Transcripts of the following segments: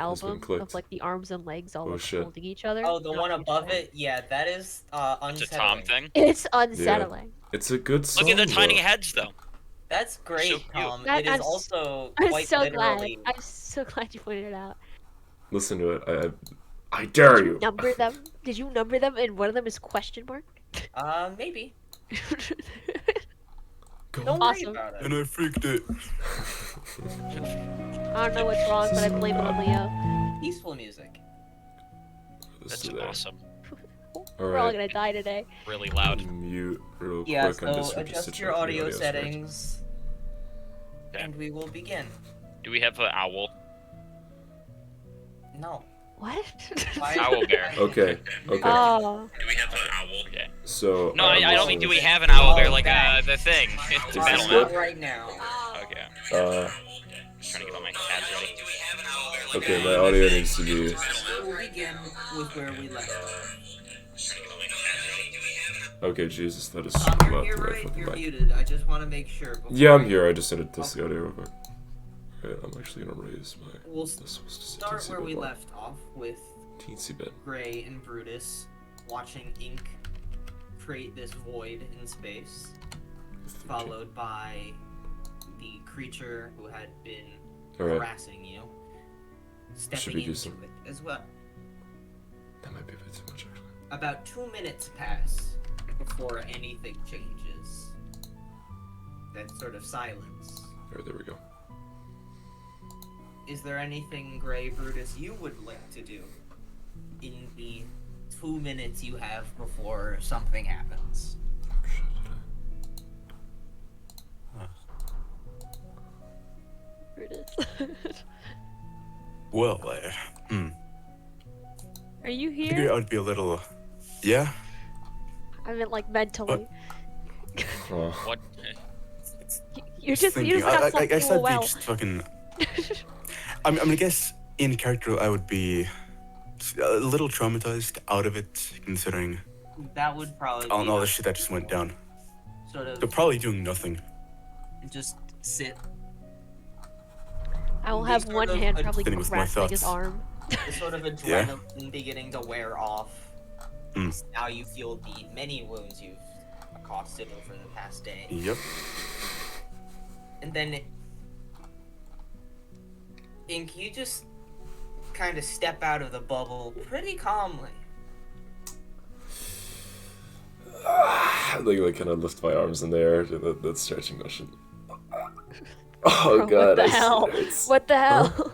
album clicked. of like the arms and legs all Oh, like, shit. holding each other. Oh, the Not one a huge above fan. it? Yeah, that is It's a Tom unsettling. thing. It's unsettling. It's a good song. Look at the tiny though. heads, though. That's great, So cute. Tom. That- It is I'm s- also I'm quite so literally. glad. I'm so glad you pointed it out. Listen to it. I dare Did you you. number them? Did you number them? And one of them is question mark. Maybe. Go Don't on. worry Awesome. about it. And I freaked it. I don't know what's wrong, but I blame it on Leo. Peaceful music. This That's is there. awesome. We're all Alright. gonna die today. Really loud. Mute real Yeah, quick. I'm so just to adjust check your the audio settings. settings, Okay. and we will begin. Do we have an owl? No. What? Why- Owl bear. Okay. Okay. Oh. Do we have an owl? Okay. So. No, I don't mean do we listening- have an owl bear like the thing. It's a Is battle this map. good? Right now. Okay. Just trying to get all my tabs ready. Okay, my audio needs to be. We'll begin with where we left. Okay, Jesus, that is Tom, super you're loud here, to my right? fucking You're mic. muted. I just want to make sure. before Yeah, I'm I- here. I just edited this audio real quick. Okay, I'm actually gonna raise my. We'll This was just a start teensy where bit we more. left off with Teensy bit. Gray and Brutus watching ink create this void in space, followed by the creature who had been Alright, harassing you, Should stepping we do into some- it as well. that might be a bit too much actually. About 2 minutes pass before anything changes. That sort of silence. Alright, there we go. Is there anything, Gray Brutus, you would like to do in the 2 minutes you have before something happens? Oh, shit, Brutus. Well, Are you I figured here? I would be a little. Yeah? I meant like mentally. Oh, What? You just Thinking. sound I so said well. be just fucking. I'm gonna guess in character I would be a little traumatized out of it, considering That would probably all be the shit that just went down. sort of They're probably doing nothing. just sit. I will These have sort one of hand probably Sitting with my grasping his thoughts. arm. The sort of Yeah. adrenaline beginning to wear off. Mm. Now you feel the many wounds you've accosted over the past day. Yep. And then, Ink, you just kind of step out of the bubble pretty calmly. like kind of lift my arms in the air, do that stretching motion. Oh god, what the I hell? it's- What the hell?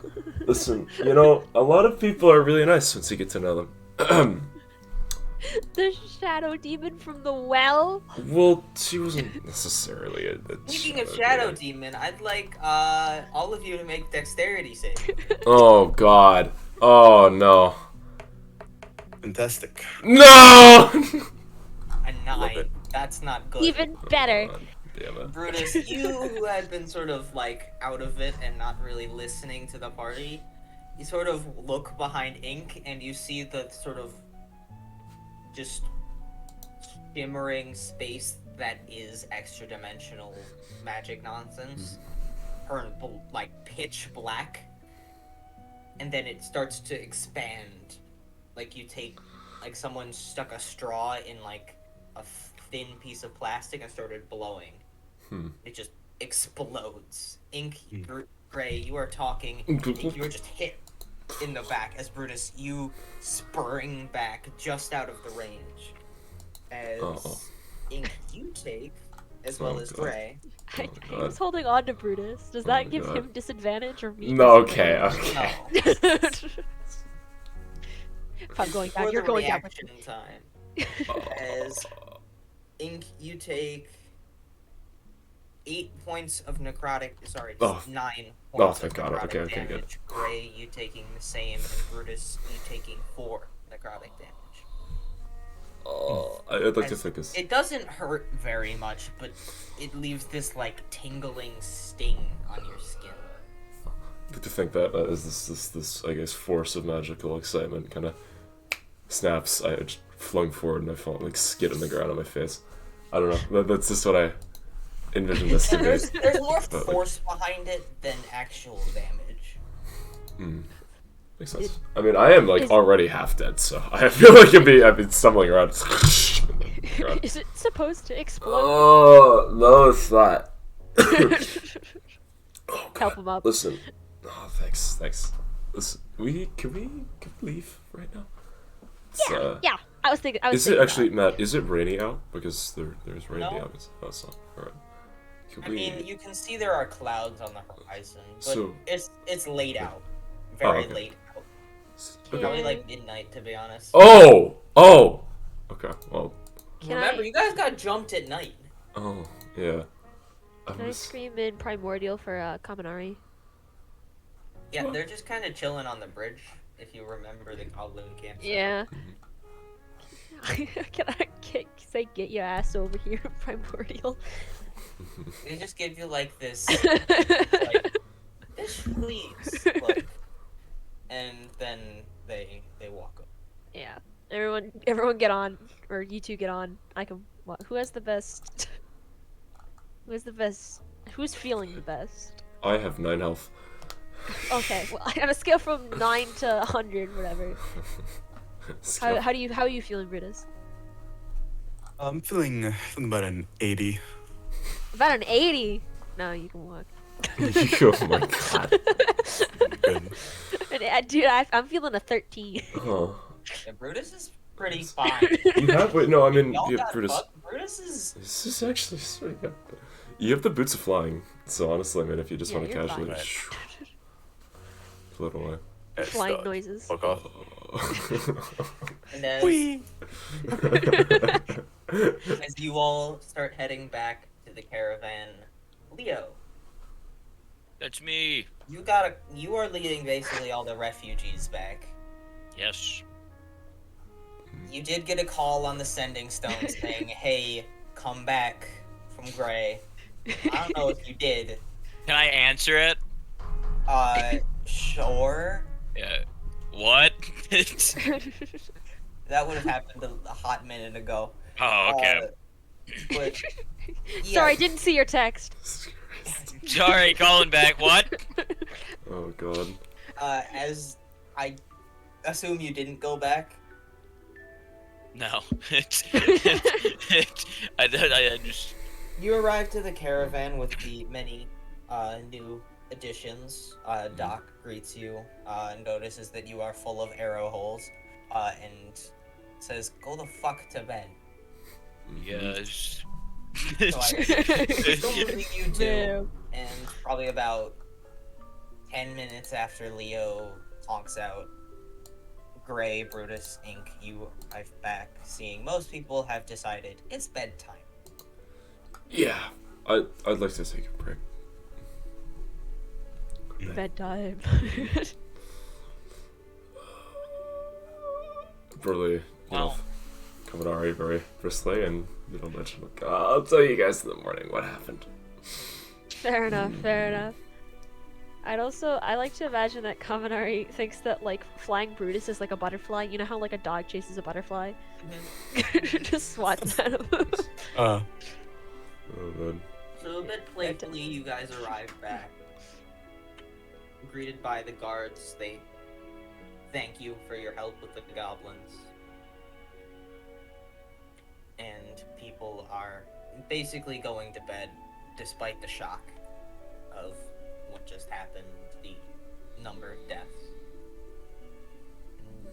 Listen, you know, a lot of people are really nice once you get to know them. The shadow demon from the well? Well, she wasn't necessarily a Speaking of Shadow Demon, I'd like all of you to make dexterity save. Oh god. Oh no. Fantastic. No! A 9. it. That's not good. Even better. God damn it. Brutus, you who had been sort of like out of it and not really listening to the party, you sort of look behind Ink and you see the sort of just shimmering space that is extra dimensional magic nonsense. Turn like pitch black, and then it starts to expand. Like you take, like someone stuck a straw in like a thin piece of plastic and started blowing. It just explodes. Ink, Gray, you are talking. Ink, you are just hit in the back as Brutus, you spring back just out of the range. As Ink, you take, as well as God. Gray. I God. was holding on to Brutus. Does Oh that my give God. him disadvantage or me? No, okay, okay. No. If I'm going down, For you're the going down with reaction me. time. As Ink, you take 8 points of necrotic. Sorry, Oh. 9 Oh, points thank of God. necrotic Okay, okay, good. damage. Gray, you taking the same, and Brutus, you taking 4 necrotic damage. Oh, I'd like to As think this. It doesn't hurt very much, but it leaves this like tingling sting on your skin. I'd like to think that as this I guess force of magical excitement kind of snaps, I just flung forward and I felt like skid on the ground on my face. I don't know. That's just what I envisioned this to be. There's more But, like, force behind it than actual damage. Makes sense. I mean, I am like Is- already half dead, so I feel like I've been stumbling around. Is it supposed to explode? Oh no, it's not. Oh, God. Help him up. Listen. Oh, thanks. Listen, can we leave right now? It's, Yeah. I was thinking. Is it actually, Matt? Is it raining out? Because there's rain in the No. office. Oh, it's not. All right. Can I we? mean, you can see there are clouds on the horizon, but So- it's late out, very okay. late out. Okay. Probably like midnight, to be honest. Oh. Okay. Well. Can Remember, I, you guys got jumped at night. Oh yeah. can I scream in Primordial for Kaminari? Yeah, they're just kind of chilling on the bridge. If you remember the goblin camp. Yeah. Can I say get your ass over here, Primordial? They just give you like this, like, this please look, and then they walk up. Yeah. Everyone get on, or you two get on. I can. What? Who has the best? Who has the best? Who's feeling the best? I have 9 health. Okay. Well, on a scale from 9 to 100, whatever. How are you feeling, Brutus? I'm feeling about an 80. About an 80. No, you can walk. Oh my God. Good. Dude, I'm feeling a 13. Oh. Yeah, Brutus is pretty fine. You have? Wait, no. I mean, Y'all yeah, got Brutus. fucked. Brutus is. This is actually pretty good. You have the boots of flying, so honestly, I mean, if you just Yeah, want to you're casually fine. float away. Flying noises. Fuck off. And as, Whee! as you all start heading back to the caravan, Leo, That's me. you are leading basically all the refugees back. Yes. You did get a call on the sending stone saying, "Hey, come back from Gray." I don't know if you did. Can I answer it? Sure. Yeah. What? That would have happened a hot minute ago. Oh, okay. But yeah, Sorry, I didn't see your text. Sorry, calling back. What? Oh God. as I assume you didn't go back. No. I just. You arrive to the caravan with the many new additions. Doc greets you and notices that you are full of arrow holes and says, "Go the fuck to bed." Yes. So I don't leave you two, Damn. and probably about 10 minutes after Leo honks out, Gray, Brutus, Inc., you arrive back, seeing most people have decided it's bedtime. Yeah. I'd like to take a break. Bedtime. Really, you know, Well. Kaminari very bristly, and you don't mention. Like, I'll tell you guys in the morning what happened. Fair enough, fair enough. I like to imagine that Kaminari thinks that, like, flying Brutus is like a butterfly. You know how, like, a dog chases a butterfly? Just swats at him. Uh, Oh man. So a bit playfully, you guys arrive back. Greeted by the guards, they thank you for your help with the goblins. And people are basically going to bed despite the shock of what just happened, the number of deaths. And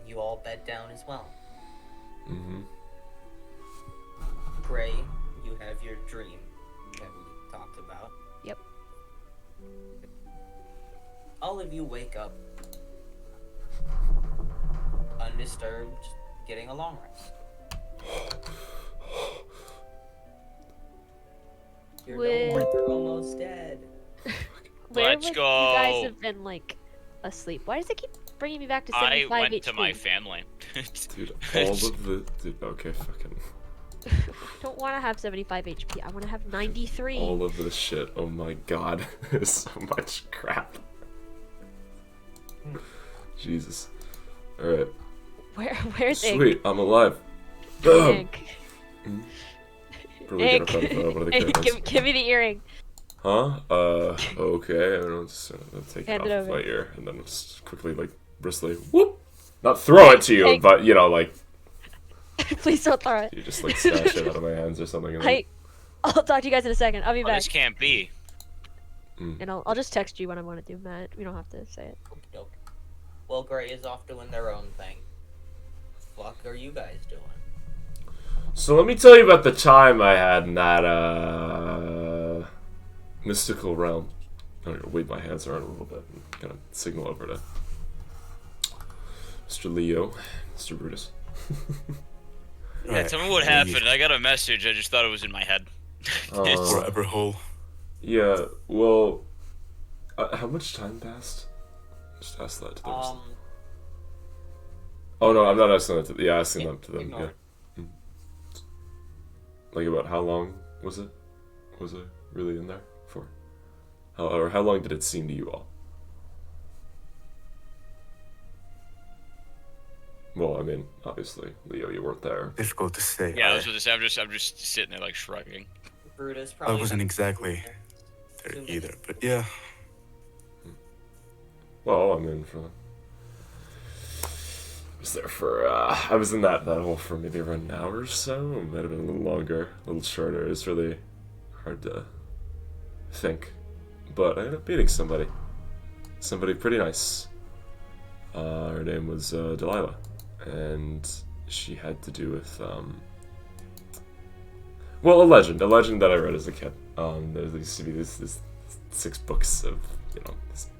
you all bed down as well. Mm-hmm. Gray, you have your dream that we talked about. Yep. All of you wake up undisturbed, getting a long rest. You're you're almost dead. Where Let's would go. You guys have been, like, asleep. Why does it keep bringing me back to I 75 went HP? to my family. Dude, all of the okay, fucking I don't want to have 75 HP. I want to have 93. all of this shit. Oh my God, there's so much crap. Jesus. All right. Where's Ink? Sweet, I'm alive. Boom. Ink. Really Ink. gonna find one of the Ink, caravans. give me the earring. Huh? Okay. I'm just gonna take Hand it it off over. my ear and then just quickly, like, briskly, whoop! Not throw it to you, Hey. but, you know, like, Please don't throw it. you just, like, snatch it out of my hands or something. And then, I'll talk to you guys in a second. I'll be Oh, back. this can't be. And I'll just text you when I want to do, Matt. We don't have to say it. Okey-doke. Well, Gray is off doing their own thing. Fuck are you guys doing? So let me tell you about the time I had in that, mystical realm. I'm gonna wave my hands around a little bit and kind of signal over to Mr. Leo, Mr. Brutus. Yeah, tell me what happened. I got a message. I just thought it was in my head. Forever whole. Yeah, well, how much time passed? Just ask that to them. Oh no, I'm not asking that to. Yeah, asking them to them. ignore Yeah. it. Like about how long was it? Was it really in there for? How long did it seem to you all? Well, I mean, obviously, Leo, you weren't there. Difficult to say. Yeah, I was with this. I'm just sitting there like shrugging. Brutus I probably. wasn't exactly there either, but yeah. Well, I mean, I was there for. I was in that hole for maybe around an hour or so. It might have been a little longer, a little shorter. It's really hard to think, but I ended up meeting somebody pretty nice. Her name was Delilah, and she had to do with well, a legend that I read as a kid. There used to be this 6 books of, you know, this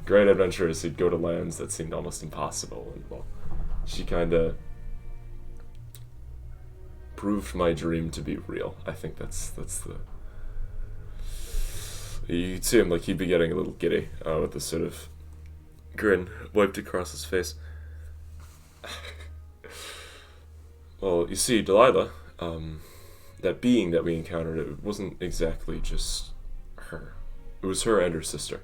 great adventurers who'd go to lands that seemed almost impossible, and well, she kind of proved my dream to be real. I think that's the. You could see him, like, he'd be getting a little giddy with this sort of grin wiped across his face. Well, you see, Delilah, that being that we encountered, it wasn't exactly just her. It was her and her sister.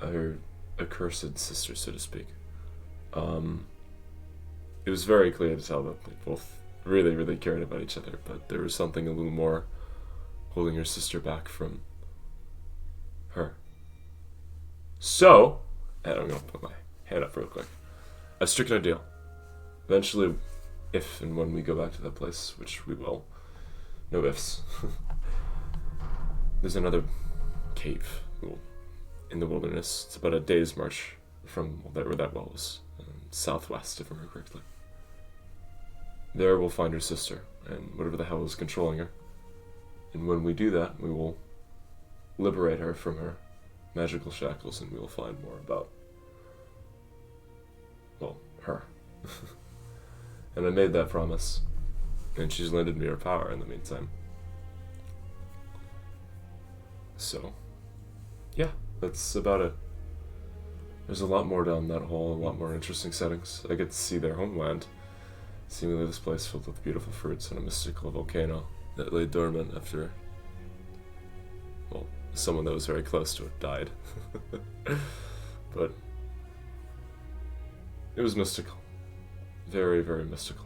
Her accursed sister, so to speak. It was very clear to tell that they both really, really cared about each other, but there was something a little more holding her sister back from her. So, and I'm gonna put my hand up real quick. I stricken a deal. Eventually, if and when we go back to that place, which we will, no ifs. There's another cave in the wilderness. It's about a day's march from where that well was, southwest, if I remember correctly. There we'll find her sister, and whatever the hell is controlling her. And when we do that, we will liberate her from her magical shackles, and we will find more about, well, her. And I made that promise, and she's lended me her power in the meantime. So, yeah, that's about it. There's a lot more down that hole, a lot more interesting settings. I get to see their homeland. Seemingly this place filled with beautiful fruits and a mystical volcano that lay dormant after, well, someone that was very close to it died. But it was mystical. Very, very mystical.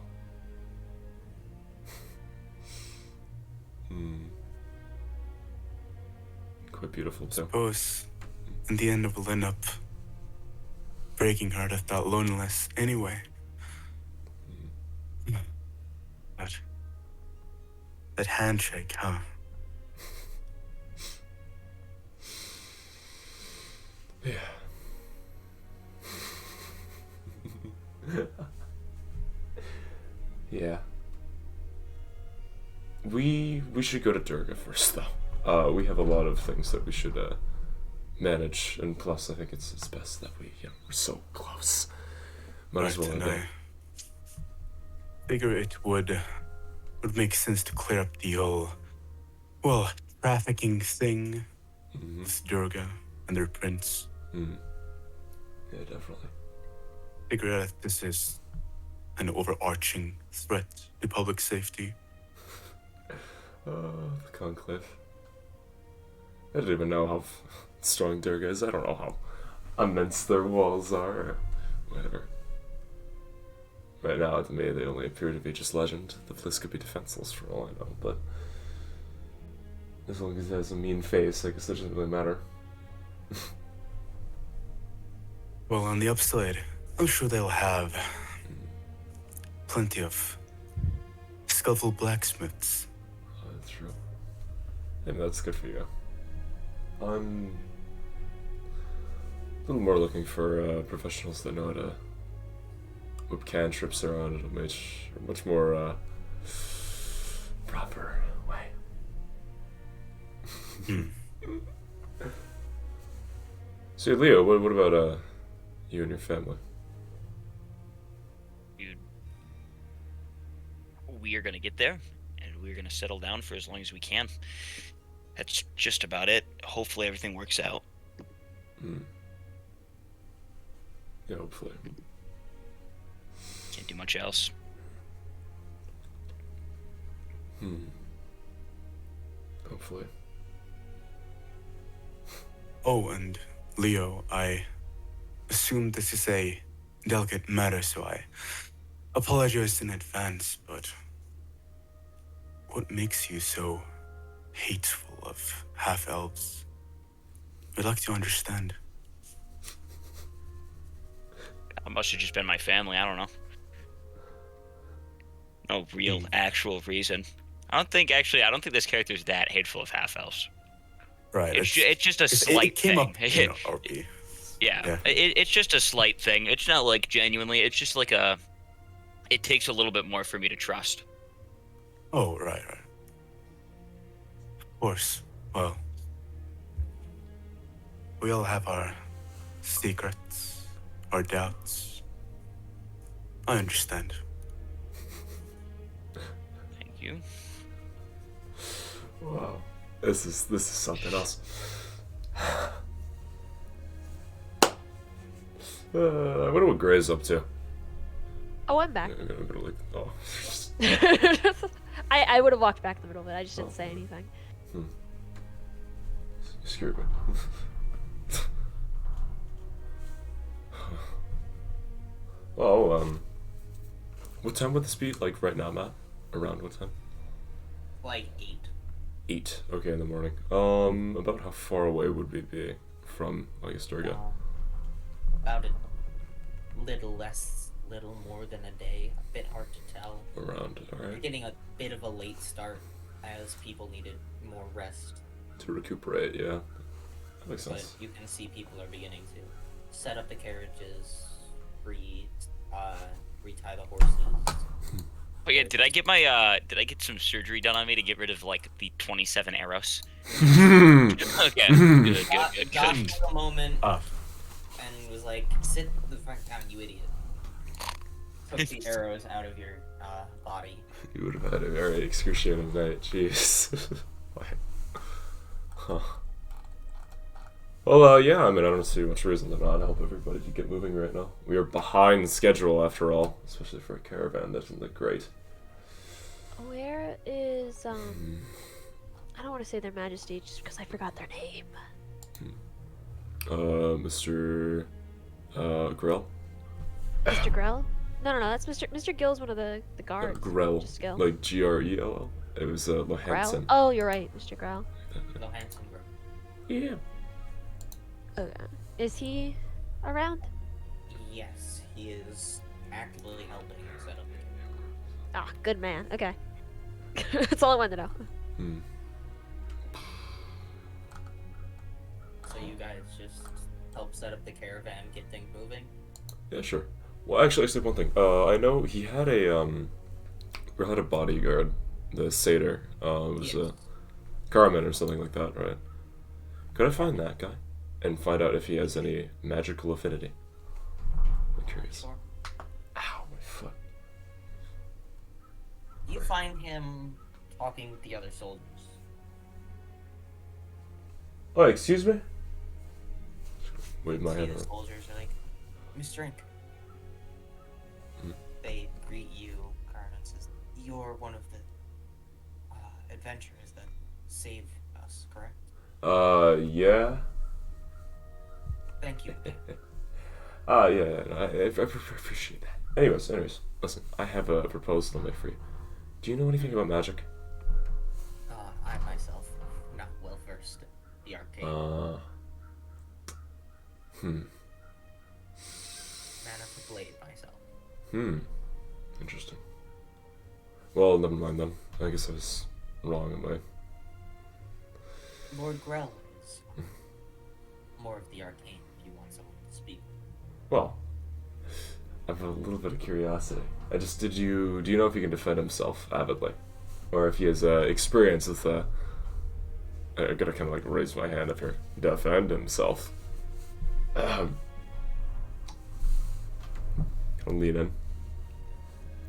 Quite beautiful too. Suppose in the end it will end up breaking her to that loneliness anyway. But that handshake, huh? Yeah. Yeah. We should go to Durga first, though. We have a lot of things that we should manage, and plus, I think it's best that we're so close. Might as well and go. I figure it would make sense to clear up the whole, well, trafficking thing with Durga and their prince. Yeah, definitely. Figure out that this is an overarching threat to public safety. The conclave. I don't even know how strong Durga is. I don't know how immense their walls are, or whatever. Right now, to me, they only appear to be just legend. The place could be defenseless for all I know, but As long as it has a mean face, I guess it doesn't really matter. Well, on the upside, I'm sure they'll have plenty of skillful blacksmiths. Oh, that's true. And that's good for you. I'm a little more looking for professionals that know how to whip cantrips around in a much more proper way. So, Leo, what about you and your family? Dude, we are gonna get there, and we're gonna settle down for as long as we can. That's just about it. Hopefully everything works out. Yeah, hopefully. Can't do much else. Hopefully. Oh, and Leo, I assume this is a delicate matter, so I apologize in advance, but what makes you so hateful of half-elves? I'd like to understand. It must have just been my family. I don't know. No real, actual reason. I don't think this character is that hateful of half elves. Right. It's just a slight it came thing. up, you know, already. Yeah. It's just a slight thing. It's not like genuinely. It's just like it takes a little bit more for me to trust. Oh, right. Of course. Well, we all have our secrets, our doubts. I understand. Thank you. Wow. This is something else. I wonder what Gray's up to. Oh, I'm back. I'm gonna like, oh. I would have walked back in the middle of it. I just didn't say anything. You scared me. Oh, what time would this be? Like right now, Matt? Around what time? Like 8. 8. Okay, in the morning. About how far away would we be from, I guess, Durga? About a little more than a day. A bit hard to tell. Around, We're alright. getting a bit of a late start as people needed more rest. To recuperate, yeah. That makes But sense. you can see people are beginning to set up the carriages, retie the horses. But yeah, did I get some surgery done on me to get rid of like the 27 arrows? Okay, good. Josh took a moment Ah. and was like, "Sit the fuck down, you idiot." Took the arrows out of your body. You would have had a very excruciating night, jeez. Huh. Well, yeah, I mean, I don't see much reason to not help everybody to get moving right now. We are behind schedule, after all, especially for a caravan that doesn't look great. Where is I don't want to say their majesty just because I forgot their name. Mr. Grell? Mr. Grell? No, that's Mr. Gill's one of the guards. Grell. Just Gill. Like Grell. It was Grell? Lohansen. Oh, you're right, Mr. Grell. No handsome girl. Yeah. Okay. Is he around? Yes, he is actively helping set up the Ah, good man. Okay. That's all I wanted to know. So you guys just help set up the caravan, get things moving? Yeah, sure. Well, actually, I said one thing. I know he had a bodyguard, the satyr. It was Yes. Carmen or something like that, right? Could I find that guy and find out if he has any magical affinity? I'm curious. Sure. Ow, my foot. You find him talking with the other soldiers. Oh, excuse me? Wave my See hand the around. soldiers are like, Mr. Ink. Hmm. They greet you, Carmen says, you're one of the adventurers that saved us, correct? Yeah. Thank you. Yeah, no, I appreciate that. Anyways, listen, I have a proposal to make for you. Do you know anything about magic? I myself, the arcane. Man of the blade myself. Interesting. Well, never mind then. I guess I was wrong in my... Lord Grell is more of the arcane if you want someone to speak. Well, I have a little bit of curiosity. Do you know if he can defend himself avidly? Or if he has experience with, I gotta kind of like raise my hand up here. Defend himself. I'll lean in.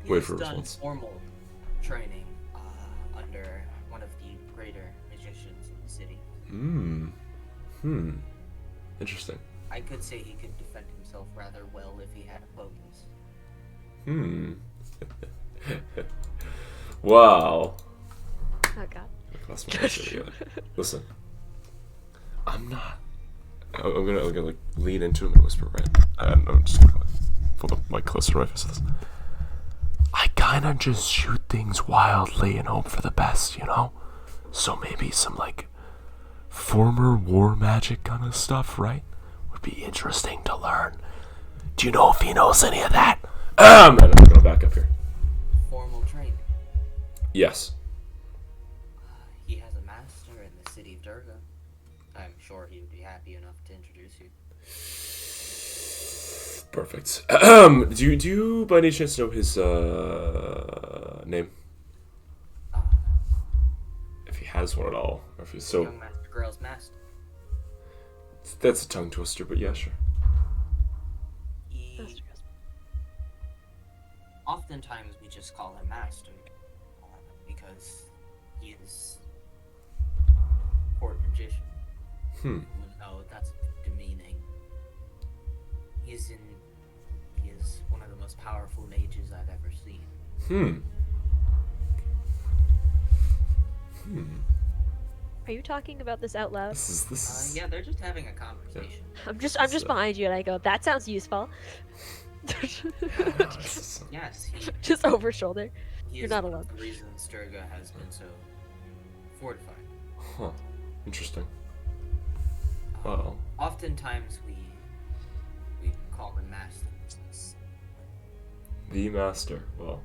Wait for a He's done response. formal training under one of the greater magicians in the city. Interesting. I could say he could defend himself rather well if he had a focus. Wow. Oh god. Class my eyes together. Listen, I'm gonna like lean into him and whisper, right? And I'm just gonna like pull the mic closer to my face. This. I kinda just shoot things wildly and hope for the best, you know? So maybe some like former war magic kind of stuff, right? Would be interesting to learn. Do you know if he knows any of that? And I'm gonna back up here. Formal training. Yes. He has a master in the city of Durga. I'm sure he would be happy enough to introduce you. Perfect. Do you by any chance know his name? If he has one at all, or if he's so. Young Master Grell's master. That's a tongue twister, but yeah, sure. He, oftentimes we just call him master because he is court magician. No, that's demeaning. He is one of the most powerful mages I've ever seen. Are you talking about this out loud? This is Yeah, they're just having a conversation. I'm just behind you and I go, that sounds useful. Yes, he Just over shoulder. He You're is not one alone. of the reasons Durga has been so fortified. Huh. Interesting. Wow. Oftentimes we call him master. The master. Well.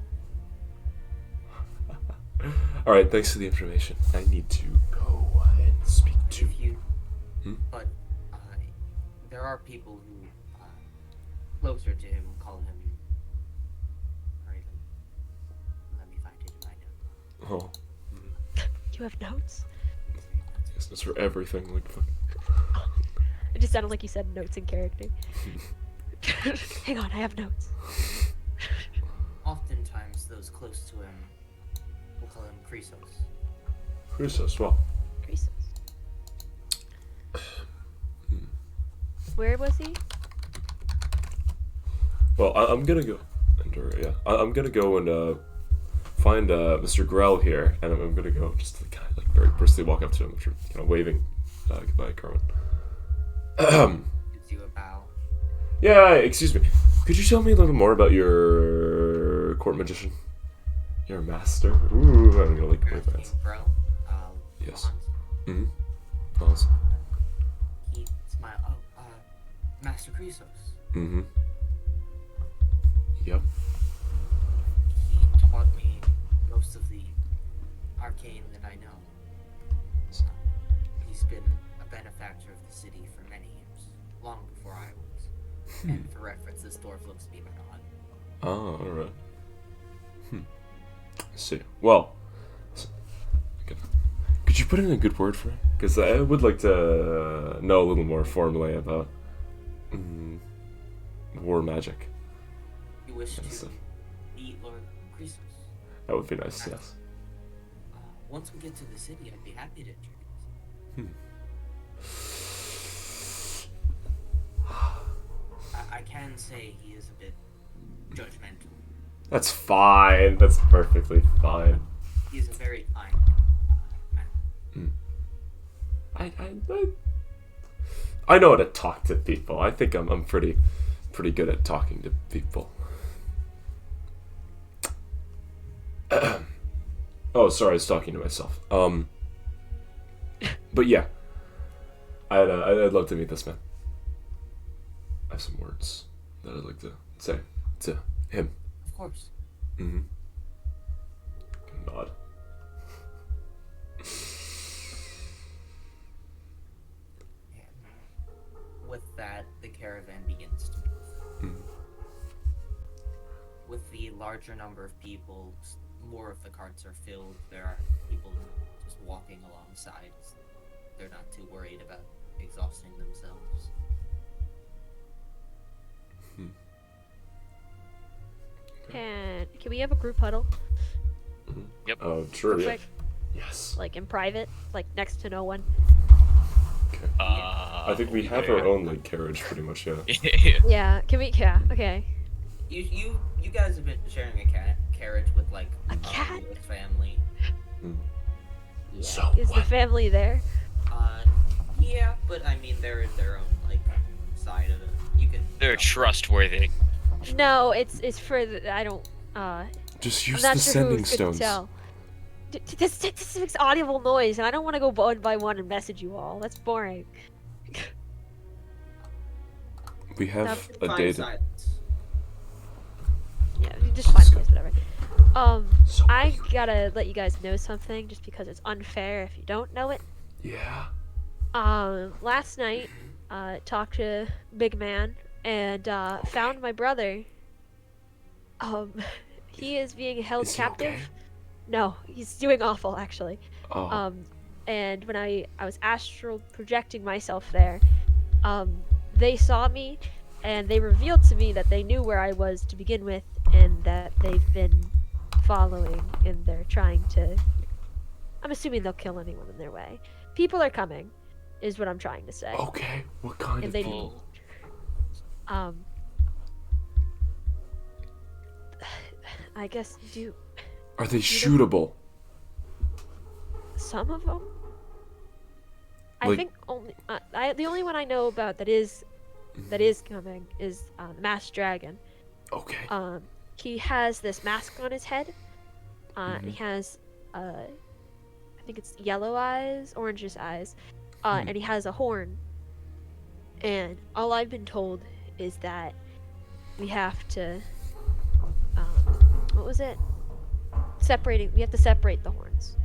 Alright, thanks for the information. I need to go and speak to... If you, Hmm? but there are people who closer to him call him. Or even, let me find it in my notes. Oh. You have notes? Yes, that's for everything. Like, fuck. It just sounded like you said notes in character. Hang on, I have notes. Oftentimes those close to him will call him Chrysos. Chrysos, well. Chrysos. Where was he? Well, I'm gonna go. I'm gonna go and find Mr. Grell here, and I'm gonna go just to kind of like very briskly walk up to him, kind of waving goodbye, Carmen. Gives you a bow. Yeah, excuse me. Could you tell me a little more about your court magician? Your master? Ooh, I'm gonna like wave my hands. Grell. Yes. Hans, Mm-hmm. Awesome. he smiled. Master Chrysos. Mm-hmm. Yep. He taught me most of the arcane that I know. He's been a benefactor of the city for many years, long before I was. And for reference, this dwarf looks to be my god. Oh, alright. I see. Well, could you put in a good word for me? Because I would like to know a little more formally about war magic. You wish and to stuff. meet Lord Chrysos? That would be nice, yes. Once we get to the city, I'd be happy to introduce. I can say he is a bit judgmental. That's fine. That's perfectly fine. He is a very kind man. I know how to talk to people. I think I'm pretty good at talking to people. Oh, sorry, I was talking to myself. But yeah, I'd love to meet this man. I have some words that I'd like to say to him. Of course. Mm-hmm. Nod. And with that, the caravan begins to move. Mhm. With the larger number of people, more of the carts are filled. There are people just walking alongside. They're not too worried about exhausting themselves. Can we have a group huddle? Yep. Oh, sure, yeah. Quick, Yes. like in private, like next to no one. Okay. I think we have our own like carriage, pretty much. Yeah. Yeah. Can we? Yeah. Okay. You guys have been sharing a carriage with like A cat? Leo's family. Yeah. So Is the what? family there? Yeah, but I mean they're in their own like side of it. You can. They're trustworthy. No, it's for the. I don't. Just I'm use not the sure sending who's good to stones. tell. This makes audible noise, and I don't want to go one by one and message you all. That's boring. We have a Find data. silence. Yeah, you just find a place, whatever. So I gotta let you guys know something, just because it's unfair if you don't know it. yeah. Last night, talked to Big Man and found my brother. He is being held Is he captive. okay? No, he's doing awful actually. Oh. And when I was astral projecting myself there, they saw me, and they revealed to me that they knew where I was to begin with, and that they've been following, and they're trying to. I'm assuming they'll kill anyone in their way. People are coming, is what I'm trying to say. Okay. What kind And of they people? I guess do Are they shootable? some of them. I Like- think only the only one I know about that is coming is the masked dragon. Okay. He has this mask on his head. And he Mm-hmm. has I think it's yellow eyes, orangish eyes, and he has a horn. And all I've been told is that we have to what was it? We have to separate the horns.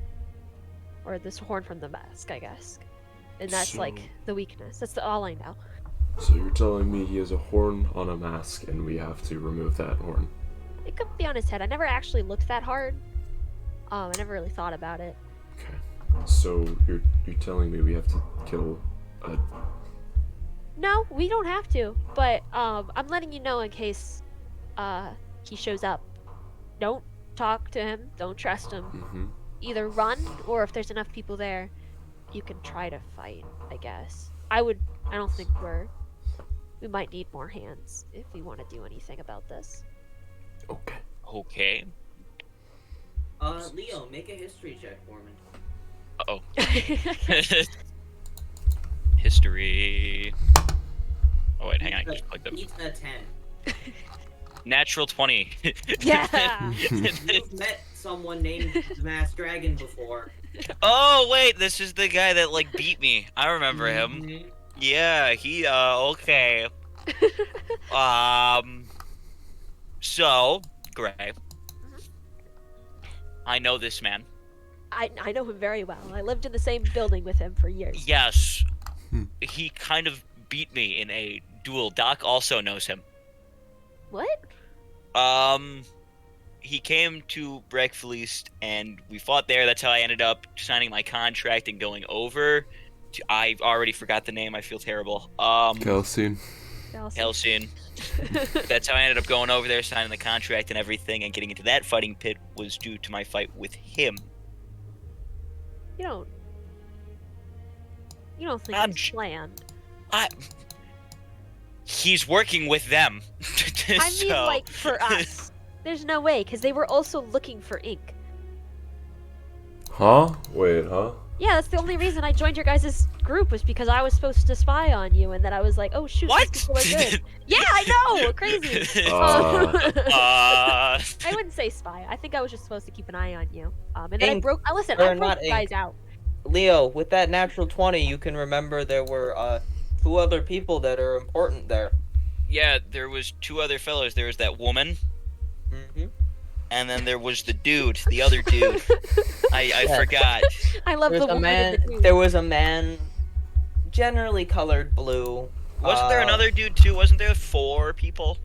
Or this horn from the mask, I guess. And that's like So- the weakness. That's all I know. So you're telling me he has a horn on a mask, and we have to remove that horn? It could be on his head. I never actually looked that hard. I never really thought about it. Okay. So you're telling me we have to kill a. No, we don't have to. But I'm letting you know in case he shows up. Don't talk to him. Don't trust him. Mm-hmm. Either run, or if there's enough people there, you can try to fight, I guess. I don't think we might need more hands if we want to do anything about this. Okay. Okay. Leo, make a history check for me. Uh-oh. History. Oh wait, hang on. I just plugged up. Beat a 10. Natural 20. Yeah. You've met someone named the Masked Dragon before. Oh wait, this is the guy that like beat me. I remember him. Mhm. Yeah, he okay. So, Gray. I know this man. I know him very well. I lived in the same building with him for years. Yes. Hmm. He kind of beat me in a duel. Doc also knows him. What? He came to Breakfast and we fought there. That's how I ended up signing my contract and going over. I already forgot the name. I feel terrible. Calcine. Helsing. That's how I ended up going over there, signing the contract and everything, and getting into that fighting pit was due to my fight with him. You don't think I'm it's j- planned? He's working with them. I mean, So- like for us. There's no way, because they were also looking for ink. Huh? Wait, huh? Yeah, that's the only reason I joined your guys' group, was because I was supposed to spy on you, and then I was like, oh shoot, What? these people are good. Yeah, I know, crazy. Uh, I wouldn't say spy. I think I was just supposed to keep an eye on you. And then I Ink, broke. Listen, or I broke not you guys ink. out. Leo, with that natural 20, you can remember there were 2 other people that are important there. Yeah, there was 2 other fellows. There was that woman, Mm-hmm. and then there was the dude, the other dude. I Yeah. forgot. I love There's the a woman man. in the dude. There was a man, generally colored blue. Wasn't there another dude too? Wasn't there 4 people?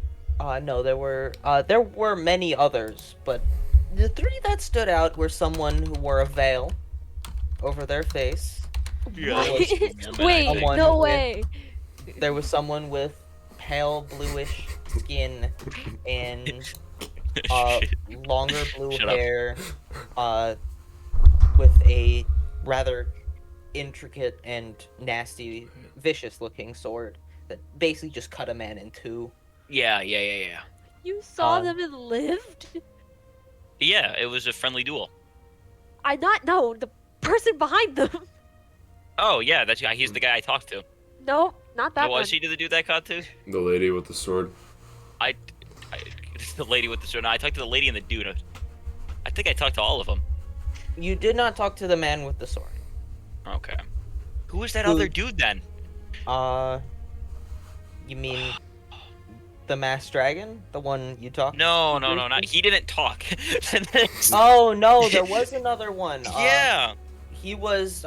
No, there were many others, but the 3 that stood out were someone who wore a veil over their face. Yeah, What? that was the woman, I Wait, think. Someone no with- way. There was someone with pale bluish skin and Shit. longer blue Shut up. hair, with a rather intricate and nasty, vicious-looking sword that basically just cut a man in 2. Yeah. You saw Um, them and lived? Yeah, it was a friendly duel. I not know the person behind them. Oh yeah, that's he's the guy I talked to. No, not that What one. was he to the dude that I caught to? The lady with the sword. I the lady with the sword. No, I talked to the lady and the dude. I think I talked to all of them. You did not talk to the man with the sword. Okay. Who was that Who- other dude then? You mean the masked dragon? The one you talked No, to? not he didn't talk. Oh, no, there was another one. Yeah. He was,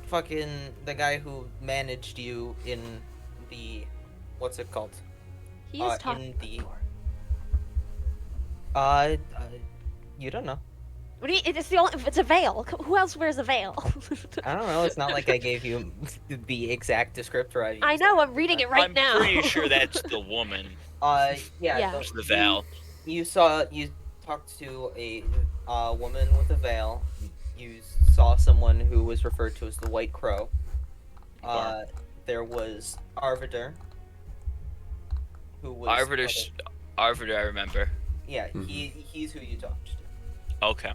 fucking the guy who managed you in the... What's it called? He is in talking. the- You don't know. What do you, it's the only. It's a veil. Who else wears a veil? I don't know, it's not like I gave you the exact descriptor I used. I know. I'm reading it right I'm now. pretty sure that's the woman. Yeah. Yeah. It's the Val. You talked to a woman with a veil. You saw someone who was referred to as the White Crow. There was Arvider, who was Arvider, I remember. Yeah, Mhm. he's who you talked to. Okay.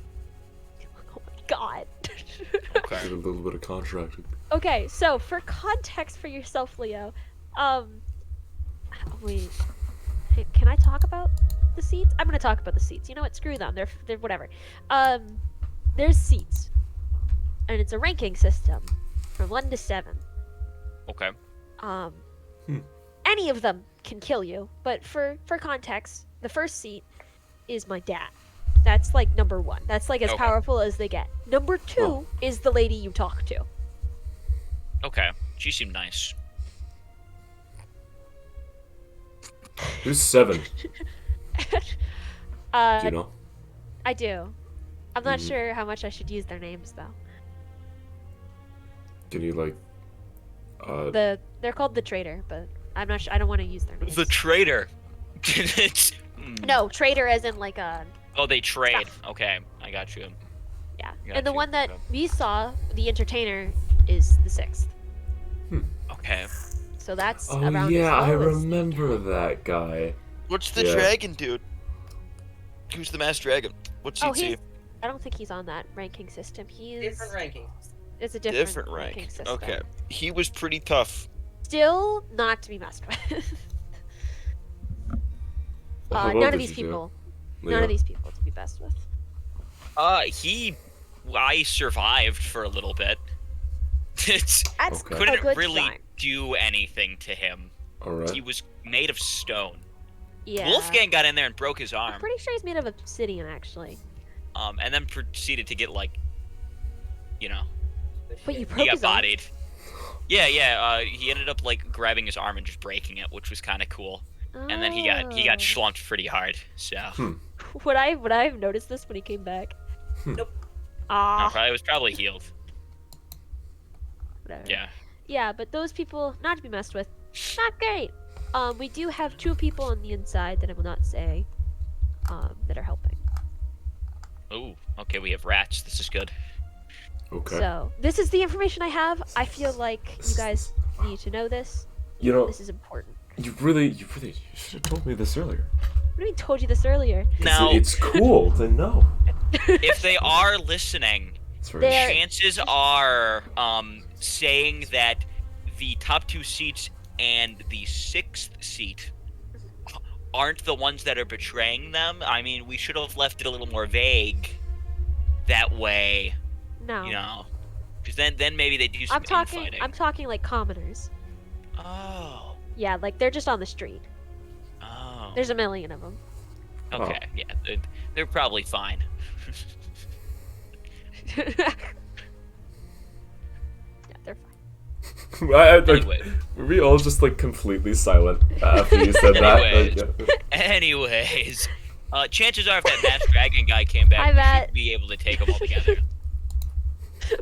Oh my god. Okay. Did a little bit of contracting. Okay, so for context for yourself, Leo, wait, hey, can I talk about the seats? I'm gonna talk about the seats. You know what? Screw them. They're whatever. There's seats, and it's a ranking system from 1 to 7. Okay. Any of them can kill you, but for context, the first seat is my dad. That's like number 1. That's like as Okay. powerful as they get. Number 2 Oh. is the lady you talk to. Okay. She seemed nice. Who's 7? Do uh, you know? I do. I'm not Mhm. sure how much I should use their names though. Can you like They're called the traitor, but I'm not sure. I don't want to use their names. The traitor. No, traitor as in like a Oh, they trade. Stuff. Okay, I got you. yeah. Got And the you, one that okay. we saw, the entertainer, is the 6th. Okay. So that's Oh around. yeah, as I low as- remember that guy. What's the Yeah. dragon dude? Who's the masked dragon? What's Oh, he's. I don't think he's on that ranking system. He is. Different ranking. It's a different, ranking system. Okay. He was pretty tough. Still not to be messed with. How well none of did these you do, people. Leo? None of these people to be messed with. I survived for a little bit. It's That's Okay. a couldn't good really sign. do anything to him. All right. He was made of stone. Yeah. Wolfgang got in there and broke his I'm arm. pretty sure he's made of obsidian, actually. And then proceeded to get like, you know, But you he broke got his arm. bodied. Yeah. He ended up like grabbing his arm and just breaking it, which was kind of cool. And then he got Oh. schlumped pretty hard. So Would I have noticed this when he came back? Hmm. Nope. no, Ah, it was probably healed. whatever. Yeah. Yeah, but those people not to be messed with. Not great. We do have 2 people on the inside that I will not say. That are helping. Ooh. Okay, we have rats. This is good. Okay. So this is the information I have. I feel like you guys need to know this. You know, This is important. you really should have told me this earlier. What do you mean told you this earlier? Now, It's cool to know. if they are listening, It's very There- chances are saying that the top 2 seats and the 6th seat aren't the ones that are betraying them. I mean, we should have left it a little more vague. That way, No. you know. Because then maybe they do some I'm talking. infighting. I'm talking like commoners. Oh. Yeah, like they're just on the street. Oh. There's a million of them. Okay. Yeah. They're probably fine. Yeah, they're fine. Anyway. Were we all just like completely silent after you said that? Anyways. Like, yeah. Anyways. Chances are if that masked dragon guy came back, Hi, we Matt. should be able to take them all together.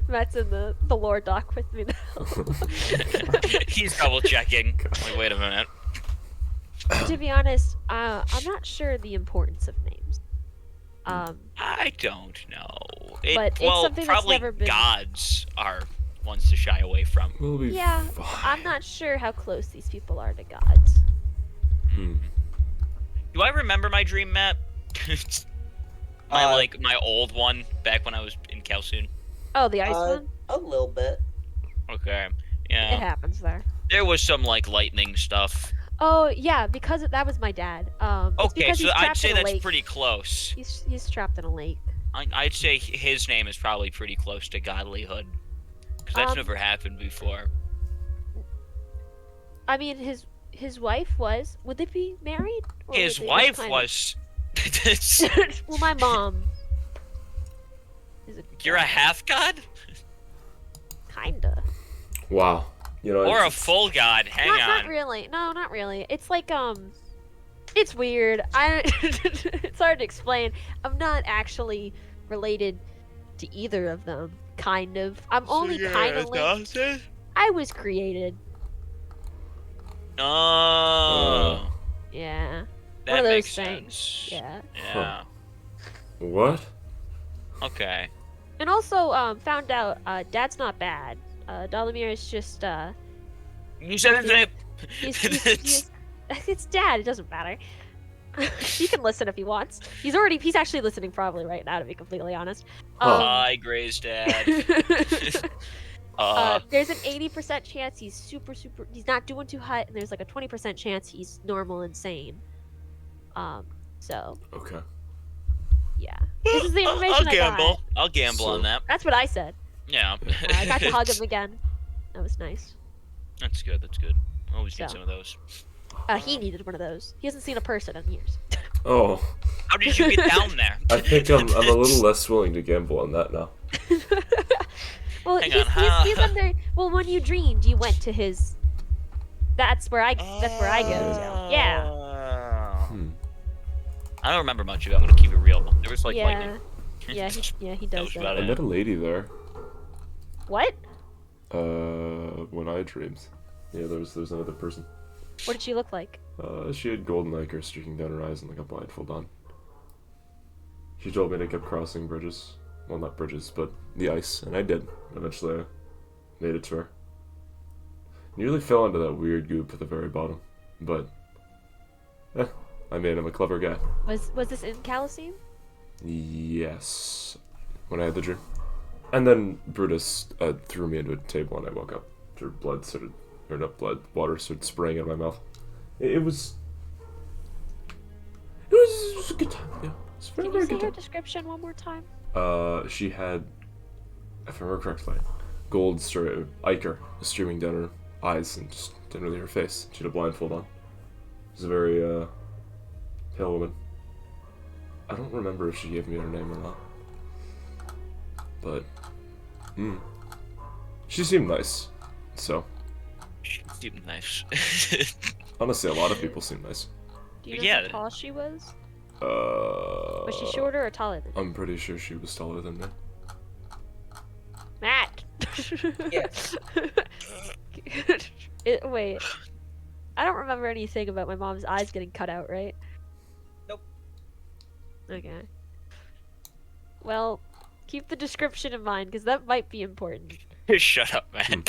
Matt's in the lore doc with me now. He's double checking. Like, wait a minute. To be honest, I'm not sure the importance of names. I don't know. But it's well, something that's probably never been- gods are ones to shy away from. We'll be Yeah, fine. I'm not sure how close these people are to gods. Do I remember my dream, Matt? Uh, my old one back when I was in Calsoon. Oh, the ice one? A little bit. Okay. It Yeah. happens there. There was some like lightning stuff. Oh, yeah, because that was my dad. It's Okay, because so he's I'd trapped say in a that's lake. pretty close. He's trapped in a lake. I'd say his name is probably pretty close to godlyhood. Because that's Um, never happened before. I mean, his wife was. Would they be married? Or His would they just wife kinda- was. Well, my mom. Is a You're a god. half god? Kinda. Wow. You know, Or a it's- full god? Hang on. Not really. No, not really. It's like it's weird. It's hard to explain. I'm not actually related to either of them. Kind of. I'm only kind of linked. I was created. Oh. Yeah. That One of those makes things. sense. Yeah. Yeah. What? Okay. And also, found out, Dad's not bad. Dalamir is just, You said his name. he's it's Dad. It doesn't matter. He can listen if he wants. He's actually listening probably right now, to be completely honest. Hi, Gray's dad. There's an 80% chance he's he's not doing too hot, and there's like a 20% chance he's normal and sane. So, Okay. yeah. This is the information I'll I gamble. got. I'll gamble on So- that. That's what I said. Yeah. I got to hug him again. That was nice. That's good. That's good. Always need So. some of those. He needed one of those. He hasn't seen a person in years. Oh, How did you get down there? I think I'm a little less willing to gamble on that now. Well, Hang he's, on, he's under. Well, when you dreamed, you went to his. That's where I go to. Yeah. Hmm. I don't remember much of it. I'm gonna keep it real. There was like Yeah. lightning. He That does was that. about I it. met a lady there. What? When I dreamed. Yeah, there's another person. What did she look like? She had golden ichor streaking down her eyes and like a blindfold on. She told me to keep crossing bridges. Well, not bridges, but the ice, and I did. Eventually, I made it to her. Nearly fell into that weird goop at the very bottom, but I mean, I'm a clever guy. Was this in Calocene? Yes, when I had the dream, and then Brutus threw me into a table, and I woke up. Her blood started, or not blood, water started spraying out of my mouth. It was a good time. Yeah, it was a very, Can you very say good her time. description one more time? She had, if I remember correctly, gold ichor streaming down her eyes and just generally her face. She had a blindfold on. She was a very pale woman. I don't remember if she gave me her name or not, but she seemed nice. So Seemed nice. honestly, a lot of people seem nice. Do you know Yeah. how tall she was? Was Was she shorter or taller than I'm pretty sure she was taller than me. Matt? Yes. Wait. I don't remember anything about my mom's eyes getting cut out, right? Nope. Okay. Well, keep the description in mind, because that might be important. Shut up, man.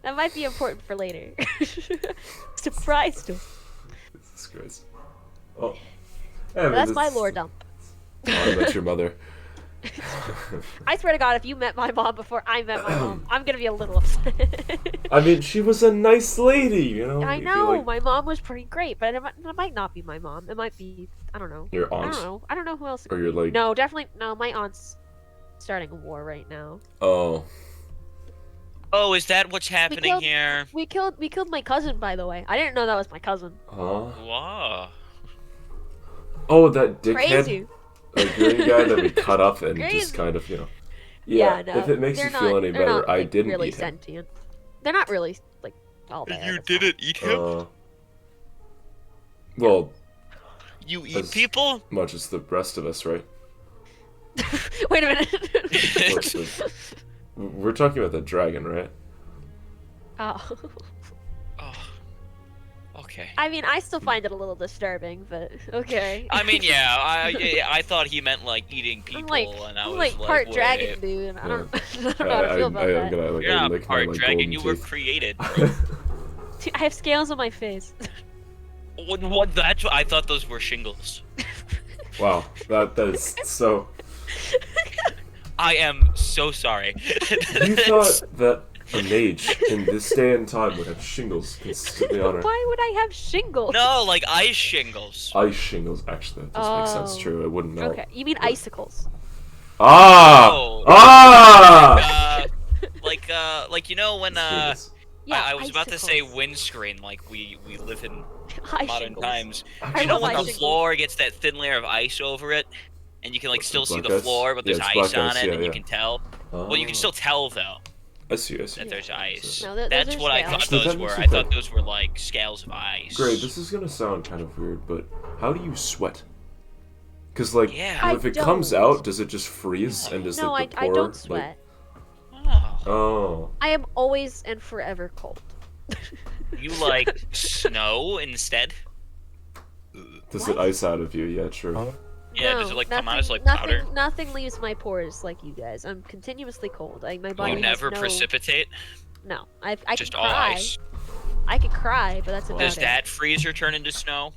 That might be important for later. Surprise to him. Jesus Christ. Oh, yeah, I mean, That's my this- lore dump. Oh, I met your mother. I swear to God, if you met my mom before I met my mom, I'm gonna be a little upset. I mean, she was a nice lady, you know? I You feel know, like my mom was pretty great, but it might not be my mom. It might be, I don't know. your I aunt. don't know. I don't know who else. Or your, like, No, definitely, no, my aunt's starting a war right now. Oh. Oh, is that what's happening killed- here? We killed my cousin, by the way. I didn't know that was my cousin. Huh? Whoa. Oh, that dickhead. Crazy. The green guy that we cut up and Crazy. just kind of, No. if it makes you feel any they're better, not, I like, didn't really eat him. sentient. They're not really like all there. You that's fine. didn't eat him? Well, You eat as people? much as the rest of us, right? Wait a minute. What's the- We're talking about the dragon, right? Oh. Oh. Okay. I mean, I still find it a little disturbing, but okay. I mean, yeah, I thought he meant like eating people, and I I'm was like part wait. dragon, dude. I don't, I don't know how to feel about I'm that. gonna like You're not lick my part like dragon. golden You were teeth. created. Dude, I have scales on my face. What? That's what I thought. Those were shingles. Wow, that is so. I am so sorry. You thought that a mage in this day and time would have shingles consistently on her? Why would I have shingles? No, like ice shingles. Ice shingles, actually, that does make sense. Oh. True, it wouldn't melt. Okay, you mean icicles? Ah! Oh. Ah! Like you know when Shingles. Yeah, I was about to say icicles. windscreen, like we live in Ice modern shingles. times. Actually, You know love when the icicles. floor gets that thin layer of ice over it, and you can like What's still it, see black the ice? floor, but Yeah, there's it's ice black on ice, it, yeah, and you yeah. can tell. Well, you can Oh. still tell though I see. that there's ice. No, those That's are what I scales. thought Actually, those that were. makes I you thought think. those were like scales of ice. Great, this is gonna sound kind of weird, but how do you sweat? Because, like, Yeah. if it comes don't. out, does it just freeze and does No, like the I pore, don't like- sweat. Oh. Oh. I am always and forever cold. You like snow instead? Does it ice out of you? Yeah, true. Huh? Yeah, no, does it like nothing, come out as like nothing, powder? Nothing leaves my pores like you guys. I'm continuously cold. My body You has never no... precipitate? No, I can Just all cry. ice? I can cry, but that's about Does it. that freezer turn into snow?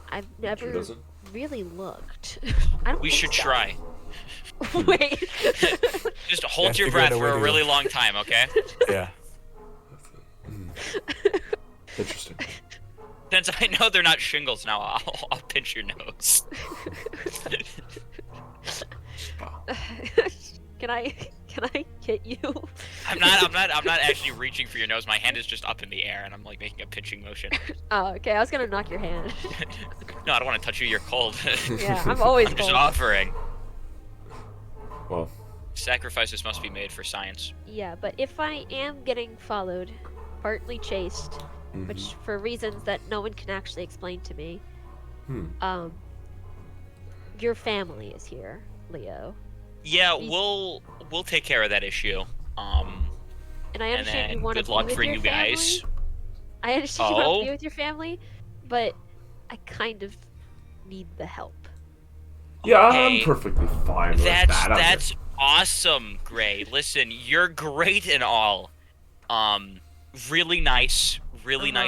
I've Sure never doesn't. really looked. I don't We think should so. try. Wait. Just hold Yeah, your figure out breath a way for a to- really long time, okay? Yeah. Interesting. Since I know they're not shingles now, I'll pinch your nose. Can I hit you? I'm not actually reaching for your nose. My hand is just up in the air, and I'm like making a pinching motion. Oh, okay. I was gonna knock your hand. No, I don't want to touch you. You're cold. Yeah, I'm always I'm just cold. offering. Well, Sacrifices must be made for science. Yeah, but if I am getting followed, partly chased, mhm. which for reasons that no one can actually explain to me, Hmm. your family is here, Leo. Yeah, These- we'll take care of that issue. And I understand then you want to good be luck with for your you family. guys. I understand you want Oh? to be with your family, but I kind of need the help. Yeah, I'm Okay. perfectly fine with That's that. I'm that's awesome, Gray. Listen, you're great and all. Really nice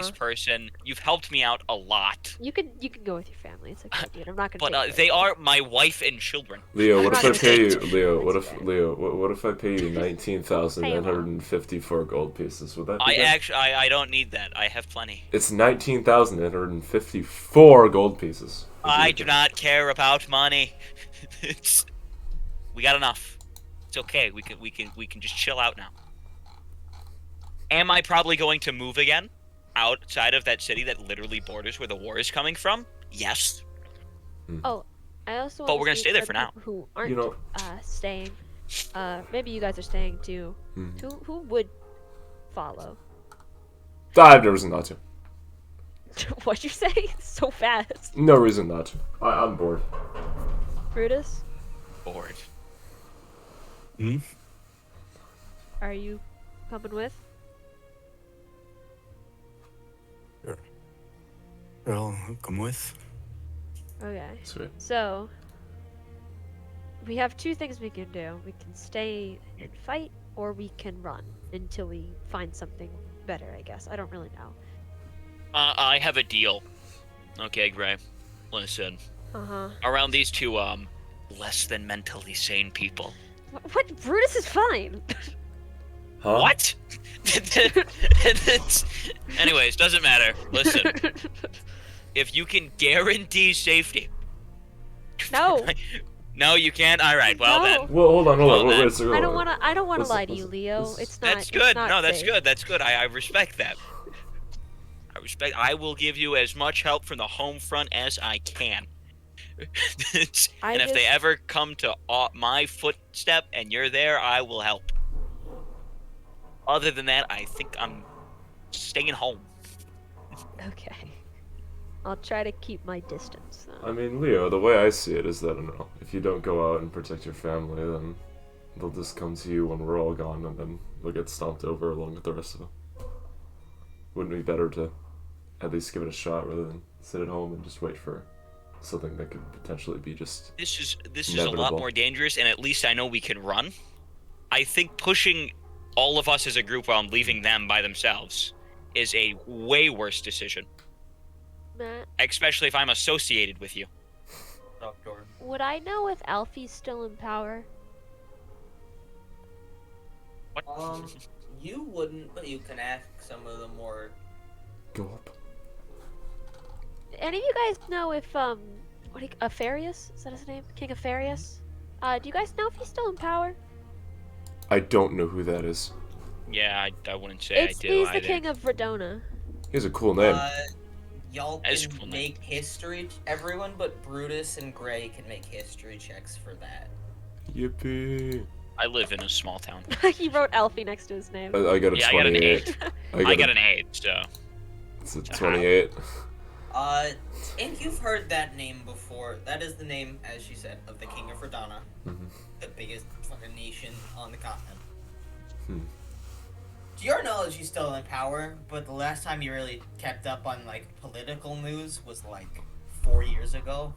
Uh-huh. person. You've helped me out a lot. You can go with your family. It's okay, dude. I'm not gonna. But take they it. are my wife and children. Leo, I'm what if not I gonna pay you? take Leo, what That's if okay. Leo? What if I pay you 19,954 gold pieces? Would that be good? I don't need that. I have plenty. It's 19,954 gold pieces. Would you I like do it? not care about money. We got enough. It's okay. We can just chill out now. Am I probably going to move again? Outside of that city that literally borders where the war is coming from? Yes. Oh, I also. But want we're gonna to stay speak there for for now. people who aren't You know- staying. Maybe you guys are staying too. Mhm. Who would follow? I have no reason not to. What'd you say? So fast, No reason not to. I'm bored. Brutus. Bored. Hmm? Are you coming with? I'll come with. Okay. Sweet. So we have two things we can do. We can stay and fight, or we can run until we find something better. I guess. I don't really know. I have a deal. Okay, Gray. Listen. Uh-huh. Around these two less than mentally sane people. What? Brutus is fine. Huh? What? Anyways, doesn't matter. Listen. If you can guarantee safety. No. No, you can't. All right. Well No. then. Well, hold on. Well, Wait, then. a second, I hold don't on. wanna. I don't wanna Listen, lie to you, listen, Leo. listen. It's not. That's good. It's not No, that's safe. good. That's good. I respect that. I will give you as much help from the home front as I can. And if they ever come to my footstep and you're there, I will help. Other than that, I think I'm staying home. Okay. I'll try to keep my distance. I mean, Leo, the way I see it is that, I don't know, if you don't go out and protect your family, then they'll just come to you when we're all gone, and then they'll get stomped over along with the rest of them. Wouldn't it be better to at least give it a shot rather than sit at home and just wait for something that could potentially be just This is a inevitable? lot more dangerous, and at least I know we can run. I think pushing all of us as a group while I'm leaving them by themselves is a way worse decision. Matt, Especially if I'm associated with you. Doctor. would I know if Alfie's still in power? What? You wouldn't, but you can ask some of the more. Go up. Any of you guys know if Afarius? Is that his name? King Afarius? Do you guys know if he's still in power? I don't know who that is. Yeah, I wouldn't say I do He's either. the king of Redona. He has a cool name. Y'all That is a can cool name. make history. Everyone but Brutus and Gray can make history checks for that. Yippee. I live in a small town. He wrote Alfie next to his name. I got a Yeah, I got an 28. I got an 8, so. It's a 28. And you've heard that name before. That is the name, as you said, of the King of Redana, the biggest fucking nation on the continent. To your knowledge, he's still in power, but the last time you really kept up on like political news was like 4 years ago.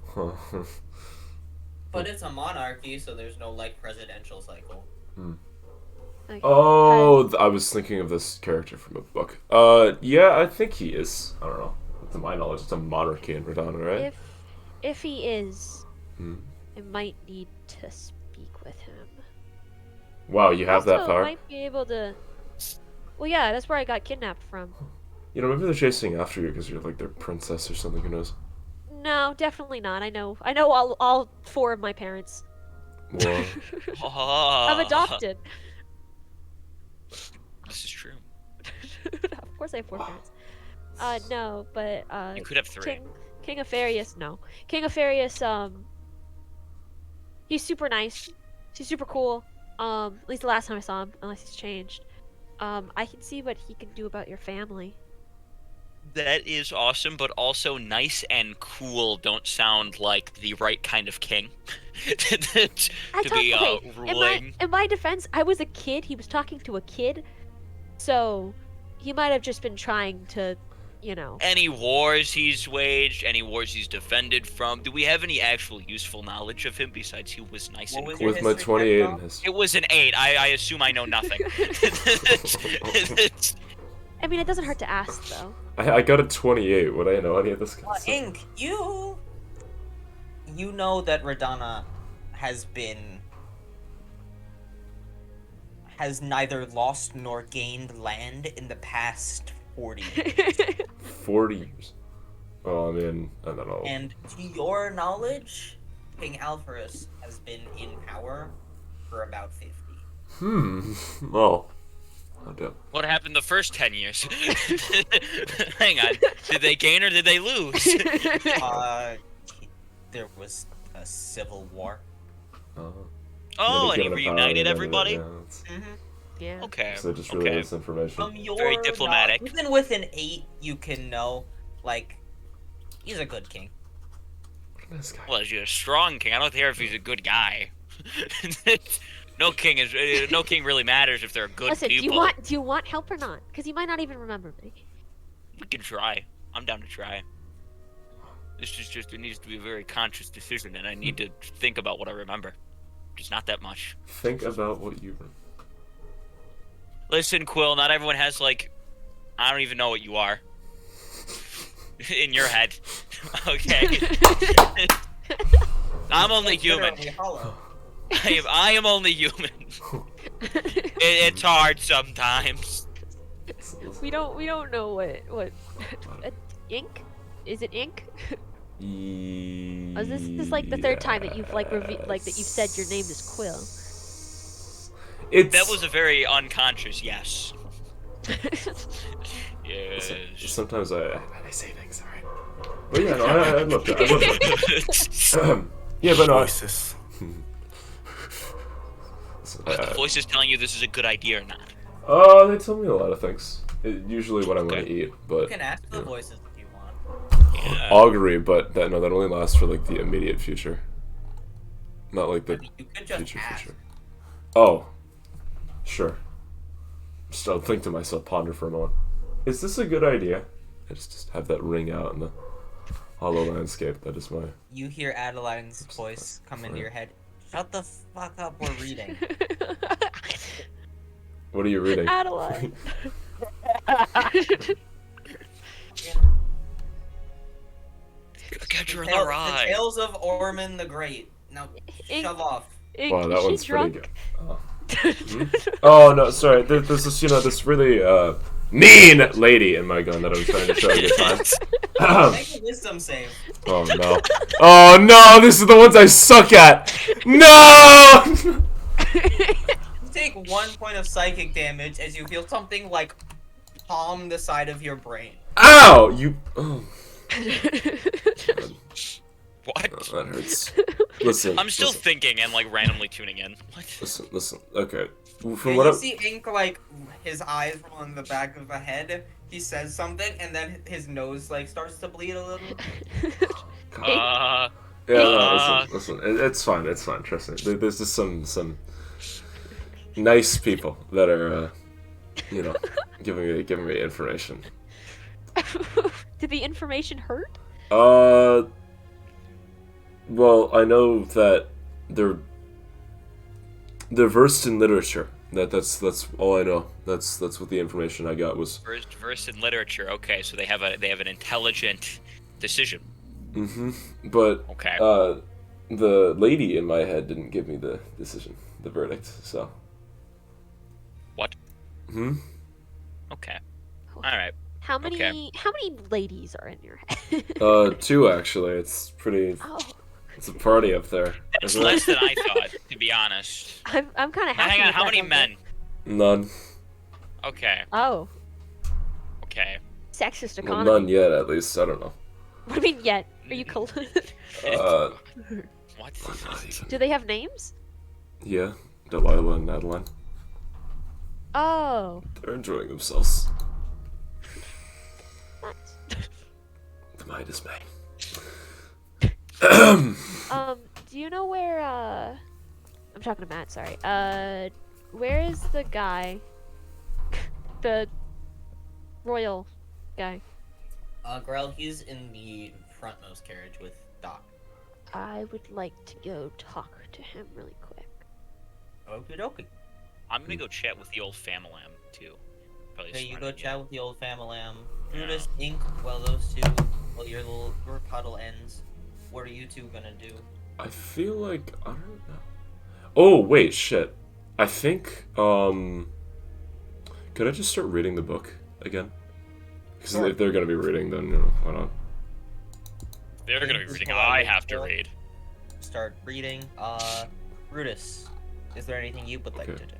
But it's a monarchy, so there's no like presidential cycle. Like, Oh, I was thinking of this character from a book. Yeah, I think he is. I don't know. To my knowledge, it's a monarchy in Redana, right? if he is, Hmm. I might need to speak with him. Wow, you have that Also, power? might be able to. Well, yeah, that's where I got kidnapped from. You know, maybe they're chasing after you because you're like their princess or something. Who knows? No, definitely not. I know all 4 of my parents. Well, I'm adopted. This is true. Of course I have 4 parents. No, but You could have 3. King Afarius, no. King Afarius, he's super nice. He's super cool. At least the last time I saw him, unless he's changed. I can see what he can do about your family. That is awesome, but also nice and cool don't sound like the right kind of king to be okay, ruling. in my defense, I was a kid. He was talking to a kid, so he might have just been trying to, you know. Any wars he's waged, any wars he's defended from. Do we have any actual useful knowledge of him besides he was nice What and was cool? your with my history 28 check, in Dom? his. It was an 8. I assume I know nothing. I mean, it doesn't hurt to ask, though. I got a 28. Would I know any of this? Ink, you know that Redana has neither lost nor gained land in the past 40 years. 40 years. Well, I mean, I don't know. And to your knowledge, King Alvarez has been in power for about 50. Well, oh damn. What happened the first 10 years? Hang on. Did they gain or did they lose? There was a civil war. Oh, and he Given a power, reunited they everybody? ended it, Yeah. Okay. So just really okay. this information. From your Very diplomatic. Even with an 8, you can know, like, he's a good king. This guy. Well, he's a strong king. I don't care if he's a good guy. No king really matters if they're good Listen, people. do you want help or not? Because you might not even remember me. We can try. I'm down to try. This is just, it needs to be a very conscious decision, and I need to think about what I remember. Just not that much. Think about what you. Listen, Quill, not everyone has, like, I don't even know what you are. In your head. Okay. I'm only human. Literally hollow. I am only human. It's hard sometimes. We don't know what ink? Is it ink? Oh, this is like the third time that you've like that you've said your name is Quill. It's That was a very unconscious yes. Yes. sometimes I say things, alright. But yeah, no, I love that. I love that. Yeah, but no. Voices. Are the voices telling you this is a good idea or not? They tell me a lot of things. Usually what I'm going to eat, You but can ask the voices if you want. Yeah. augury, but that only lasts for like the immediate future, not like the You could just future ask. future. Oh, sure. Just I'll think to myself, ponder for a moment. Is this a good idea? I just have that ring out in the hollow landscape. That is my. You hear Adeline's voice come into your head. Shut the fuck up, we're reading. What are you reading? Adeline. Catch her in the The ride. Tales of Ormond the Great. Now, shove off. Wow, that Is she one's pretty drunk? good. Oh no, sorry. There's this, this really mean lady in my gun that I was trying to show a good time. Make a wisdom save. Oh no! Oh no! This is the ones I suck at. No! You take 1 point of psychic damage as you feel something like palm the side of your brain. Ow! You. Oh, What? that hurts. Listen. I'm still listen, thinking and like randomly tuning in. What? Listen. Okay. From Yeah, what you I'm. see Ink like his eyes roll in the back of the head. He says something, and then his nose like starts to bleed a little. Yeah, no, listen. It's fine. It's fine. Trust me. There's just some nice people that are, giving me information. Did the information hurt? Well, I know that they're versed in literature. That's all I know. That's what the information I got was. Versed in literature. Okay, so they have an intelligent decision. Mm-hmm. But Okay. the lady in my head didn't give me the decision, the verdict. So. What? Hmm. Okay. All right. How many Okay. ladies are in your head? 2 actually. It's pretty. Oh, It's a party up there. It's isn't it? less than I thought, to be honest. I'm kind of Now, happy. hang on. with How that many number. men? None. Okay. Oh, Okay. sexist Well, economy. none yet, at least. I don't know. What do you mean yet? Are you cold? What? Not even. Do they have names? Yeah, Delilah and Adeline. Oh, They're enjoying themselves. nice. To my dismay. Do you know where? I'm talking to Matt. Sorry. Where is the guy? The royal guy. Grell, he's in the frontmost carriage with Doc. I would like to go talk to him really quick. Okie dokie. I'm gonna go chat with the old Famalam too. Probably Okay, you smart go idea. chat with the old Famalam. Yeah. Brutus, Ink, well, those two, well, your cuddle ends. What are you two gonna do? I feel like I don't know. Oh wait, shit. I think could I just start reading the book again? Because Sure. if they're gonna be reading, then why not? They're gonna be Just reading. pull out I your have to book. read. Start reading. Brutus, is there anything you would like Okay. to do?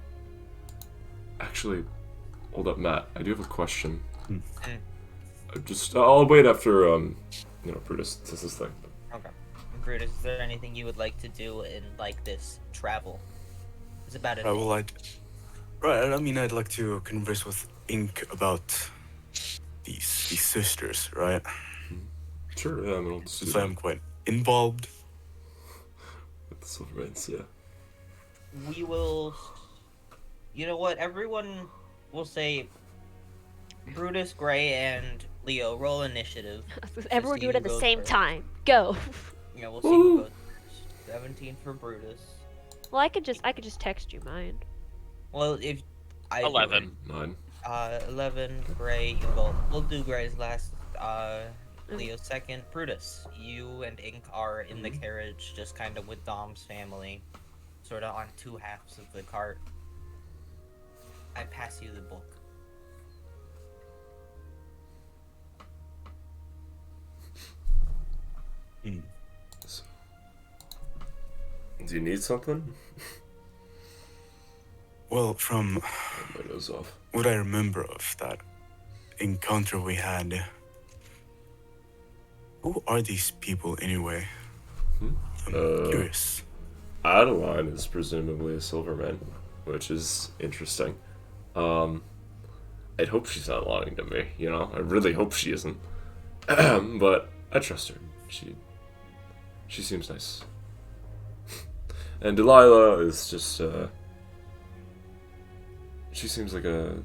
Actually, hold up, Matt. I do have a question. Hmm. I'll wait after Brutus says this thing. Okay. Brutus, is there anything you would like to do in, like, this travel? It's about it. Right, I mean, I'd like to converse with Ink about these sisters, right? Sure, yeah, I mean, I'll just do Since that. I'm quite involved. With the Silvermans, yeah. We will... You know what? Everyone will say Brutus, Gray, and Leo roll initiative. Everyone see do it who at the goes same first. time. Go. Yeah, we'll see who goes first. 17 for Brutus. Well, I could just text you mine. Well, if I 11. 9. 11 Gray, you go. We'll do Gray's last. Leo's second. Brutus, you and Ink are in the carriage, just kind of with Dom's family, sort of on 2 halves of the cart. I pass you the book. Mm. So, do you need something? Well, from My nose off. what I remember of that encounter we had, who are these people anyway? I'm curious. Adeline is presumably a Silverman, which is interesting. I'd hope she's not lying to me, you know? I really hope she isn't. But I trust her. She seems nice. And Delilah is just, she seems like a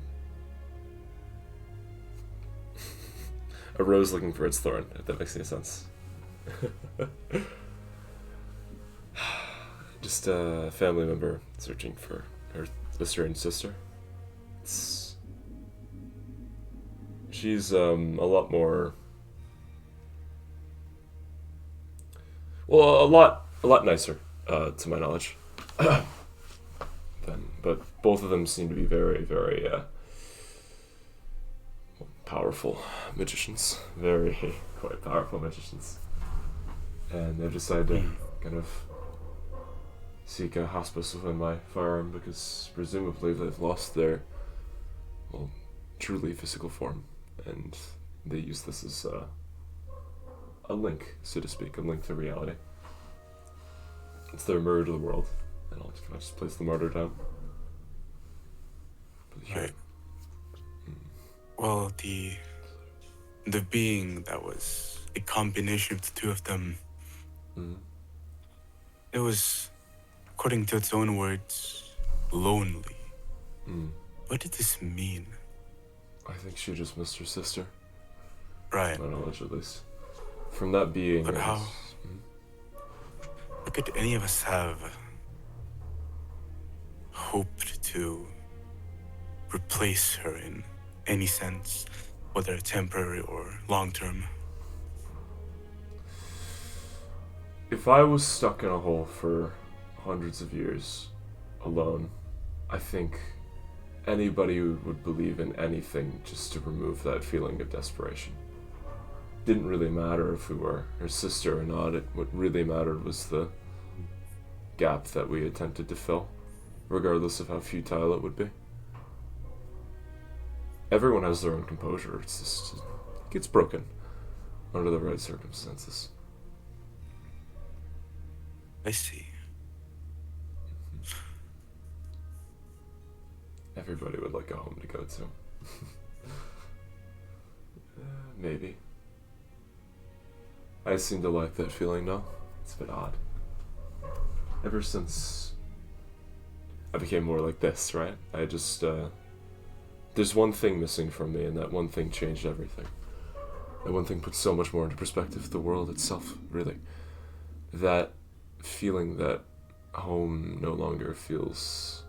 rose looking for its thorn, if that makes any sense. Just a family member searching for her estranged sister. She's a lot more, well, a lot nicer, to my knowledge. But both of them seem to be very, very powerful magicians. Very quite powerful magicians. And they've decided to kind of seek a hospice within my firearm because presumably they've lost their, well, truly physical form. And they use this as a link, so to speak, a link to reality. It's their mirror to the world. And I'll just place the martyr down. Right. Well, the being that was a combination of the two of them, it was, according to its own words, lonely. What did this mean? I think she just missed her sister. Right. My knowledge, at least. From that being. But how could any of us have hoped to replace her in any sense, whether temporary or long-term? If I was stuck in a hole for hundreds of years, alone, I think anybody would believe in anything just to remove that feeling of desperation. Didn't really matter if we were her sister or not. What really mattered was the gap that we attempted to fill, regardless of how futile it would be. Everyone has their own composure. It's just, it gets broken under the right circumstances. I see. Everybody would like a home to go to. Maybe. I seem to like that feeling now. It's a bit odd. Ever since I became more like this, right? I just, there's one thing missing from me, and that one thing changed everything. That one thing put so much more into perspective the world itself, really. That feeling that home no longer feels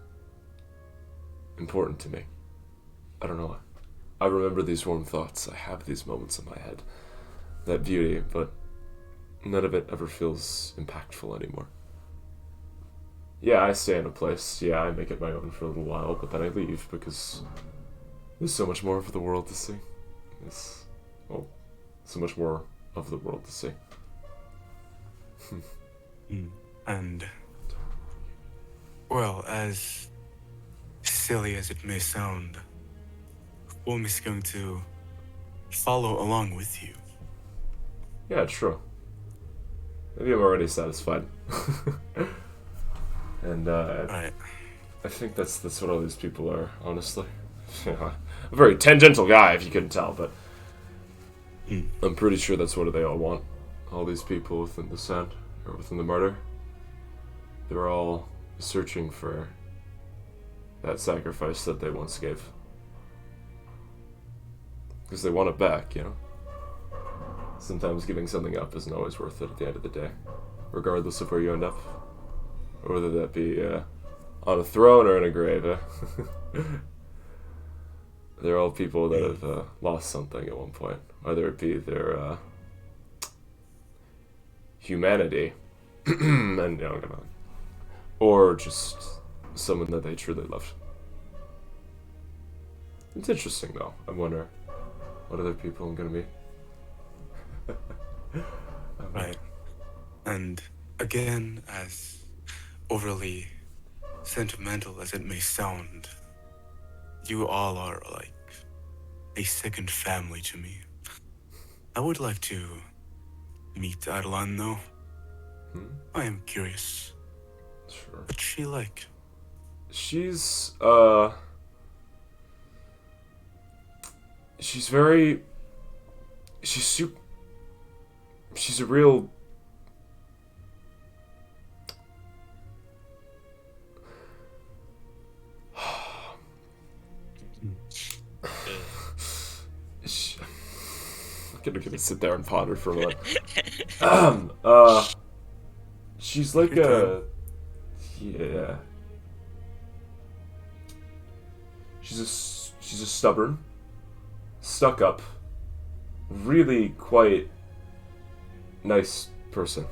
important to me. I don't know why. I remember these warm thoughts. I have these moments in my head. That beauty, but none of it ever feels impactful anymore. Yeah, I stay in a place. Yeah, I make it my own for a little while, but then I leave because there's so much more of the world to see. There's, well, so much more of the world to see. And, well, as silly as it may sound, Home is going to follow along with you. Yeah, true. Maybe I'm already satisfied. And Right. I think that's what all these people are, honestly. A very tangential guy, if you couldn't tell, but I'm pretty sure that's what they all want. All these people within the sand, or within the martyr, they're all searching for that sacrifice that they once gave. Because they want it back, you know? Sometimes giving something up isn't always worth it at the end of the day, regardless of where you end up. Or whether that be on a throne or in a grave, eh? They're all people that have lost something at one point, whether it be their humanity, and or just someone that they truly loved. It's interesting, though. I wonder what other people I'm gonna meet. Right. And again, as overly sentimental as it may sound, you all are like a second family to me. I would like to meet Adeline, though. I am curious. Sure. What's she like? She's very, she's a real, I'm gonna sit there and ponder for a minute. She's like yeah. She's a stubborn, stuck up, really quite nice person.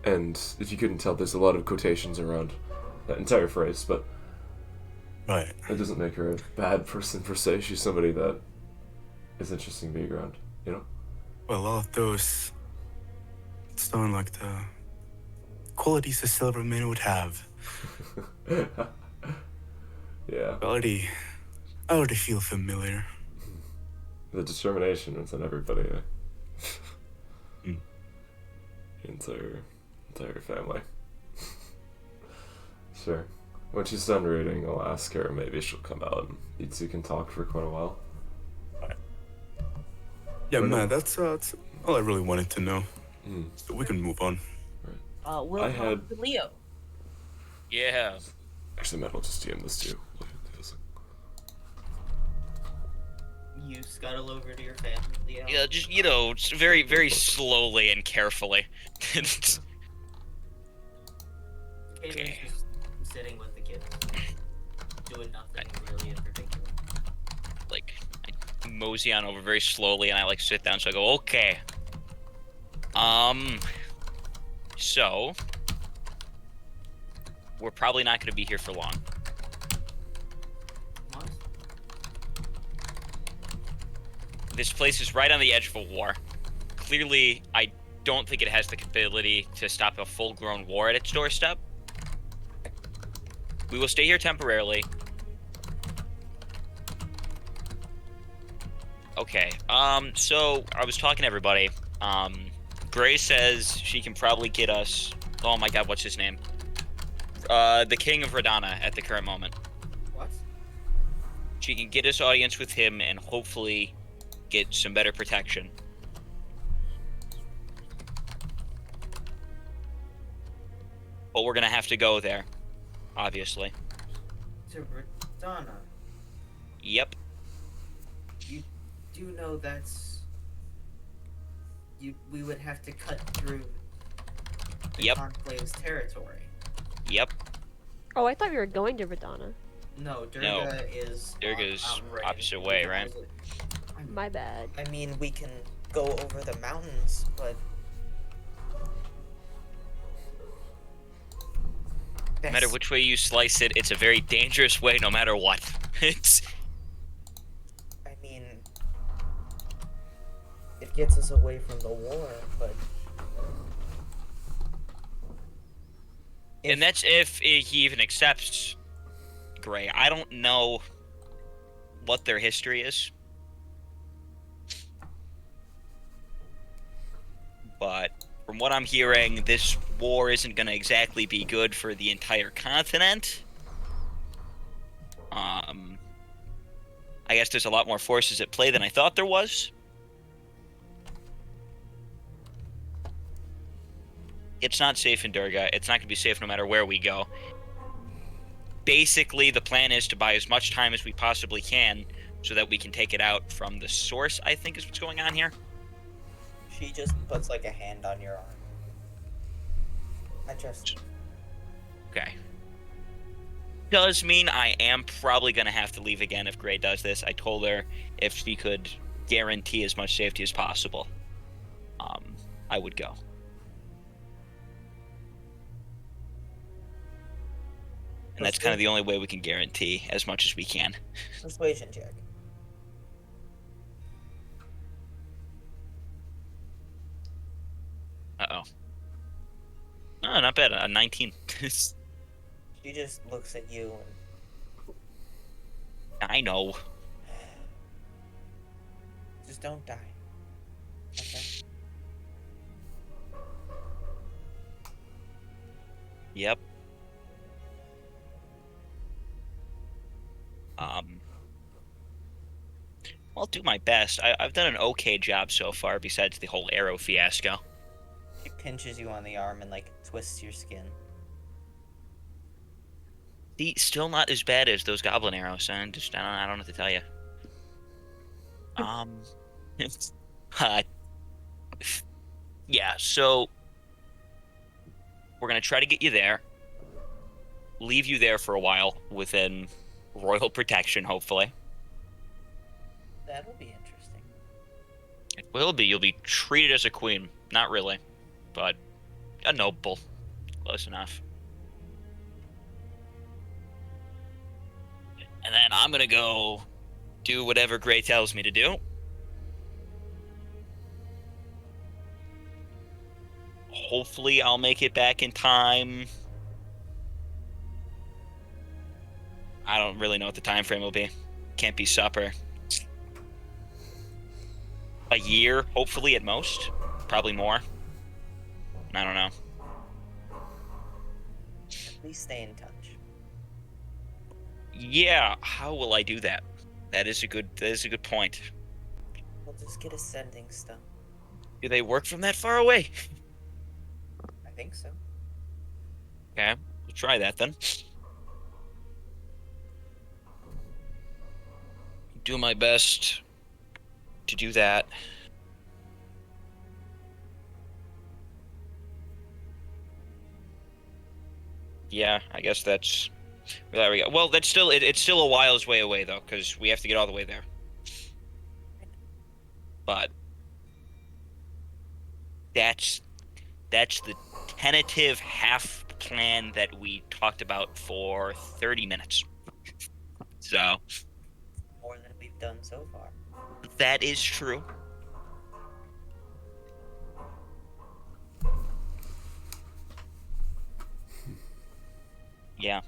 And if you couldn't tell, there's a lot of quotations around that entire phrase, but Right. it doesn't make her a bad person per se. She's somebody that is interesting to be around, you know? Well, all of those sound like the qualities a Silverman would have. Yeah. I already feel familiar. The determination is in everybody, eh? Entire family. Sure. When she's done reading, I'll ask her. Maybe she'll come out and you two can talk for quite a while. Yeah, But, man, that's all I really wanted to know. Mm. So we can move on. We'll I talk had- to Leo. Yeah. Actually, Matt, I'll just DM this too. You scuttle over to your family, Leo. Yeah, just, just very, very slowly and carefully. Caden's Okay. just sitting with the kids, doing nothing really in particular. Like, I mosey on over very slowly, and I, sit down, so I go, okay. So, we're probably not going to be here for long. What? This place is right on the edge of a war. Clearly, I don't think it has the ability to stop a full-grown war at its doorstep. We will stay here temporarily. Okay, so I was talking to everybody. Gray says she can probably get us... Oh my god, what's his name? The King of Radana at the current moment. What? She can get us audience with him and hopefully get some better protection. But we're gonna have to go there, obviously. To Radana. Yep. You do know that's... We would have to cut through the Yep. Conclave's territory. Yep. Oh, I thought we were going to Radana. No, Durga No. is... Durga's right. opposite way, right? My bad. I mean, we can go over the mountains, but... No matter which way you slice it, it's a very dangerous way no matter what. It's... I mean... It gets us away from the war, but... And that's if he even accepts Gray. I don't know what their history is. But from what I'm hearing, this war isn't going to exactly be good for the entire continent. I guess there's a lot more forces at play than I thought there was. It's not safe in Durga. It's not going to be safe no matter where we go. Basically, the plan is to buy as much time as we possibly can so that we can take it out from the source, I think is what's going on here. She just puts, like, a hand on your arm. Okay. Does mean I am probably going to have to leave again if Gray does this. I told her if she could guarantee as much safety as possible, I would go. And that's kind of the only way we can guarantee as much as we can. Persuasion check. Uh-oh. not bad. A 19. She just looks at you and I know. just don't die. Okay. Yep. I'll do my best. I've done an okay job so far, besides the whole arrow fiasco. She pinches you on the arm and like twists your skin. See, still not as bad as those goblin arrows, and just I don't know what to tell you. Uh, yeah. So we're gonna try to get you there. Leave you there for a while within royal protection, hopefully. That'll be interesting. It will be. You'll be treated as a queen. Not really, but a noble. Close enough. And then I'm gonna go do whatever Gray tells me to do. Hopefully I'll make it back in time. I don't really know what the time frame will be. Can't be supper. A year, hopefully at most. Probably more. I don't know. At least stay in touch. Yeah, how will I do that? That is a good point. We'll just get ascending stuff. Do they work from that far away? I think so. Okay, we'll try that then. Do my best to do that. Yeah, I guess that's... There we go. Well, that's still... it's still a while's way away, though, because we have to get all the way there. But... That's the tentative half plan that we talked about for 30 minutes. So... More than we've done so far. That is true. Yeah.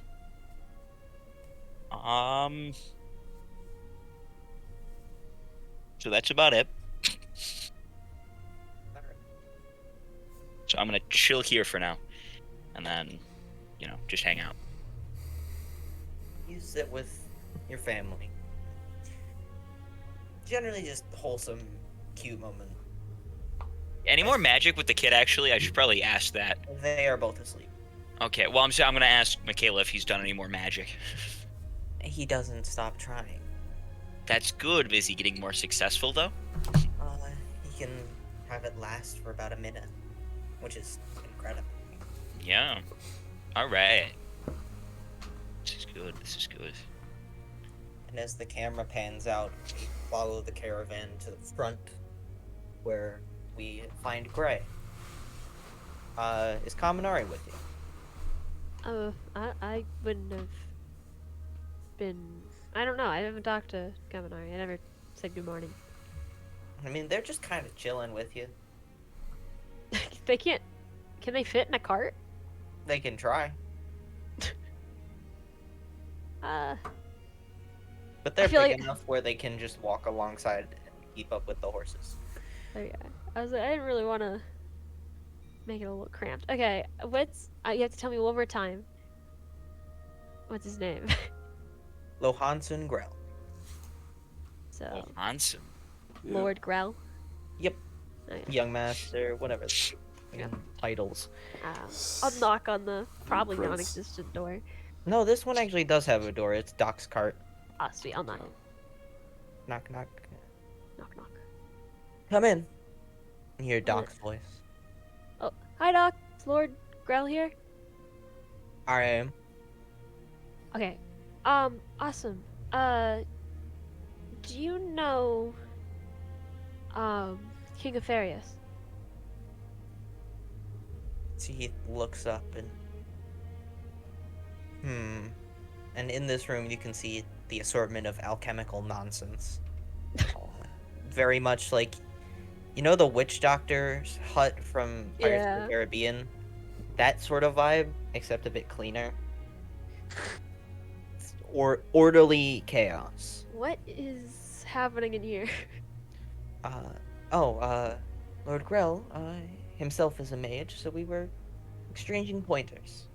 So that's about it. So I'm gonna chill here for now, and then, just hang out. You sit with your family. Generally just wholesome, cute moment. Any more magic with the kid, actually? I should probably ask that. They are both asleep. Okay, well, I'm gonna ask Michaela if he's done any more magic. He doesn't stop trying. That's good. Is he getting more successful, though? He can have it last for about a minute, which is incredible. Yeah. Alright. This is good, this is good. And as the camera pans out, we follow the caravan to the front, where we find Gray. Is Kaminari with you? I wouldn't have been... I don't know, I haven't talked to Kaminari. I never said good morning. I mean, they're just kind of chilling with you. They can't... Can they fit in a cart? They can try. But they're I feel big like- enough where they can just walk alongside and keep up with the horses. Okay. I was like, I didn't really want to make it a little cramped. Okay, you have to tell me one more time. What's his name? Lohansun Grell. So, Handsome. Yeah. Lord Grell. Yep. Oh, yeah. Young Master, whatever. Titles. I'll knock on the probably Prince. non-existent door. No, this one actually does have a door. It's Doc's cart. Ah, sweet. I'll knock. Knock, knock. Knock, knock. Come in. You hear Doc's voice. Oh, hi, Doc. Is Lord Grell here? I am. Okay. Awesome. Do you know, King of Farius? So he looks up and... And in this room you can see the assortment of alchemical nonsense. Very much like... You know the witch doctor's hut from Pirates of Yeah. the Caribbean? that sort of vibe, except a bit cleaner. Or orderly chaos. What is happening in here? Lord Grell, himself is a mage, so we were exchanging pointers.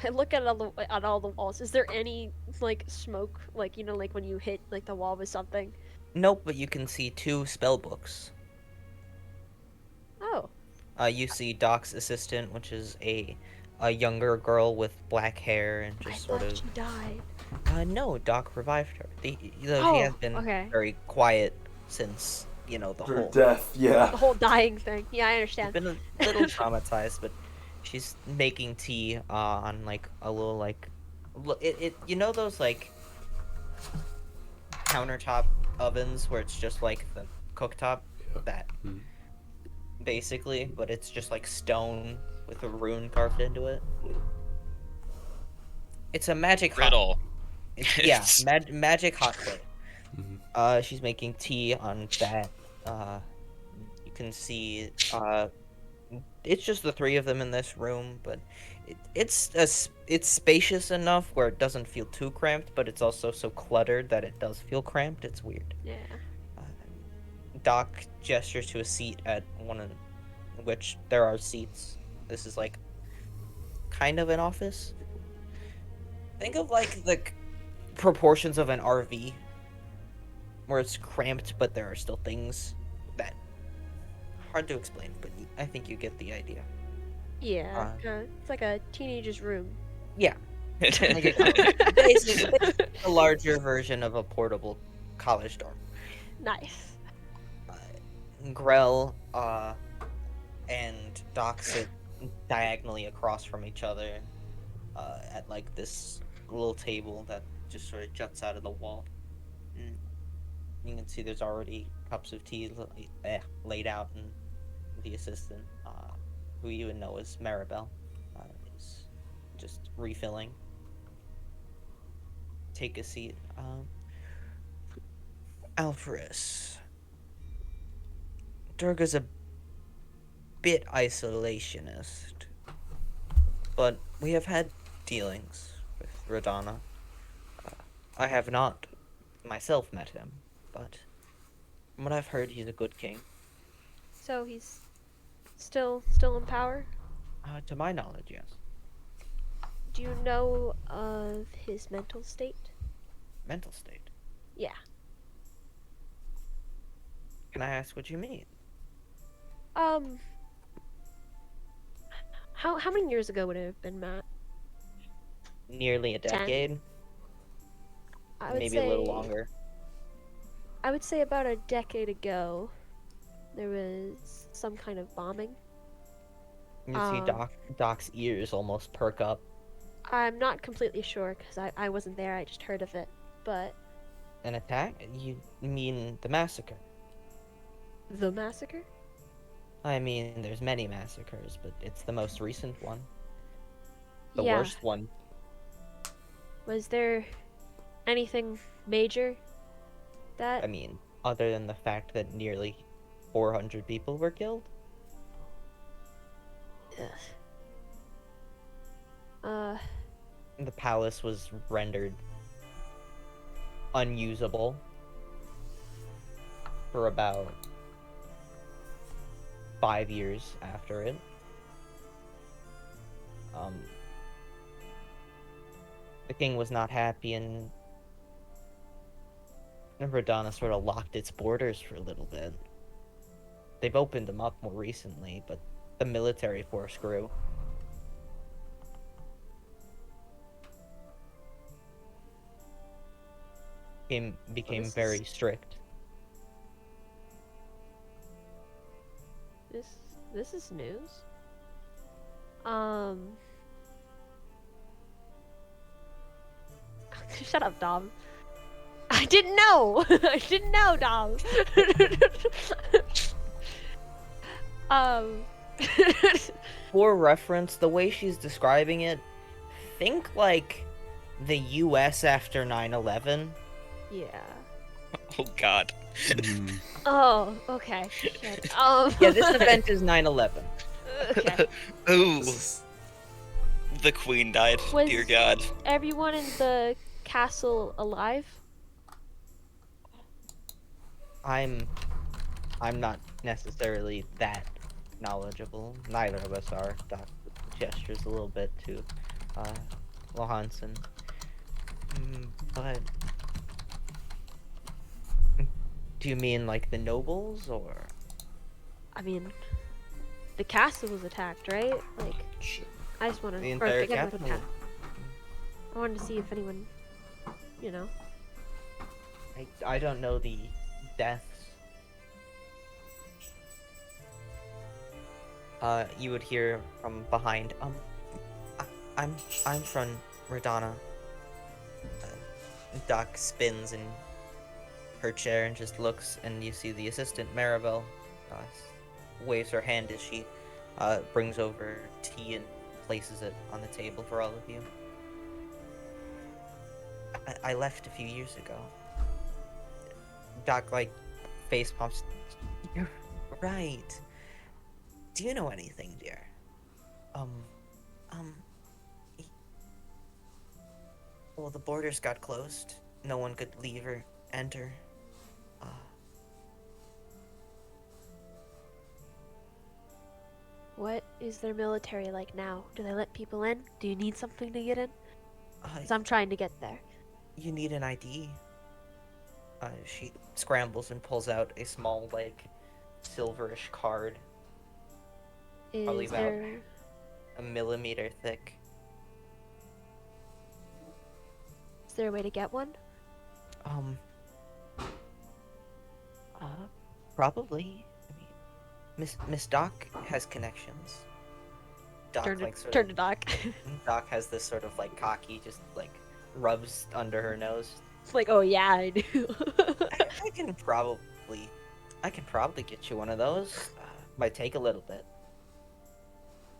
I look at all the walls. Is there any like smoke, like like when you hit like the wall with something? Nope, but you can see 2 spell books. Oh. You see Doc's assistant, which is a younger girl with black hair and I just sort thought of. she died. No, Doc revived her. She Oh, has been okay. very quiet since the Her whole. death, yeah. The whole dying thing. Yeah, I She's understand. been a little traumatized, but she's making tea on like a little like, those like countertop ovens where it's just like the cooktop, Yeah. that Mhm. basically, but it's just like stone with a rune carved into it. It's a magic hot. Riddle. Yeah, magic hot plate. Mhm. She's making tea on that. You can see. It's just the 3 of them in this room, but it's spacious enough where it doesn't feel too cramped, but it's also so cluttered that it does feel cramped. It's weird. Yeah. Doc gestures to a seat at one of which there are seats. This is like kind of an office. Think of like the proportions of an RV, where it's cramped, but there are still things that hard to explain. But I think you get the idea. Yeah. It's like a teenager's room. Yeah, basically a larger version of a portable college dorm. Nice. Grell and Doc sit diagonally across from each other at like this little table that just sort of juts out of the wall. And you can see there's already cups of tea laid out, and the assistant, who you would know as Maribel, is just refilling. Take a seat. Alvarez. Durga's a bit isolationist, but we have had dealings with Radana. I have not myself met him, but from what I've heard, he's a good king. So he's still in power? To my knowledge, yes. Do you know of his mental state? Mental state? Yeah. Can I ask what you mean? How many years ago would it have been, Matt? Nearly a 10? decade? I would Maybe say, a little longer. I would say about a decade ago, there was some kind of bombing. You see Doc's ears almost perk up. I'm not completely sure because I wasn't there. I just heard of it. But An attack? You mean the massacre? the massacre? I mean, there's many massacres, but it's the most recent one. The Yeah. worst one. Was there anything major that? I mean, other than the fact that nearly 400 people were killed? The palace was rendered unusable for about 5 years after it. The king was not happy, and Radana sort of locked its borders for a little bit. They've opened them up more recently, but the military force grew. Became this very is- strict. This is news. Shut up, Dom. I didn't know. I didn't know, Dom. um. For reference, the way she's describing it, think like the US after 9/11. Yeah. Oh God. Mm. Oh, okay. Shit. Yeah, this event is 9/11. Okay. Ooh, This is- the queen died. Was Dear God. everyone in the castle alive? I'm not necessarily that knowledgeable. Neither of us are. Doc gestures a little bit to Johansson. But do you mean like the nobles or? I mean, the castle was attacked, right? Like, Shit. I just wanted The or entire forget about the capital? I wanted to see if anyone, you know. I don't know the deaths. You would hear from behind. I'm from Radana. Doc spins in her chair and just looks, and you see the assistant Maribel waves her hand as she brings over tea and places it on the table for all of you. I left a few years ago. Doc, like, face pops. You're right. Do you know anything, dear? Well, the borders got closed. No one could leave or enter. What is their military like now? Do they let people in? Do you need something to get in? Because I'm trying to get there. You need an ID. She scrambles and pulls out a small, like, silverish card. Probably Is about there... a millimeter thick. Is there a way to get one? Probably. I mean, Miss Doc has connections. Doc, Turn to Doc. Doc has this sort of, like, cocky, just, like, rubs under her nose. It's like, oh yeah, I do. I can probably get you one of those. Might take a little bit.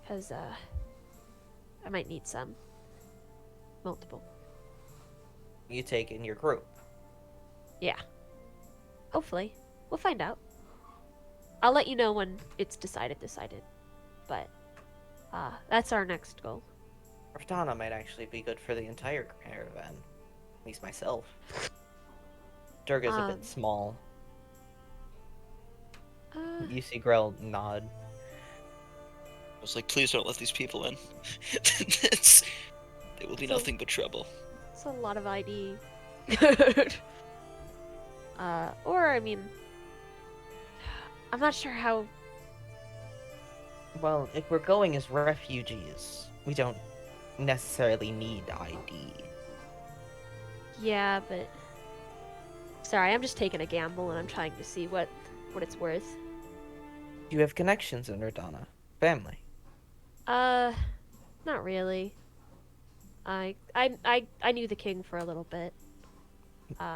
Because, I might need some. Multiple. You take in your group. Yeah. Hopefully. We'll find out. I'll let you know when it's decided. But, that's our next goal. Cortana might actually be good for the entire caravan. At least myself. Durga's a bit small. You see Grell nod. I was like, please don't let these people in. They will be nothing but trouble. It's a lot of ID. Or, I mean... I'm not sure how... Well, if we're going as refugees, we don't necessarily need ID. Yeah, but... Sorry, I'm just taking a gamble and I'm trying to see what it's worth. You have connections in Radana. Family. Not really. I knew the king for a little bit.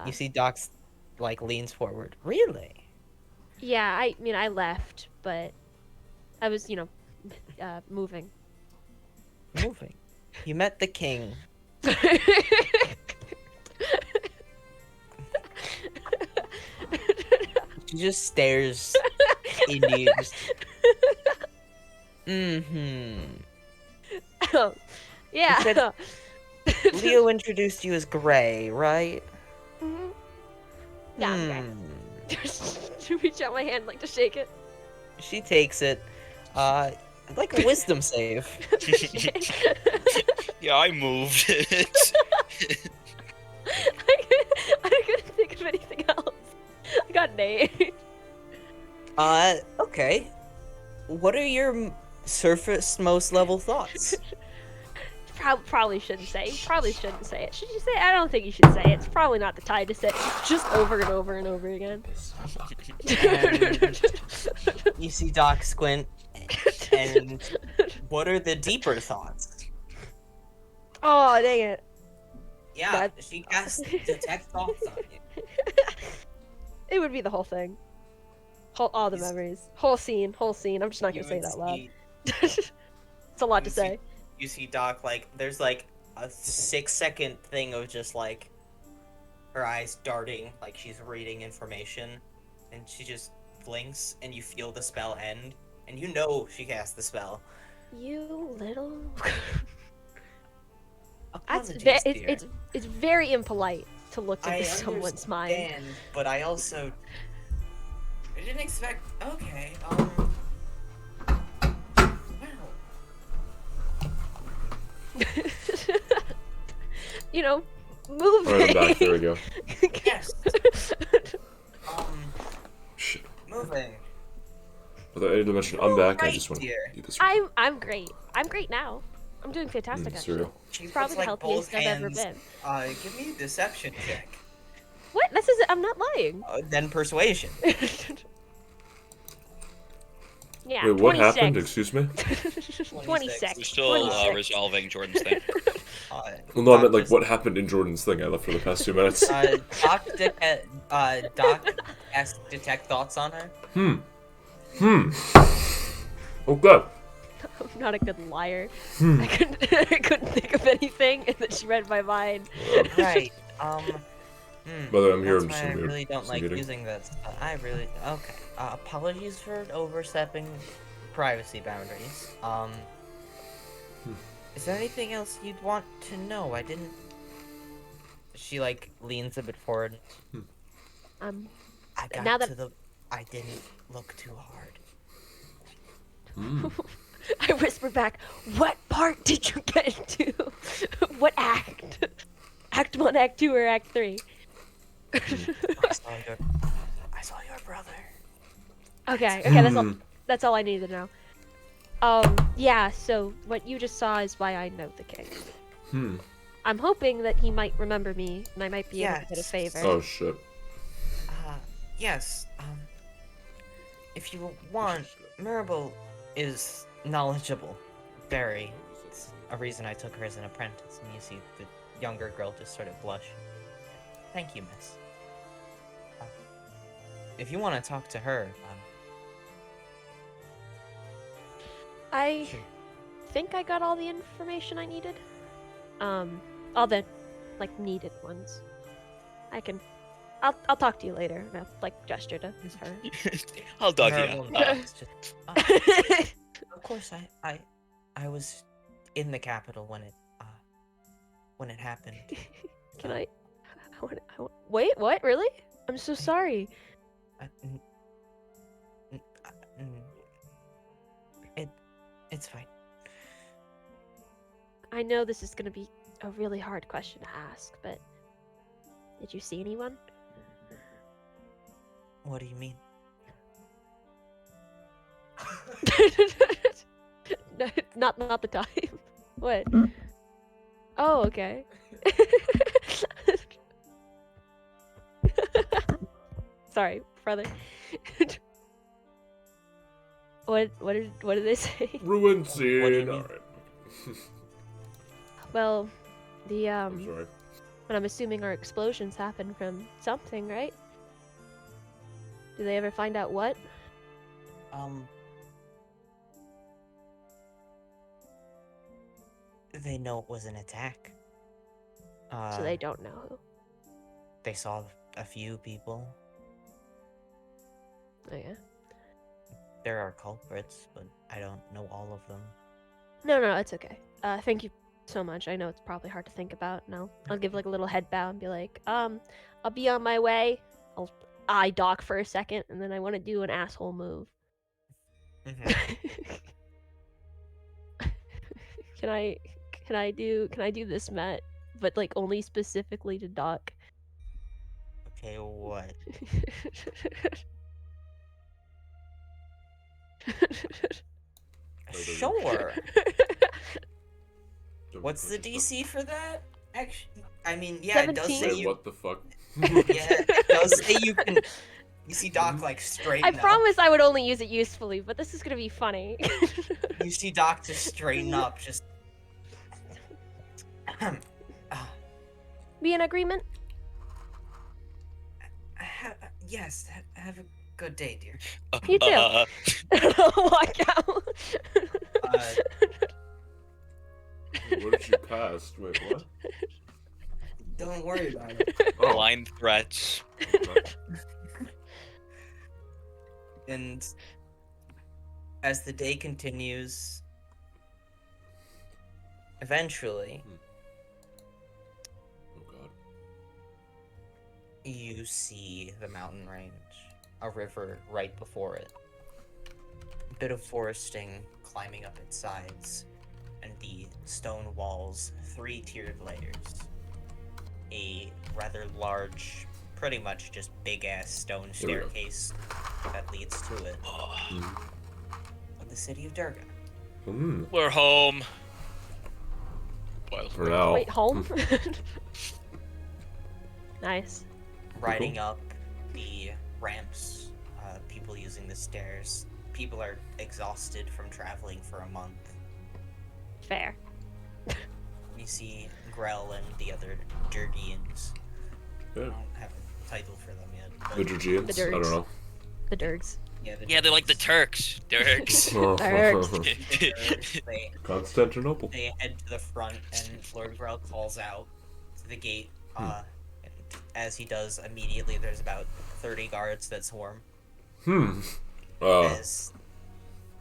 You see Doc's, like, leans forward. Really? Yeah, I mean, I left, but I was, moving. Moving. You met the king. She just stares into you. Yeah. said- Leo introduced you as Gray, right? Mhm. Yeah, I'm Gray. To reach out my hand, like to shake it. She takes it. Like a wisdom save. Yeah, I moved it. I couldn't think of anything else. I got an 8. Okay. What are your surface most level thoughts? Probably shouldn't say. Probably shouldn't say it. Should you say it? I don't think you should say it. It's probably not the time to say it. Just over and over and over again. You see Doc squint, and what are the deeper thoughts? Oh, dang it. Yeah, That- she casts detect thoughts on you. It would be the whole thing. All the He's- memories. Whole scene. I'm just not You gonna say it would out loud. see- It's a lot to you see- say. You see Doc, like, there's like a 6-second thing of just like her eyes darting, like she's reading information, and she just blinks, and you feel the spell end, and you know she cast the spell. You little. Apologies, That's dear. it's very impolite to look I into someone's mind. understand, but I also I didn't expect. Okay, wow. You know, moving. Alright, I'm back. There we go. Yes. Shit. Moving. But I need to mention, I'm back. I Right, just want to dear. eat this. I'm great. I'm great now. I'm doing fantastic actually. Cereal. She It's probably puts, the like, healthiest both I've ever hands. been. Give me a deception check. What? I'm not lying. Then persuasion. Yeah. Wait, what 26. happened? Excuse me? 26. We're still 26. resolving Jordan's thing. Well, no, I meant Doc like just- what happened in Jordan's thing. I left for the past 2 minutes. Doc has detect thoughts on her. Oh god. I'm not a good liar. I couldn't think of anything, and then she read my mind. Right. By the way, I'm here. That's I'm just why I in really don't some like meeting. using this. I really okay. Apologies for overstepping privacy boundaries. Is there anything else you'd want to know? I didn't. She like leans a bit forward. I got now that- to the. I didn't look too hard. I whisper back, "What part did you get into? What act? Act 1, Act 2, or Act 3?" I saw your brother. Okay, that's all I need to know. Yeah, so what you just saw is why I know the king. I'm hoping that he might remember me, and I might be able to get a Yes. favor. Oh shit. Yes. If you want, Mirabel is knowledgeable. Very. It's a reason I took her as an apprentice, and you see the younger girl just sort of blush. Thank you, miss. If you want to talk to her, I think I got all the information I needed. All the, like, needed ones. I'll talk to you later. And I'll, like, gesture to her. I'll dog you. Mirabel nods, just, of course, I was in the capital when it happened. Can I wait, what? Really? I'm so sorry. It's fine. I know this is gonna be a really hard question to ask, but did you see anyone? What do you mean? No, not the time. What? Oh, okay. Sorry, brother. What did they say? Ruined What do you scene. mean? Alright. Well, the I'm sorry. but I'm assuming our explosions happen from something, right? Did they ever find out what? They know it was an attack. So they don't know who. They saw a few people. Oh yeah. There are culprits, but I don't know all of them. No, it's okay. Thank you so much. I know it's probably hard to think about. No, I'll give like a little head bow and be like, I'll be on my way. I'll eye dock for a second, and then I want to do an asshole move. Can I do this, Matt? But like only specifically to Doc. Okay, what? Sure. What's the DC for that? Actually, I mean, yeah, it does 17. say Wait, you. what the fuck? Yeah, it does say you can. You see Doc like straighten I up. promise I would only use it usefully, but this is gonna be funny. You see Doc just straighten up, just. Be in agreement? Yes, have a good day, dear. You too. Walk out. What did you cast? Wait, what? Don't worry about it. Oh. Blind threats. And As the day continues, eventually, Oh god. you see the mountain range, a river right before it. A bit of foresting climbing up its sides, and the stone walls, 3-tiered layers. A rather large, pretty much just big-ass stone Here we go. staircase that leads to it. Of the city of Durga. We're home. Well, For now. Wait, home? Nice. Riding up the ramps, people using the stairs. People are exhausted from traveling for a month. Fair. You see Grell and the other Durgians. I Yeah. don't have a title for them yet. But The Georgians? The I don't Durgs. know. The Durgs. yeah, they're like the Turks. Turks. they Constantinople. they head to the front, and Lord Grell calls out to the gate. And as he does, immediately there's about 30 guards that swarm. As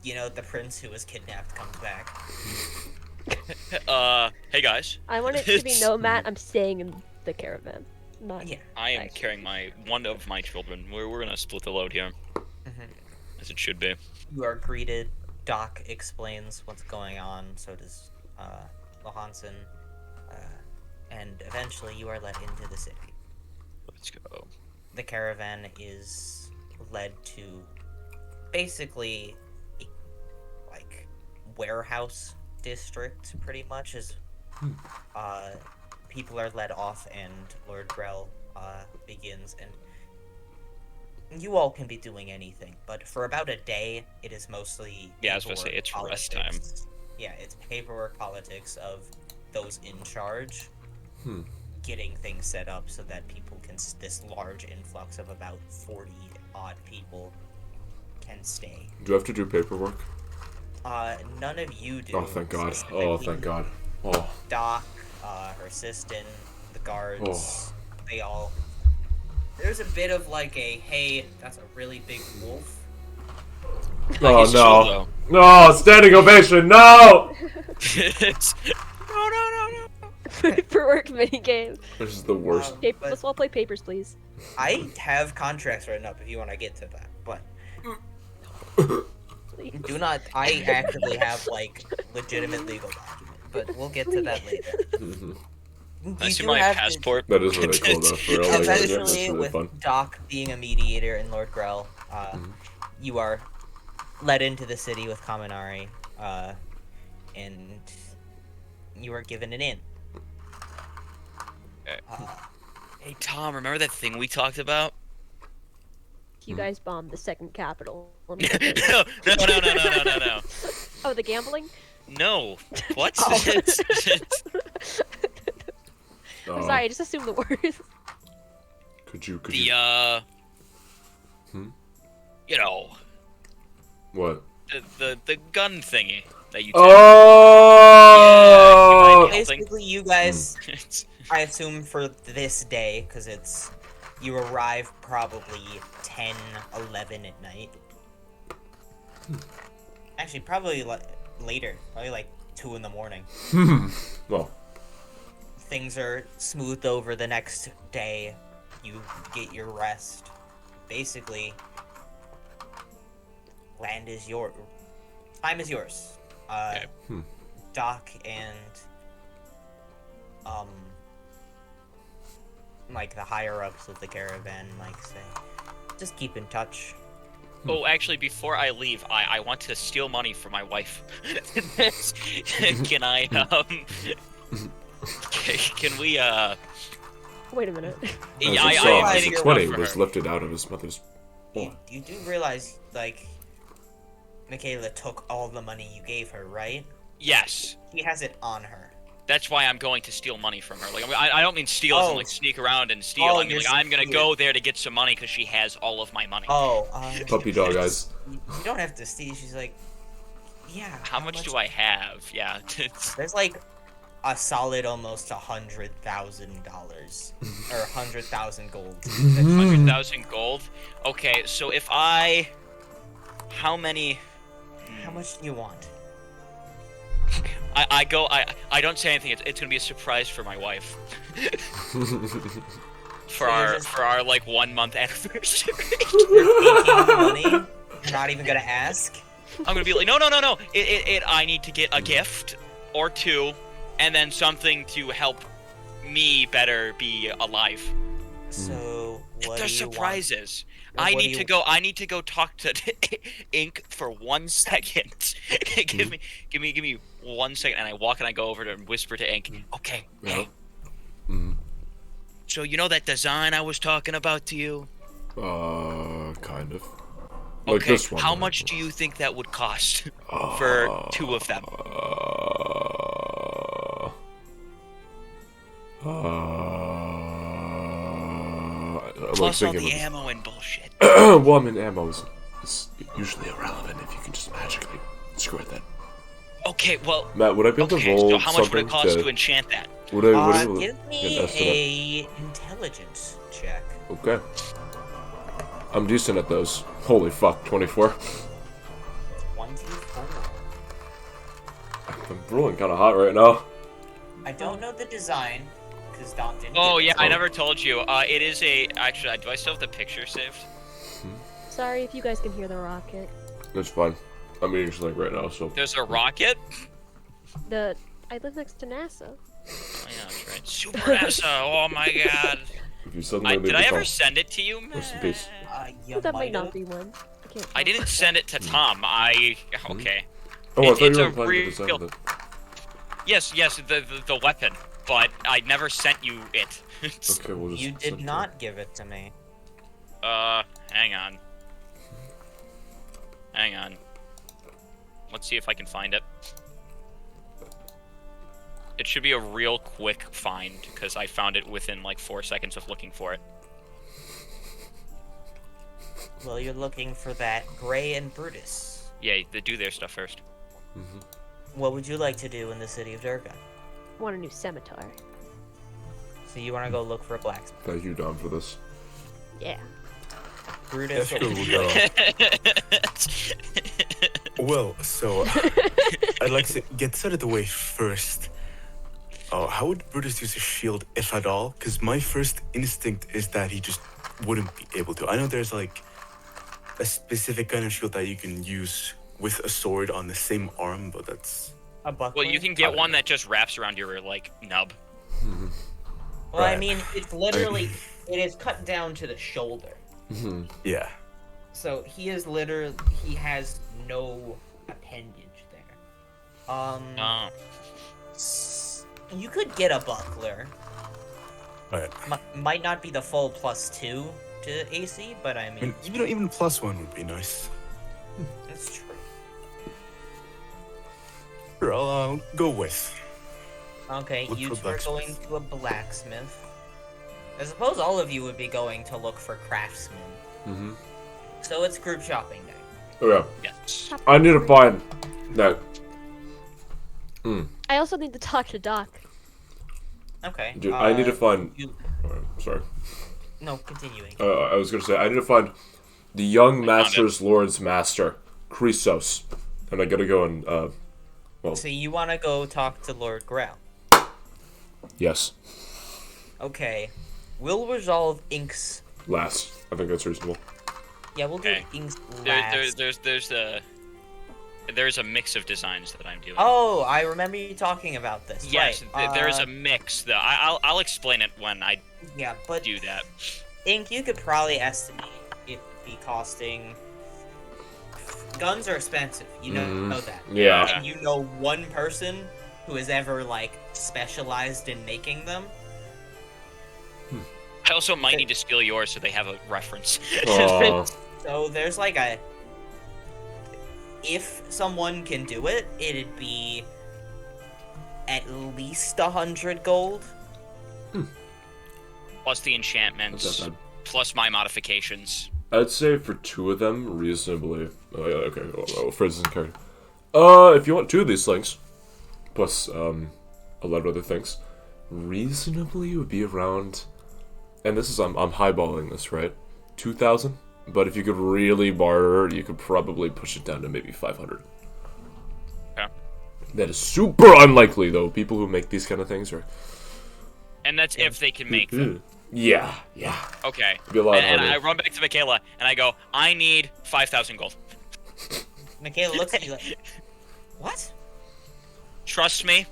you know, the prince who was kidnapped comes back. Hey guys. I want it to be no, Matt, I'm staying in the caravan. Not. Yeah. I am Nice. carrying one of my children. We're gonna split the load here, as it should be. You are greeted. Doc explains what's going on. So does Johansson. And eventually you are led into the city. Let's go. The caravan is led to basically a, like, warehouse district, pretty much, as people are led off and Lord Grell begins, and you all can be doing anything, but for about a day it is mostly Yeah, I was gonna say, paperwork, it's rest politics. Yeah, it's paperwork, politics of those in charge getting things set up so that people can, this large influx of about 40 odd people can stay. Do I have to do paperwork? None of you do. Oh, thank God. Oh, Specifically, thank God. Oh. Doc, her assistant, the guards, Oh. they all. There's a bit of like a, hey, that's a really big wolf. Oh, He's no. chill, No, standing ovation, no! no. Paperwork minigame. This is the worst. But Let's all play papers, please. I have contracts written up if you want to get to that, but Please. do not. I actually have like legitimate legal documents, but we'll get to that later. I You see do my have to- passport. That is really cool, though, for real. Like, that's Eventually, really with fun. Doc being a mediator and Lord Grell, you are led into the city with Kaminari, and you are given an inn. Hey Tom, remember that thing we talked about? You guys bombed the second capital. no. Oh, the gambling? No. What? Oh. Oh, I'm sorry, I just assumed the worst. Could you? The you know, What? the gun thingy that you. Oh! Yeah, Basically, you guys, It's- I assume for this day, because it's, you arrive probably 10, 11 at night. Actually, probably later, probably like 2 in the morning. Well, Things are smoothed over the next day. You get your rest. Basically, land is your, time is yours. Okay. Doc and like the higher ups of the caravan, like, say, just keep in touch. Oh, actually, before I leave, I want to steal money from my wife. Can I can we Wait a minute. as Yeah, you I saw, am as getting the your 20 one for was her. lifted out of his mother's. You do realize, like, Michaela took all the money you gave her, right? Yes. She has it on her. That's why I'm going to steal money from her. Like, I don't mean steal as in, Oh. like, sneak around and steal. Oh, I mean, you're like, I'm gonna stealing. go there to get some money because she has all of my money. Oh, Puppy dog eyes. You don't have to steal. She's like, yeah. How much do I have? Yeah. There's like a solid almost $100,000 or 100,000 gold. 100,000 gold. Okay, so if I, how many? How much do you want? I don't say anything. It's gonna be a surprise for my wife. For our like 1 month anniversary. You're taking money? You're not even gonna ask? I'm gonna be like, no. I need to get a gift or two, and then something to help me better be alive. So what They're do you want? surprises. What I do need you- to go. I need to go talk to Ink for 1 second. give me 1 second, and I walk and I go over to and whisper to Ink. Okay, Yeah. hey. Mm. So you know that design I was talking about to you? Kind of. Like Okay. this one. How much do you think that would cost for 2 of them? Plus all the ammo and bullshit. Well, I mean, ammo is usually irrelevant if you can just magically screw it then. Okay, well. Matt, would I be able Okay, to roll so how much would it something cost to enchant that? Would I Give get me an estimate? a intelligence check. Okay. I'm decent at those. Holy fuck, 24. 24. I'm rolling kind of hot right now. I don't know the design, because Doc didn't. Oh give it yeah, to I me. never told you. It is a. Actually, do I still have the picture saved? Sorry if you guys can hear the rocket. That's fine. I'm eating something right now, so. There's a rocket. I live next to NASA. Oh, yeah, that's right. Super NASA. Oh my god. If you suddenly leave Did the I ever phone, send it to you? rest in peace. You That might have. not be one. I can't. I didn't send it to Tom. Okay. Oh, I thought It's you a were planning to design real- it. Yes, the weapon, but I never sent you it. Okay, we'll just. You send did it. not give it to me. Hang on. Hang on. Let's see if I can find it. It should be a real quick find, because I found it within like 4 seconds of looking for it. Well, you're looking for that Gray and Brutus. Yeah, they do their stuff first. What would you like to do in the city of Durga? Want a new scimitar? So you want to go look for a blacksmith? Thank you, Don, for this. Yeah. Brutus. That's cool. Well, so I'd like to get this out of the way first. How would Brutus use a shield, if at all? Because my first instinct is that he just wouldn't be able to. I know there's like a specific kind of shield that you can use with a sword on the same arm, but that's A buckler? Well, you can get one that just wraps around your like nub. Well, I Right. mean, it's literally it is cut down to the shoulder. yeah. So he has no appendage there. Oh. You could get a buckler. Right. Might not be the full +2 to AC, but I I mean, mean, even +1 would be nice. it's true. Sure, I'll go with. Okay, Look you for two are going blacksmith. to a blacksmith. I suppose all of you would be going to look for craftsmen. Mm-hmm. So it's group shopping day. Oh, yeah. Yes. I need to find. No. I also need to talk to Doc. Okay. Dude, I need to find. You... Sorry. No, continuing. I was gonna say, I need to find the young found master's lord's master, Chrysos. And I gotta go and, So you want to go talk to Lord Grau? yes. Okay. We'll resolve Ink's. Last. I think that's reasonable. Yeah, we'll do Okay. Ink's last. There's a mix of designs that I'm doing. Oh, I remember you talking about this. Yes, right. there's a mix. Though I'll explain it when I Yeah, but do that. Ink, you could probably estimate it be costing. Guns are expensive. You know that. Yeah. And you know one person who has ever like specialized in making them. I also might need to steal yours so they have a reference. Aw. So there's like a. If someone can do it, it'd be at least 100 gold. Plus the That's enchantments, not bad. plus my modifications. I'd say for 2 of them, reasonably. Oh, yeah, okay. Well, phrases and character. If you want 2 of these things, plus, a lot of other things, reasonably would be around. And this is, I'm highballing this, right? 2,000? But if you could really barter, you could probably push it down to maybe 500. That is super unlikely, though. People who make these kind of things are... And that's if they can make them. Yeah. Okay. It'd be a lot And harder. I run back to Michaela, and I go, I need 5,000 gold. Michaela looks at you like, what? Trust me,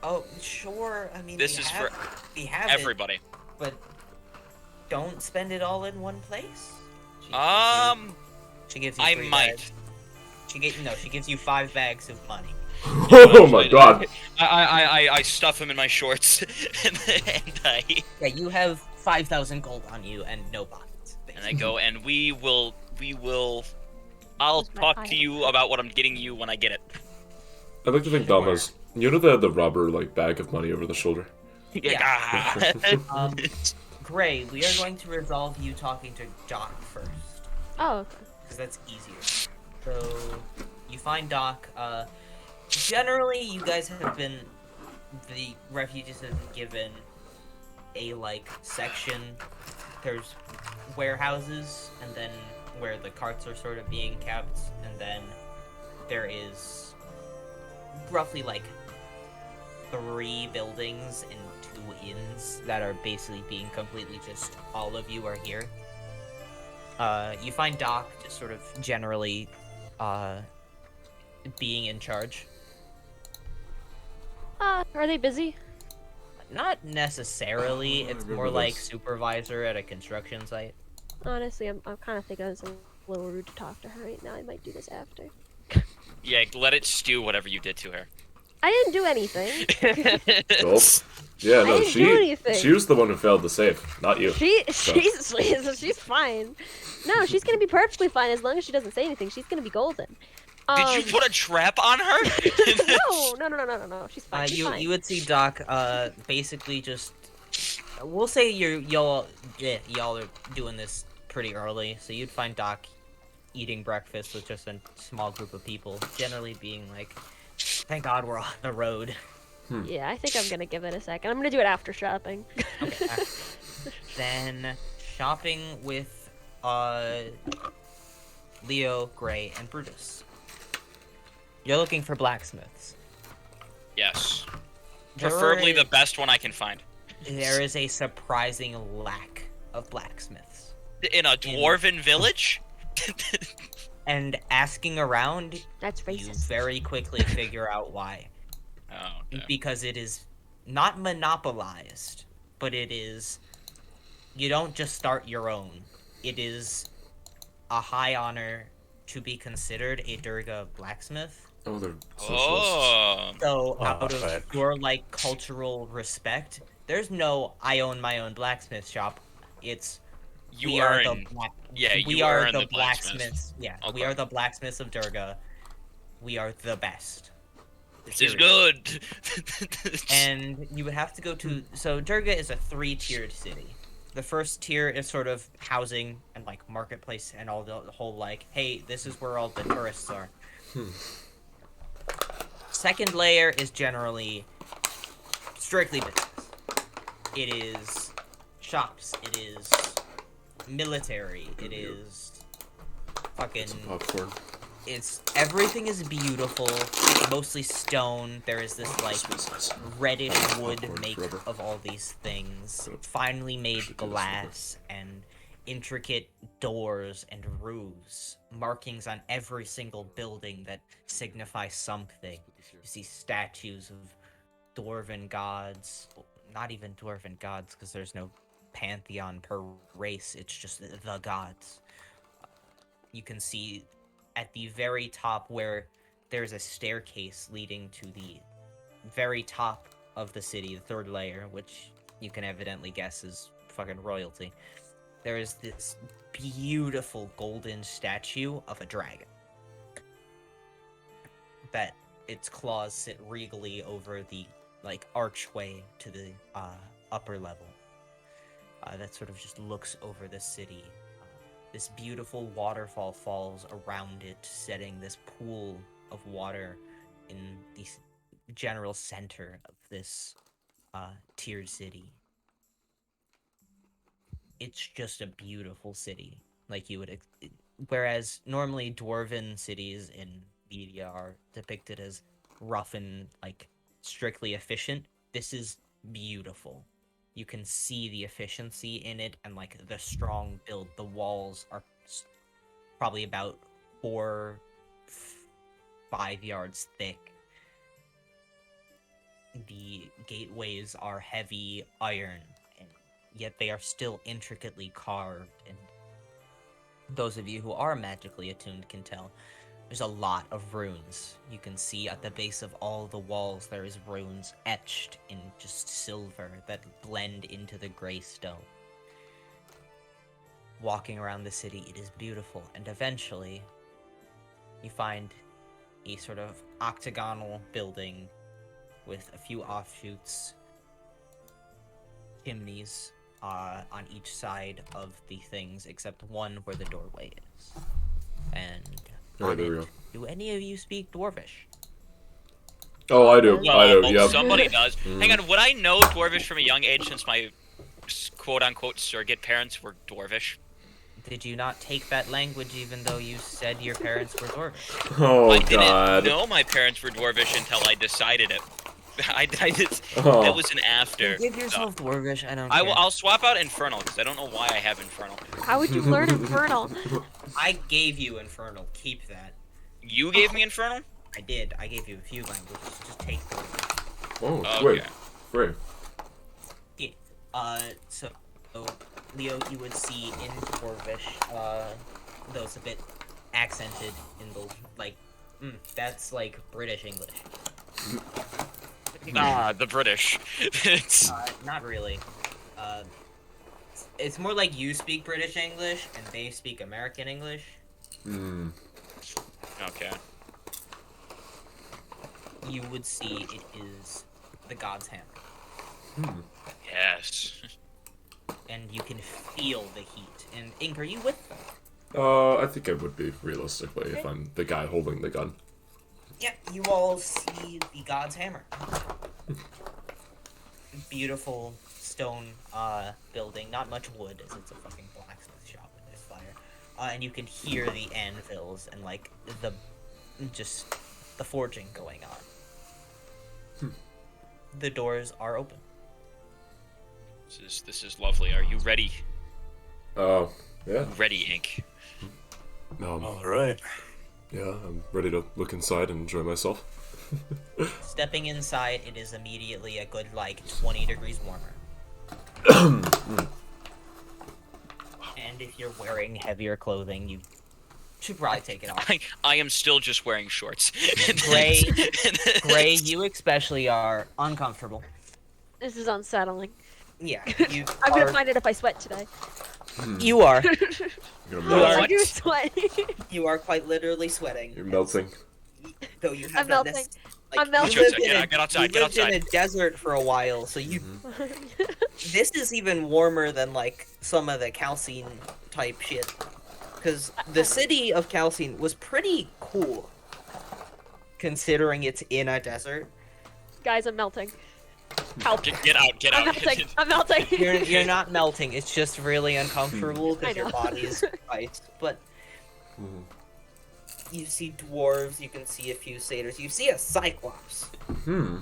Oh, sure. I mean, this is for we have everybody. it, but don't spend it all in one place. She gives you I 3 might. bags. She gives you 5 bags of money. Oh my god. I stuff him in my shorts, and I Yeah, you have 5,000 gold on you and no pockets. and I go, and we will. I'll Where's my talk to item? you about what I'm getting you when I get it. I'd like to think Dom has... You know the robber, like, bag of money over the shoulder? Yeah. Gray, we are going to resolve you talking to Doc first, Oh, okay. because that's easier. So, you find Doc. Generally, you guys have been... The refugees have been given a, like, section. There's warehouses, and then where the carts are sort of being kept, and then there is roughly, like, 3 buildings and 2 inns that are basically being completely just all of you are here. You find Doc just sort of generally being in charge. Are they busy? Not necessarily, I it's remember more like this. supervisor at a construction site. Honestly, I'm kind of thinking it's a little rude to talk to her right now. I might do this after. Yeah, let it stew whatever you did to her. I didn't do anything. Nope. Yeah, I no, didn't do anything. she was the one who failed the safe, not you. She's fine. No, she's gonna be perfectly fine as long as she doesn't say anything. She's gonna be golden. Did you put a trap on her? No. She's fine. She's fine. You would see Doc basically just we'll say y'all are doing this pretty early, so you'd find Doc eating breakfast with just a small group of people, generally being like, thank God we're on the road. Yeah, I think I'm gonna give it a second. I'm gonna do it after shopping. Okay. Then shopping with Leo, Gray, and Brutus. You're looking for blacksmiths. Yes. Preferably the best one I can find. There is a surprising lack of blacksmiths. In a dwarven village? And asking around, That's you racist. very quickly figure out why. Oh, okay. Because it is not monopolized, but it is... You don't just start your own. It is a high honor to be considered a Durga blacksmith. Oh, they're socialists. Oh. So, Oh, out of right. your, like, cultural respect, there's no I own my own blacksmith shop. It's You we are are the in. black. Yeah, we you are are in the the blacksmith. blacksmiths. Yeah, we Okay. are the blacksmiths of Durga. We are the best. This is Period. good. And you would have to go to. So Durga is a 3-tiered city. The first tier is sort of housing and like marketplace and all the whole like, hey, this is where all the tourists are. Second layer is generally strictly business. It is shops. It is military. It is fucking. Some popcorn. It's everything is beautiful. It's mostly stone. There is this like reddish wood Popcorn make forever. of all these things. Finely made glass and intricate doors and roofs. Markings on every single building that signify something. You see statues of dwarven gods. Not even dwarven gods, because there's no pantheon per race. It's just the gods. You can see at the very top where there's a staircase leading to the very top of the city, the third layer, which you can evidently guess is fucking royalty. There is this beautiful golden statue of a dragon. That its claws sit regally over the like archway to the upper level. That sort of just looks over the city. This beautiful waterfall falls around it, setting this pool of water in the general center of this tiered city. It's just a beautiful city, like you would. Whereas normally dwarven cities in media are depicted as rough and like strictly efficient. This is beautiful. You can see the efficiency in it and like the strong build. The walls are probably about 5 yards thick. The gateways are heavy iron, and yet they are still intricately carved. And those of you who are magically attuned can tell there's a lot of runes. You can see at the base of all the walls there is runes etched in just silver that blend into the gray stone. Walking around the city, it is beautiful, and eventually you find a sort of octagonal building with a few offshoots, chimneys on each side of the things, except one where the doorway is. And Oh, there we go. do any of you speak Dwarvish? Oh, I do. Well, I do. Yep. somebody does. Mhm. Hang on, would I know Dwarvish from a young age since my quote-unquote surrogate parents were Dwarvish? Did you not take that language even though you said your parents were Dwarvish? Oh I God. didn't know my parents were Dwarvish until I decided it. Oh. That was an after. Give yourself Dwarvish, I don't I care. will. I'll swap out Infernal because I don't know why I have Infernal. How would you learn Infernal? I gave you Infernal, keep that. You gave me Infernal? I did, I gave you a few languages, just take Dwarvish. Oh, Okay. wait. Free. Yeah, so Leo, you would see in Dwarvish, though it's a bit accented in the, like, that's like British English. Ah, the British. It's Not really. It's more like you speak British English and they speak American English. Hmm. okay. You would see it is the God's Hammer. Hmm. Yes. And you can feel the heat. And Ink, are you with them? I think I would be, realistically, if I'm the guy holding the gun. Yeah, you all see the God's Hammer. Beautiful stone building, not much wood, as it's a fucking blacksmith shop and there's fire. And you can hear the anvils and like the forging going on. The doors are open. This is lovely. Are you ready? Yeah. Ready, Ink. All right. Yeah, I'm ready to look inside and enjoy myself. Stepping inside, it is immediately a good, like, 20 degrees warmer. And if you're wearing heavier clothing, you should probably take it off. I am still just wearing shorts. Gray, you especially are uncomfortable. This is unsettling. Yeah, you I'm gonna are. find it if I sweat today. You are. You're You melting. are- I do sweat. You are quite literally sweating. You're melting. Though you have I'm not melting. Like, I'm melting. You lived, Get in, out, get outside, you get lived in a outside. desert for a while, so you. This is even warmer than like some of the Calcine type shit. Because the city of Calcine was pretty cool, considering it's in a desert. Guys, I'm melting. Help. Get out, get I'm out. melting. I'm melting. You're not melting. It's just really uncomfortable I because your know. body is ice. But Mhm. you see dwarves. You can see a few satyrs. You see a cyclops Hmm.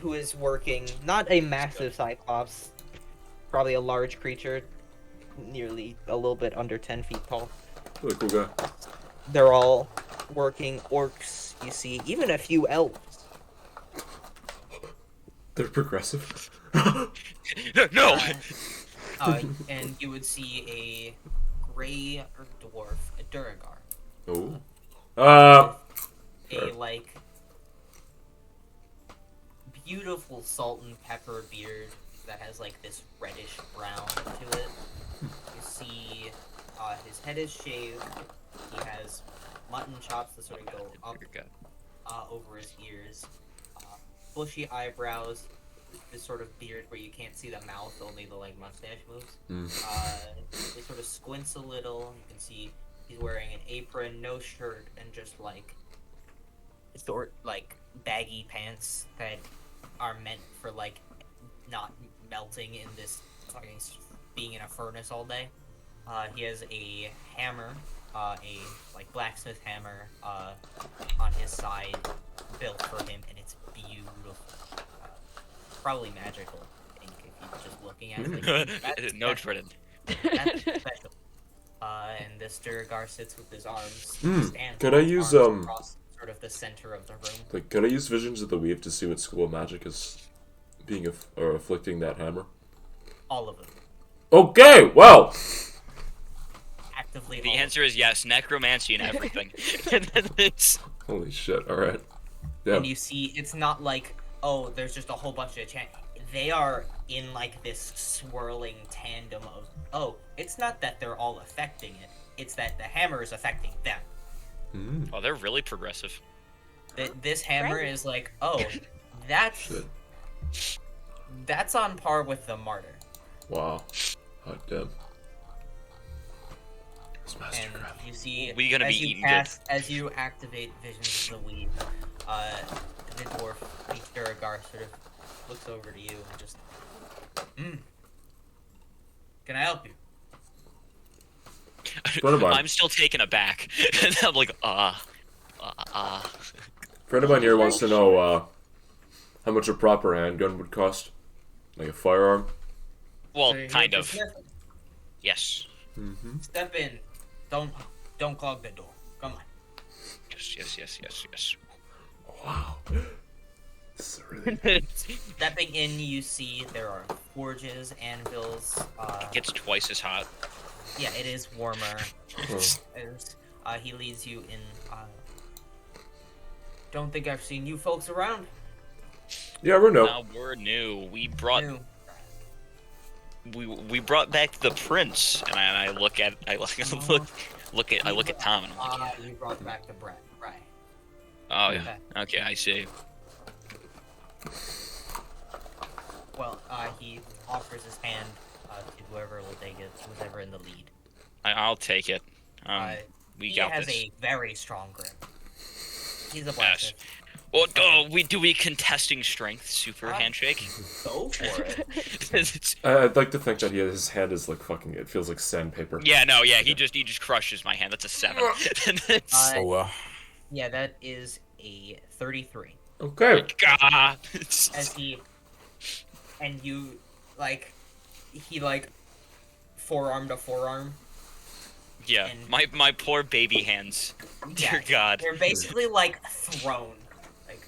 who is working. Not a massive cyclops, probably a large creature, nearly a little bit under 10 feet tall. Really cool guy. They're all working. Orcs. You see even a few elves. They're progressive. No. And you would see a gray dwarf, a Duragar. Oh. A Sure. like beautiful salt and pepper beard that has like this reddish brown to it. You see his head is shaved. He has mutton chops that sort of go up over his ears. Bushy eyebrows. This sort of beard where you can't see the mouth, only the like mustache moves. He sort of squints a little. You can see he's wearing an apron, no shirt, and just like short, like baggy pants that are meant for like not melting in this fucking being in a furnace all day. He has a hammer, a like blacksmith hammer, on his side built for him, and it's beautiful. Probably magical ink if you're just looking at it. Like, No, Jordan. That's special. And this Duragar sits with his arms. Stands Could I with his use, arms across sort of the center of the room? Like, could I use Visions of the Weave to see what school of magic is being or afflicting that hammer? All of them. Okay, well. Actively. The answer is yes, necromancy and everything. It's... Holy shit! All right. Yeah. And you see, it's not like, oh, there's just a whole bunch of they are in like this swirling tandem of, oh, it's not that they're all affecting it, it's that the hammer is affecting them. Oh, they're really progressive. This hammer is like, oh, that's on par with the martyr. Wow. Hot damn. And you see, We gonna as be you eating cast, as you activate Visions of the Weave, the dwarf, Duragar, sort of looks over to you and just, can I help you? Friend of mine. I'm still taken aback. And I'm like, Friend of mine here wants to know how much a proper handgun would cost, like a firearm. Well, So you're kind here of. to sniff? Yes. Step in. Don't clog the door. Come on. Yes. Wow. This is really... Stepping in, you see there are forges, anvils. It gets twice as hot. Yeah, it is warmer. He leads you in. Don't think I've seen you folks around. Yeah, we're no. Now we're new. We brought New. we brought back the prince, and I look at Tom, and I'm like, You brought back the bread, right? oh yeah, okay, I see. Well, he offers his hand to whoever will take it, who's ever in the lead. I'll take it. We He got has this. a very strong grip. He's a Yes. blacksmith. Well, we contesting strength super handshake. Go for it. It's- I'd like to think that his hand is like fucking. It feels like sandpaper. yeah, no, yeah, he just crushes my hand. That's a 7. It's- So, Yeah, that is a 33. Okay. God. As and you, like, he, like, forearm to forearm. Yeah, and- my poor baby hands. Dear God. They're basically, like, thrown. Like,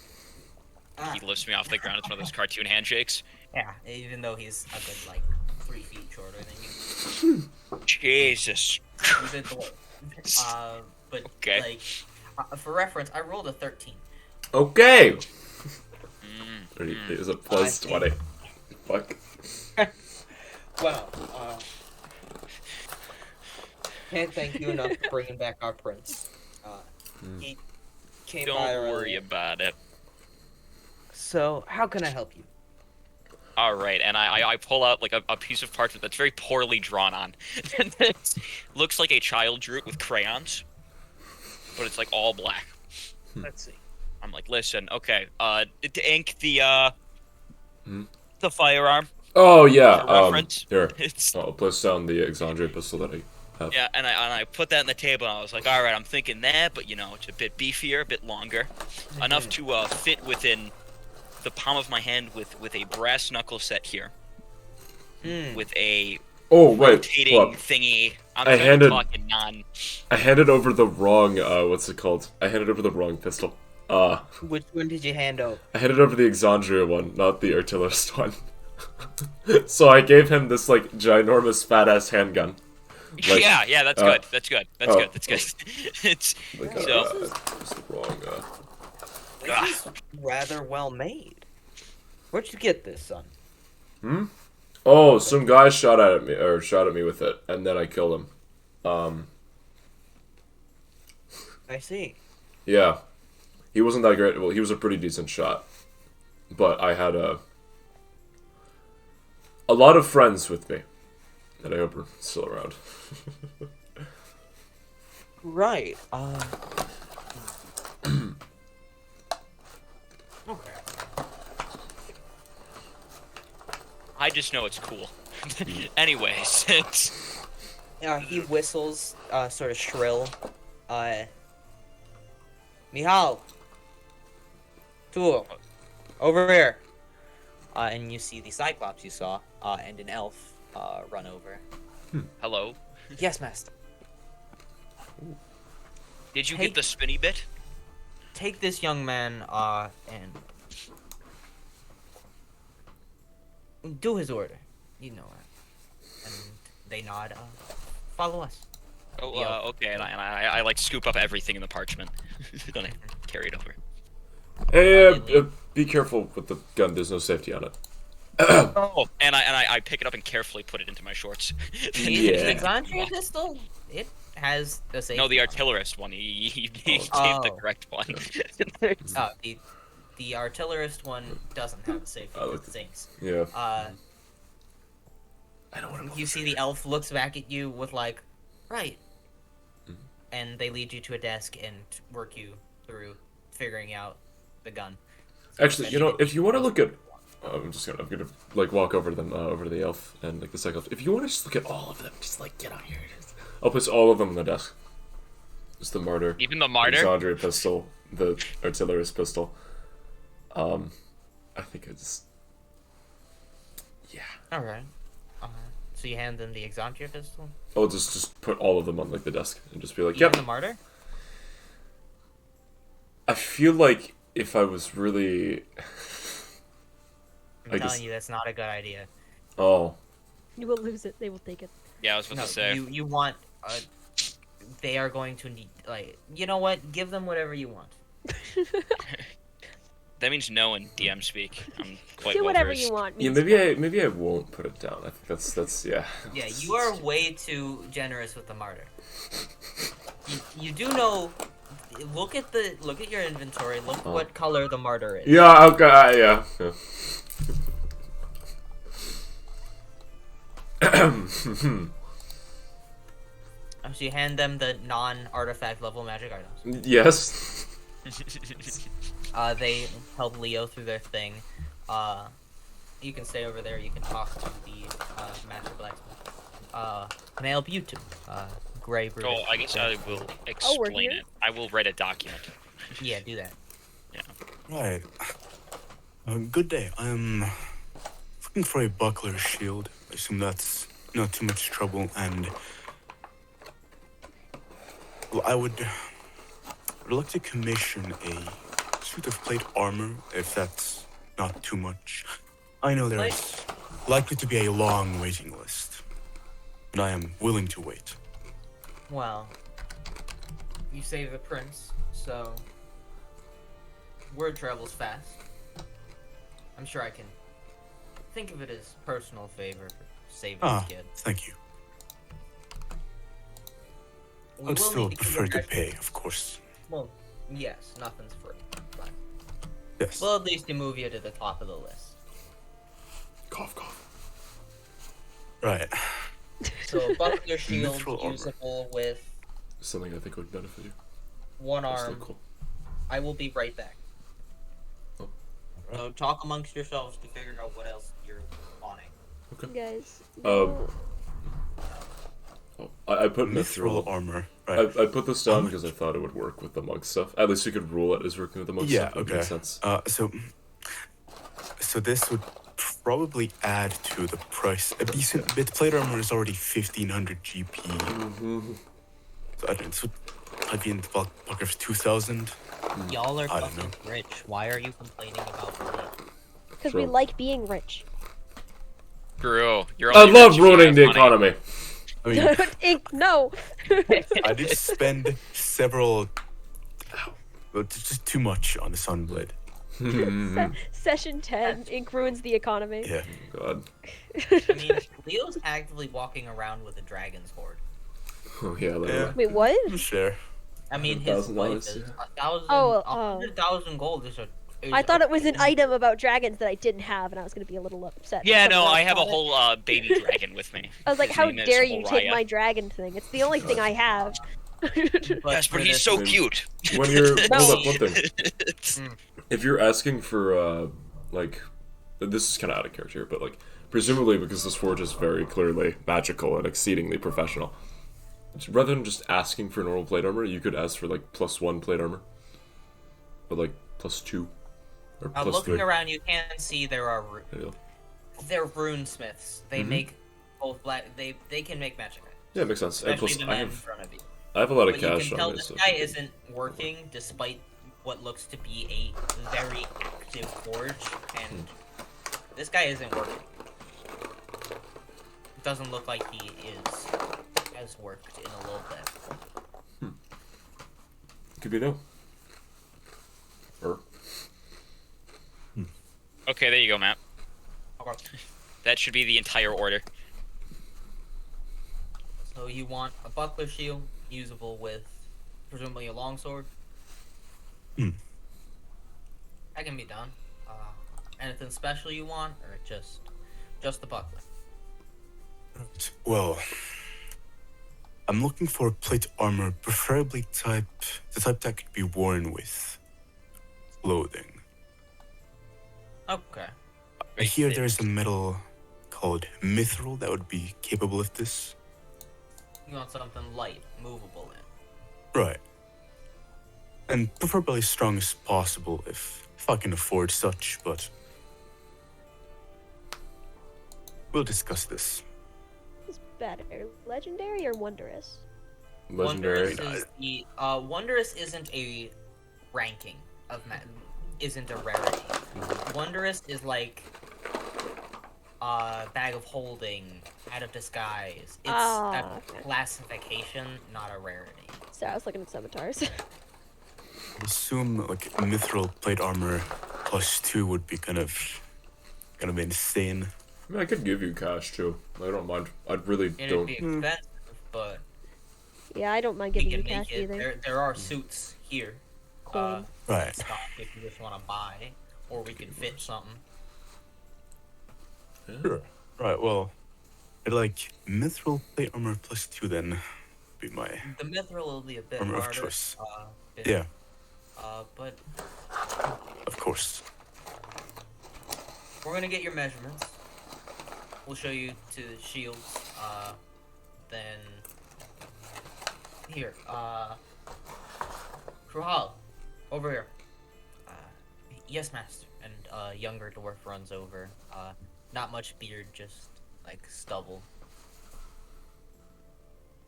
He lifts me off the ground. It's one of those cartoon handshakes. yeah, even though he's a good, like, 3 feet shorter than you. Jesus. He's a dwarf. But, Okay. like, for reference, I rolled a 13. Okay. Mm. It was a plus 20. Fuck. Well, can't thank you enough for bringing back our prince. He came Don't by worry earlier. about it. So, how can I help you? All right, and I pull out like a piece of parchment that's very poorly drawn on. It looks like a child drew it with crayons, but it's like all black. Let's see. I'm like, listen, okay, to ink the firearm. Oh yeah. For reference. Here. It's I'll place down the Exandria pistol that I have. yeah, and I put that on the table. And I was like, all right, I'm thinking that, but you know, it's a bit beefier, a bit longer, enough to fit within the palm of my hand with a brass knuckle set here, with a Oh wait. rotating Look. thingy. I'm I kind handed- of talking non. I handed over the wrong. What's it called? I handed over the wrong pistol. Which one did you hand over? I handed over the Exandria one, not the artillerist one. So I gave him this like ginormous fat ass handgun. Like, yeah, that's good. That's good. That's oh, good. That's good. It's Like, so. it's the wrong. This is rather well made. Where'd you get this, son? Oh, some guy shot at me with it, and then I killed him. I see. Yeah, he wasn't that great. Well, he was a pretty decent shot, but I had a lot of friends with me, and I hope are still around. Right. Okay. I just know it's cool. Anyways, it's He whistles, sort of shrill. Mihal. Tool, over here. And you see the Cyclops you saw, and an elf run over. Hello. Yes, master. Did you Hey. get the spinny bit? Take this young man and do his order. You know it. And they nod. Follow us. Oh, Yeah. okay. And I like scoop up everything in the parchment. Then I carry it over. Hey, be careful with the gun. There's no safety on it. Oh, and I pick it up and carefully put it into my shorts. Yeah. The Exandria pistol, it has the same. No, the artillerist one. He gave the Oh. correct one. The artillerist one doesn't have a safety. Oh, It sinks. Yeah. I don't want to. You see the elf looks back at you with like, right. And they lead you to a desk and work you through figuring out the gun. Actually, you know, if you want to look at, I'm gonna like walk over to them, over to the elf and like the Cyclops. If you want to just look at all of them, just like get on here. I'll place all of them on the desk. Just the martyr, Even the martyr. Exandria pistol, the artillerist pistol. I think I just, yeah. All right. So you hand them the Exandria pistol. I'll just put all of them on like the desk and just be like, Even yep. the martyr. I feel like if I was really, I'm I telling guess- you, that's not a good idea. oh, You will lose it. They will take it. Yeah, I was about No, to say. you want. They are going to need like. You know what? Give them whatever you want. That means no in DM speak. I'm quite Do well whatever versed. you want. yeah. means Maybe I won't put it down. I think that's yeah. Yeah, you are way too generous with the martyr. You do know. Look at your inventory. Look Oh. what color the martyr is. Yeah. Okay. Yeah. So you hand them the non-artifact level magic items. Yes. They help Leo through their thing. You can stay over there. You can talk to the master blacksmith. Can I help you two? Gray Brutus. Oh, I guess I will Oh, we're explain here? it. I will write a document. Yeah, do that. Right. Good day. I'm looking for a buckler shield. I assume that's not too much trouble, and well, I would like to commission a suit of plate armor, if that's not too much. I know there's likely to be a long waiting list, and I am willing to wait. Well, you save the prince, so word travels fast. I'm sure I can think of it as personal favor for saving the kid. Thank you. We I'd will still need to prefer keep good it- pay, of course. Well, yes, nothing's free. But Yes. we'll at least move you to the top of the list. Cough, cough. Right. So buckler shield Mithril armor. usable with Something I think would benefit you. one That's arm. still cool. I will be right back. Oh. So talk amongst yourselves to figure out what else you're wanting. guys. I put Mithril mithril. armor. Right. I put this down How because I thought it would work with the monk stuff. At least you could rule it as working with the monk Yeah, stuff. That okay. makes sense. So this would probably add to the price. A decent bit plate armor is already 1500 GP. Mm-hmm. So I don't. This would I'd be in the ballpark of 2000. Y'all are I don't fucking rich. Why are you complaining about money? Because we True. like being rich. True. You're I only love rich if you ruining have the money. economy. I mean, Ink, no. I did spend several. Well, just too much on the Sunblade. Session 10. Ink ruins the economy. Yeah. God. I mean, Leo's actively walking around with a dragon's hoard. Oh yeah. Yeah. Wait, what? Sure. I mean, his $1,000, wife is yeah. 100,000 gold is I thought it was an item about dragons that I didn't have, and I was going to be a little upset. Yeah, if no, someone I else have a bought it. whole baby dragon with me. I was like, His how name is dare you take Oriah. my dragon thing? It's the only thing I have. Yes, for but he's this- so When- cute. When you're No. hold up one thing. If you're asking for like, this is kind of out of character, but like presumably because this forge is very clearly magical and exceedingly professional. Rather than just asking for normal plate armor, you could ask for like +1 plate armor, or like +2. Or plus Looking 3. around, you can see there are There you go. they're runesmiths. They Mhm. make both black. They can make magic items, Yeah, makes sense. And especially plus, the man in front of you. I have a lot of But you cash can on tell me, this so guy isn't working, despite what looks to be a very active forge, and this guy isn't working. It doesn't look like he has worked in a little bit. could be no. Or Okay, there you go, Matt. Okay. That should be the entire order. So you want a buckler shield, usable with presumably a longsword. That can be done. Anything special you want, or just the buckler? Well, I'm looking for plate armor, preferably the type that could be worn with clothing. Okay. I hear there's a metal called mithril that would be capable of this. You want something light, movable in. Right. And preferably as strong as possible if I can afford such, but we'll discuss this. What's better, legendary or wondrous? legendary. Wondrous isn't a ranking of isn't a rarity. Wondrous is like bag of holding, out of disguise. It's a Okay. classification, not a rarity. So I was looking at scimitars. I assume like mithril plate armor +2 would be kind of insane. I mean, I could give you cash too. I don't mind. I really It'd don't. be expensive, but Yeah, I don't mind we giving you can cash make it. either. There are suits here. Coin. Right. Stock if you just want to buy, or we can fit something. Sure. Right, well, I'd like mithril plate armor +2 then be my The mithril will be a bit armor of harder. choice. bit- Yeah, but of course. we're gonna get your measurements. We'll show you to the shields. Then here. Kruhal, over here. Yes, master. And a younger dwarf runs over. Not much beard, just like stubble.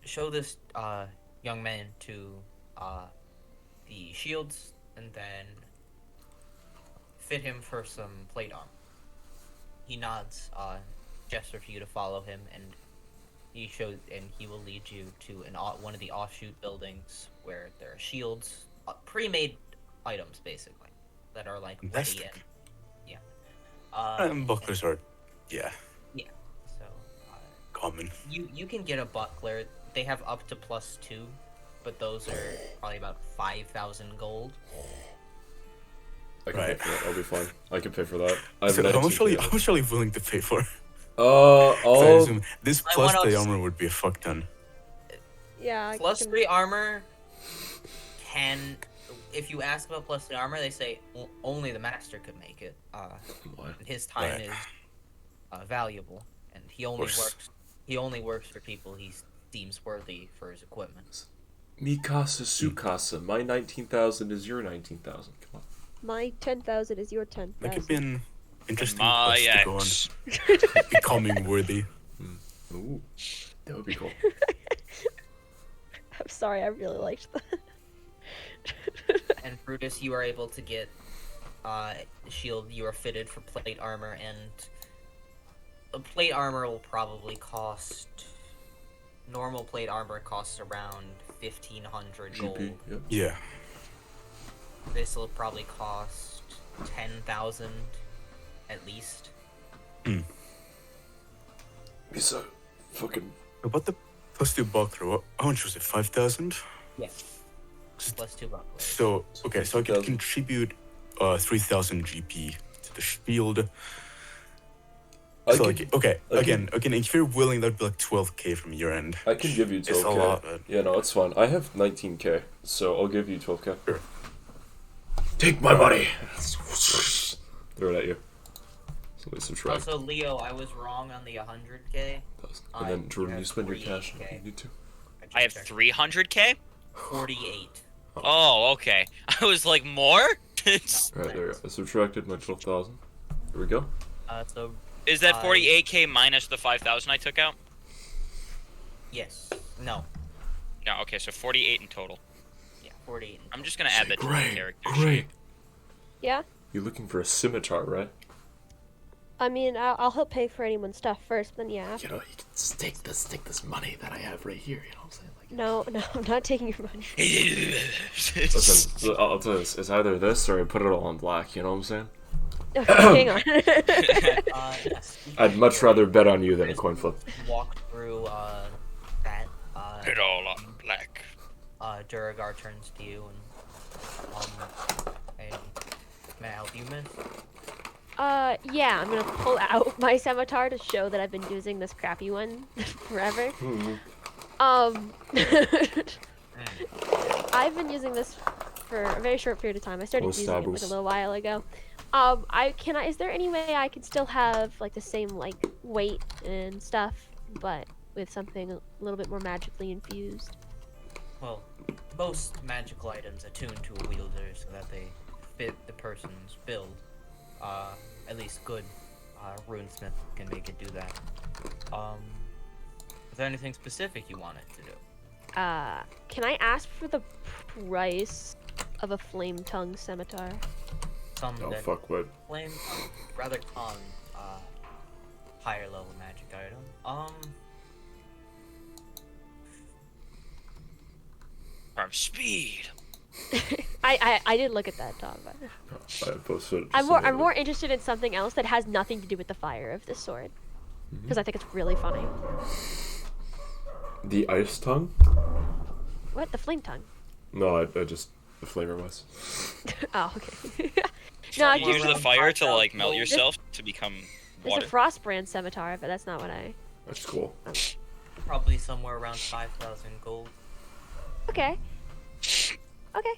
Show this young man to the shields, and then fit him for some plate armor. He nods, gesture for you to follow him, and he will lead you to one of the offshoot buildings where there are shields, pre-made items basically, that are like ready Fantastic. and yeah. Bucklers are, yeah, So common. you can get a buckler. They have up to +2, but those are probably about 5,000 gold. I can Right. pay for that. I'll be fine. I can pay for that. I have So how much 19K. how much are you willing to pay for? I'll. So I assume this I plus wanna- the armor would be a fuck ton. Yeah. I Plus can- 3 armor can. If you ask about plus 3 armor, they say only the master could make it. What? His time Right. is valuable, and he only course. works. He only works for people he deems worthy for his equipment. Mikasa Sukasa. My 19,000 is your 19,000. Come on. My 10,000 is your 10,000. That could be an interesting My quest to go on. ex. Becoming worthy. Ooh, that would be cool. I'm sorry, I really liked that. And Brutus, you are able to get shield. You are fitted for plate armor, and the plate armor will probably cost. Normal plate armor costs around 1,500 gold. GP. Yep. Yeah. This will probably cost 10,000 at least. Misa, fucking. About the +2 buckler, how much was it? 5,000? Yes. Plus 2 bucklers. So okay, so I could 50,000. contribute 3,000 GP to the shield. I So can- like, okay, I again, if you're willing, that'd be like 12k from your end. I can give you It's 12K. a lot, but Yeah, no, it's fine. I have 19K, so I'll give you 12K. Sure. Take my money. Throw it at you. Somebody subtract. Also, Leo, I was wrong on the 100k. And then Jordan, you spend your cash. 48K. You need to. I have 300k. 48. Oh, okay. I was like, more? Right there. I subtracted my 12,000. Here we go. So Is that 48k minus the 5,000 I took out? yes, no, No, okay, so 48 in total. yeah, 48. I'm just gonna add that to the character Great. sheet. Yeah. You're looking for a scimitar, right? I mean, I'll help pay for anyone's stuff first, then yeah. You know, you can just take this money that I have right here. You know what I'm saying? Like, No, I'm not taking your money. listen, I'll tell you this. It's either this or I put it all on black. You know what I'm saying? Okay, hang on. Yes, I'd much rather bet on you than a coin flip. walk through that. It all on black. Duragar turns to you and hey, may I help you, miss? Yeah, I'm gonna pull out my scimitar to show that I've been using this crappy one forever. I've been using this for a very short period of time. I started using it like a little while ago. Is there any way I can still have like the same like weight and stuff, but with something a little bit more magically infused? Well, most magical items attune to a wielder so that they fit the person's build. At least good runesmith can make it do that. Is there anything specific you want it to do? Can I ask for the price of a flame tongue scimitar? Some Oh, that fuck, what? flame rather common higher level magic item. From speed. I did look at that, Tom. But I posted it I'm more interested in something else that has nothing to do with the fire of this sword, because I think it's really funny. The ice tongue? What? The flame tongue? No, I just the flavor was. Oh, okay. No, I You use just the fire to like melt yourself to become there's water. a frost brand scimitar, but that's not what I. That's cool. Probably somewhere around 5,000 gold. Okay. Okay.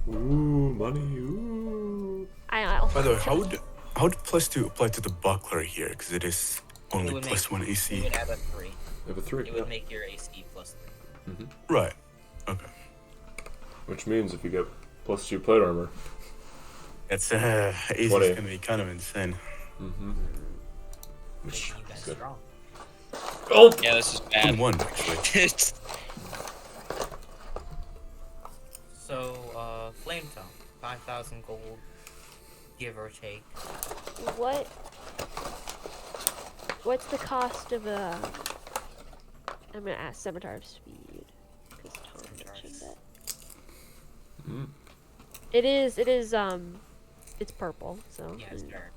Ooh, money. Ooh. I'll. By the way, how would +2 apply to the buckler here? Because it is only would +1 You AC. would add a 3. I have a 3. It would make your AC +3. Right. Okay. Which means if you get +2 plate armor. It's AC is 20. gonna be kind of insane. Making you guys good. strong. Oh! Yeah, this is bad. 1 actually. So, flame tongue, 5,000 gold, give or take. What's the cost of a? I'm gonna ask scimitar of speed, because Tom mentioned it. It is. It's purple, so. Yeah, it's dark.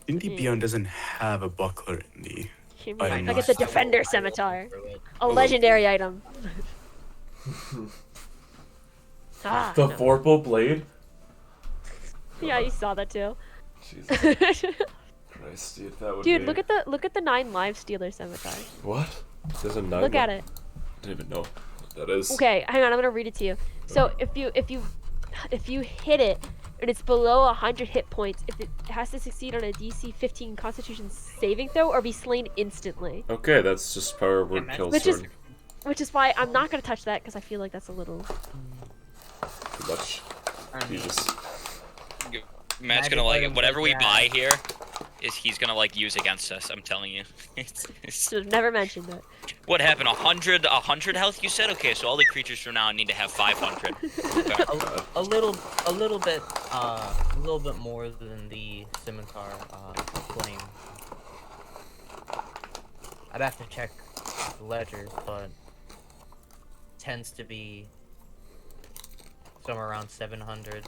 Indie Beyond doesn't have a buckler in the Give I me- don't I get the know. defender scimitar, Through it. a legendary item. The no. Vorpal blade? Yeah, you saw that too. Jesus Christ, dude, that would Dude, be... look at the 9 live stealer scimitar. What? There's a 9. Look at it. I don't even know what that is. Okay, hang on, I'm gonna read it to you. So if you hit it and it's below 100 hit points, if it has to succeed on a DC 15 Constitution saving throw or be slain instantly. Okay, that's just power word Yeah, kill Which is- sword. Which is why I'm not gonna touch that because I feel like that's a little. Too much. I mean, Jesus. Matt's Magic gonna like items whatever like we buy that. here he's gonna like use against us. I'm telling you. Should have never mentioned it. What happened? 100 health? You said okay. So all the creatures from now on need to have 500. Okay. a little bit more than the scimitar flame. I'd have to check the ledgers, but tends to be somewhere around 7,000.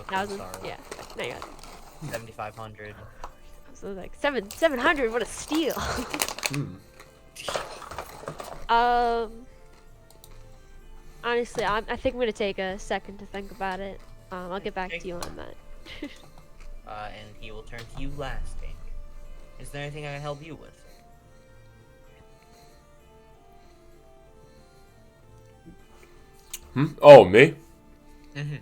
Thousand. Sorry. Yeah. No, you got it. 7,500. So like 700. What a steal. Honestly, I think I'm gonna take a second to think about it. I'll get back to you on that. And he will turn to you last, Hank. Is there anything I can help you with? Oh, me? Mm-hmm.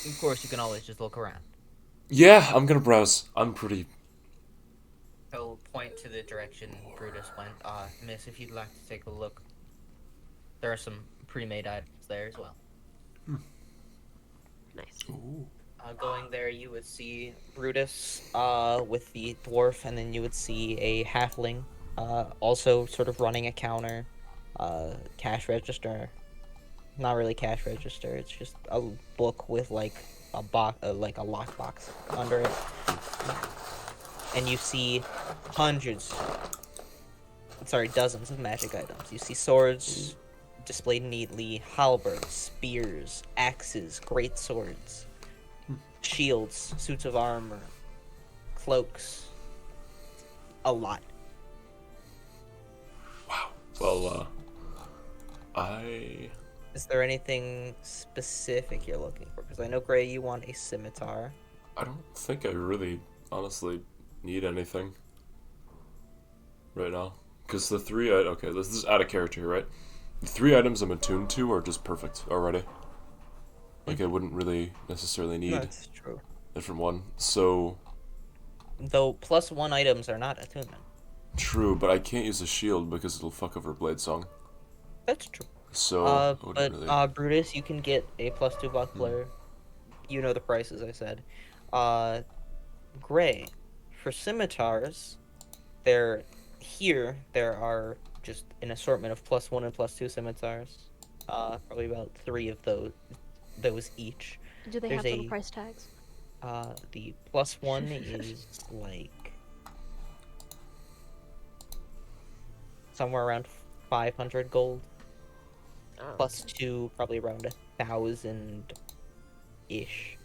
Of course, you can always just look around. Yeah, I'm gonna browse. I'm pretty... He'll point to the direction Brutus went. Miss, if you'd like to take a look, there are some pre-made items there as well. Nice. Ooh. Going there, you would see Brutus with the dwarf, and then you would see a halfling also sort of running a counter, cash register. Not really cash register. It's just a book with like a lockbox under it, and you see dozens of magic items. You see swords displayed neatly, halberds, spears, axes, great swords, shields, suits of armor, cloaks. A lot. Wow. Well, I Is there anything specific you're looking for? Because I know, Gray, you want a scimitar. I don't think I really, honestly, need anything right now. Because the three, okay, this is out of character here, right? The 3 items I'm attuned to are just perfect already. Like, I wouldn't really necessarily need That's true. a different one. So, Though +1 items are not attunement. true, but I can't use a shield because it'll fuck over Blade Song. That's true. So, I wouldn't But really... Brutus, you can get a +2 buckler. You know the prices I said. Gray, for scimitars, there are just an assortment of +1 and +2 scimitars. Probably about 3 of those each. Do they There's have little a- price tags? The +1 is like somewhere around 500 gold. Oh. +2 probably around 1,000 ish.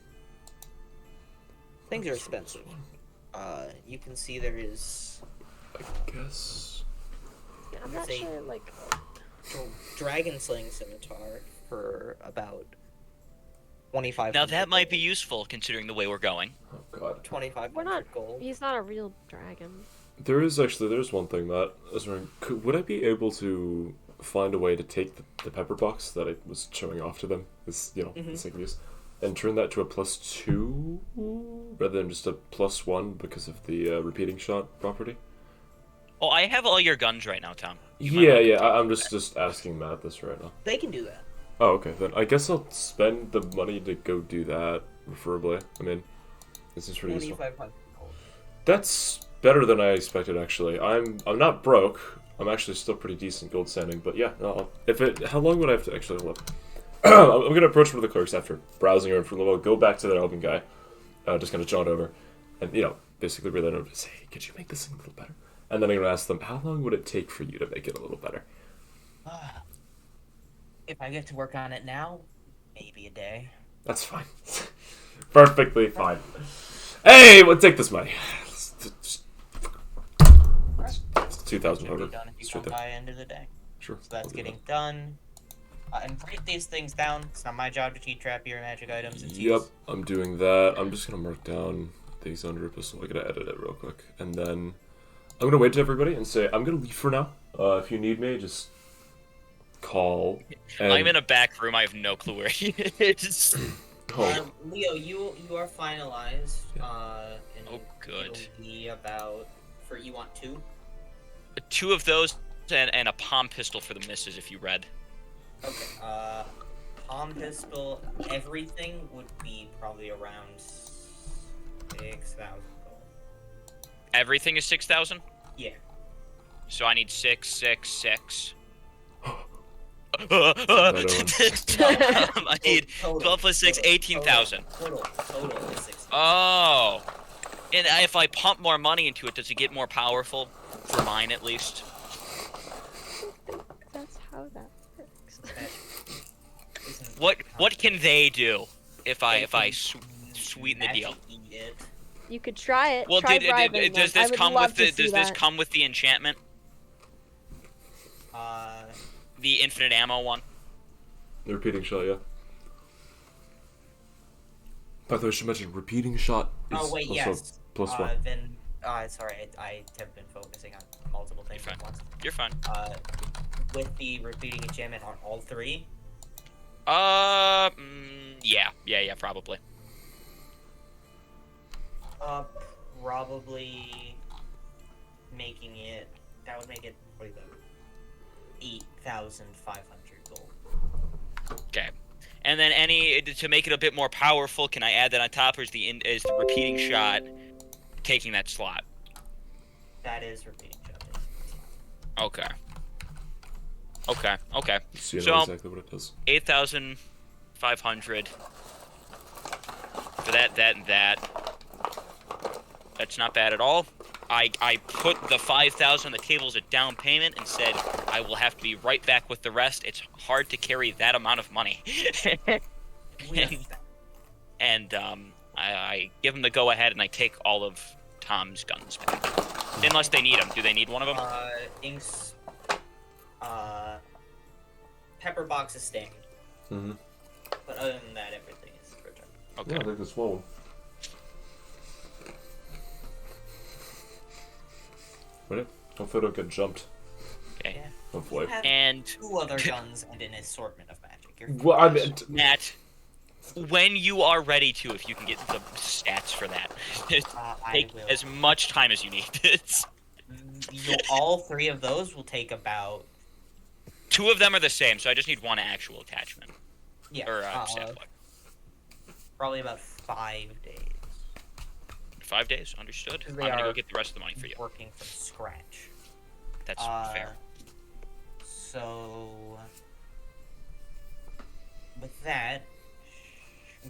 Things are expensive. You can see there is I guess... Yeah, I'm not Say- sure, like... a dragon slaying scimitar for about 25. Now that might be useful considering the way we're going. Oh, God. 25 We're not... gold. He's not a real dragon. There's one thing that I was wondering, would I be able to find a way to take the pepper box that I was showing off to them, this, you know, the sake of use, and turn that to a +2 rather than just a +1 because of the repeating shot property? Oh, I have all your guns right now, Tom. Yeah, I'm just asking Matt this right now. They can do that. Oh, okay, then I guess I'll spend the money to go do that, preferably. I mean, this is pretty useful. 2,500 gold. That's better than I expected, actually. I'm not broke. I'm actually still pretty decent gold standing, but yeah, no, how long would I have to actually look? I'm gonna approach one of the clerks after browsing around for a little while, go back to that elven guy, just gonna jaunt over, and, you know, basically relay them to say, hey, could you make this thing a little better? And then I'm gonna ask them, how long would it take for you to make it a little better? If I get to work on it now, maybe a day. That's fine. Perfectly fine. Hey, we'll take this money. It's 2,000 Should be over. done if you Straight come there. by end of the day. Sure. So that's I'll do getting that. done. And write these things down. It's not my job to cheat trap your magic items. It's Yep, yours. I'm doing that. I'm just gonna mark down things under pistol. I gotta edit it real quick, and then I'm gonna wait to everybody and say I'm gonna leave for now. If you need me, just call. And... I'm in a back room. I have no clue where he is. Oh, Leo, you are finalized. And Oh, good. It'll be about you want 2. 2 of those and a palm pistol for the misses if you read. Okay. Palm pistol, everything would be probably around 6,000 gold. Everything is 6,000? Yeah. So I need 6, 6, 6. I need 12 plus 6, 18,000. Total is 6,000. Oh. And if I pump more money into it, does it get more powerful? For mine, at least. That's how that works. What can they do if I sweeten the deal? Magic eat it. You could try it. Well, try bribing does them. I this would come love with to the see does this that. come with the enchantment? The infinite ammo one? the repeating shot, yeah. By the way, I should mention repeating shot is Oh wait, also yes. +1. Then, sorry, I have been focusing on multiple things You're at once. You're fine. With the repeating enchantment on all 3. Yeah, probably. Probably making it. That would make it probably about 8,500 gold. Okay. And then to make it a bit more powerful, can I add that on top, or is the repeating shot taking that slot? That is repeating shot. Okay. Okay. So you So, know exactly what it does. 8,500 for that, and that. That's not bad at all. I put the 5,000 on the table as a down payment and said I will have to be right back with the rest. It's hard to carry that amount of money. And I give him the go ahead and I take all of Tom's guns back. Unless they need them. Do they need one of them? Ink's pepper box is staying. Mm-hmm. But other than that, everything is returned. Okay. Yeah, I think that's one. Ready? Hopefully I don't get jumped. Okay. Yeah. Hopefully. You have And 2 other guns and an assortment of magic. You're Well, I mean, Matt, when you are ready to, if you can get the stats for that, I take will. as much time as you need. All 3 of those will take about 2 of them are the same, so I just need one actual attachment. Or sample. probably about 5 days. 5 days, understood. I'm They gonna go are get the rest of the money for you. Working from scratch. That's fair. So, with that,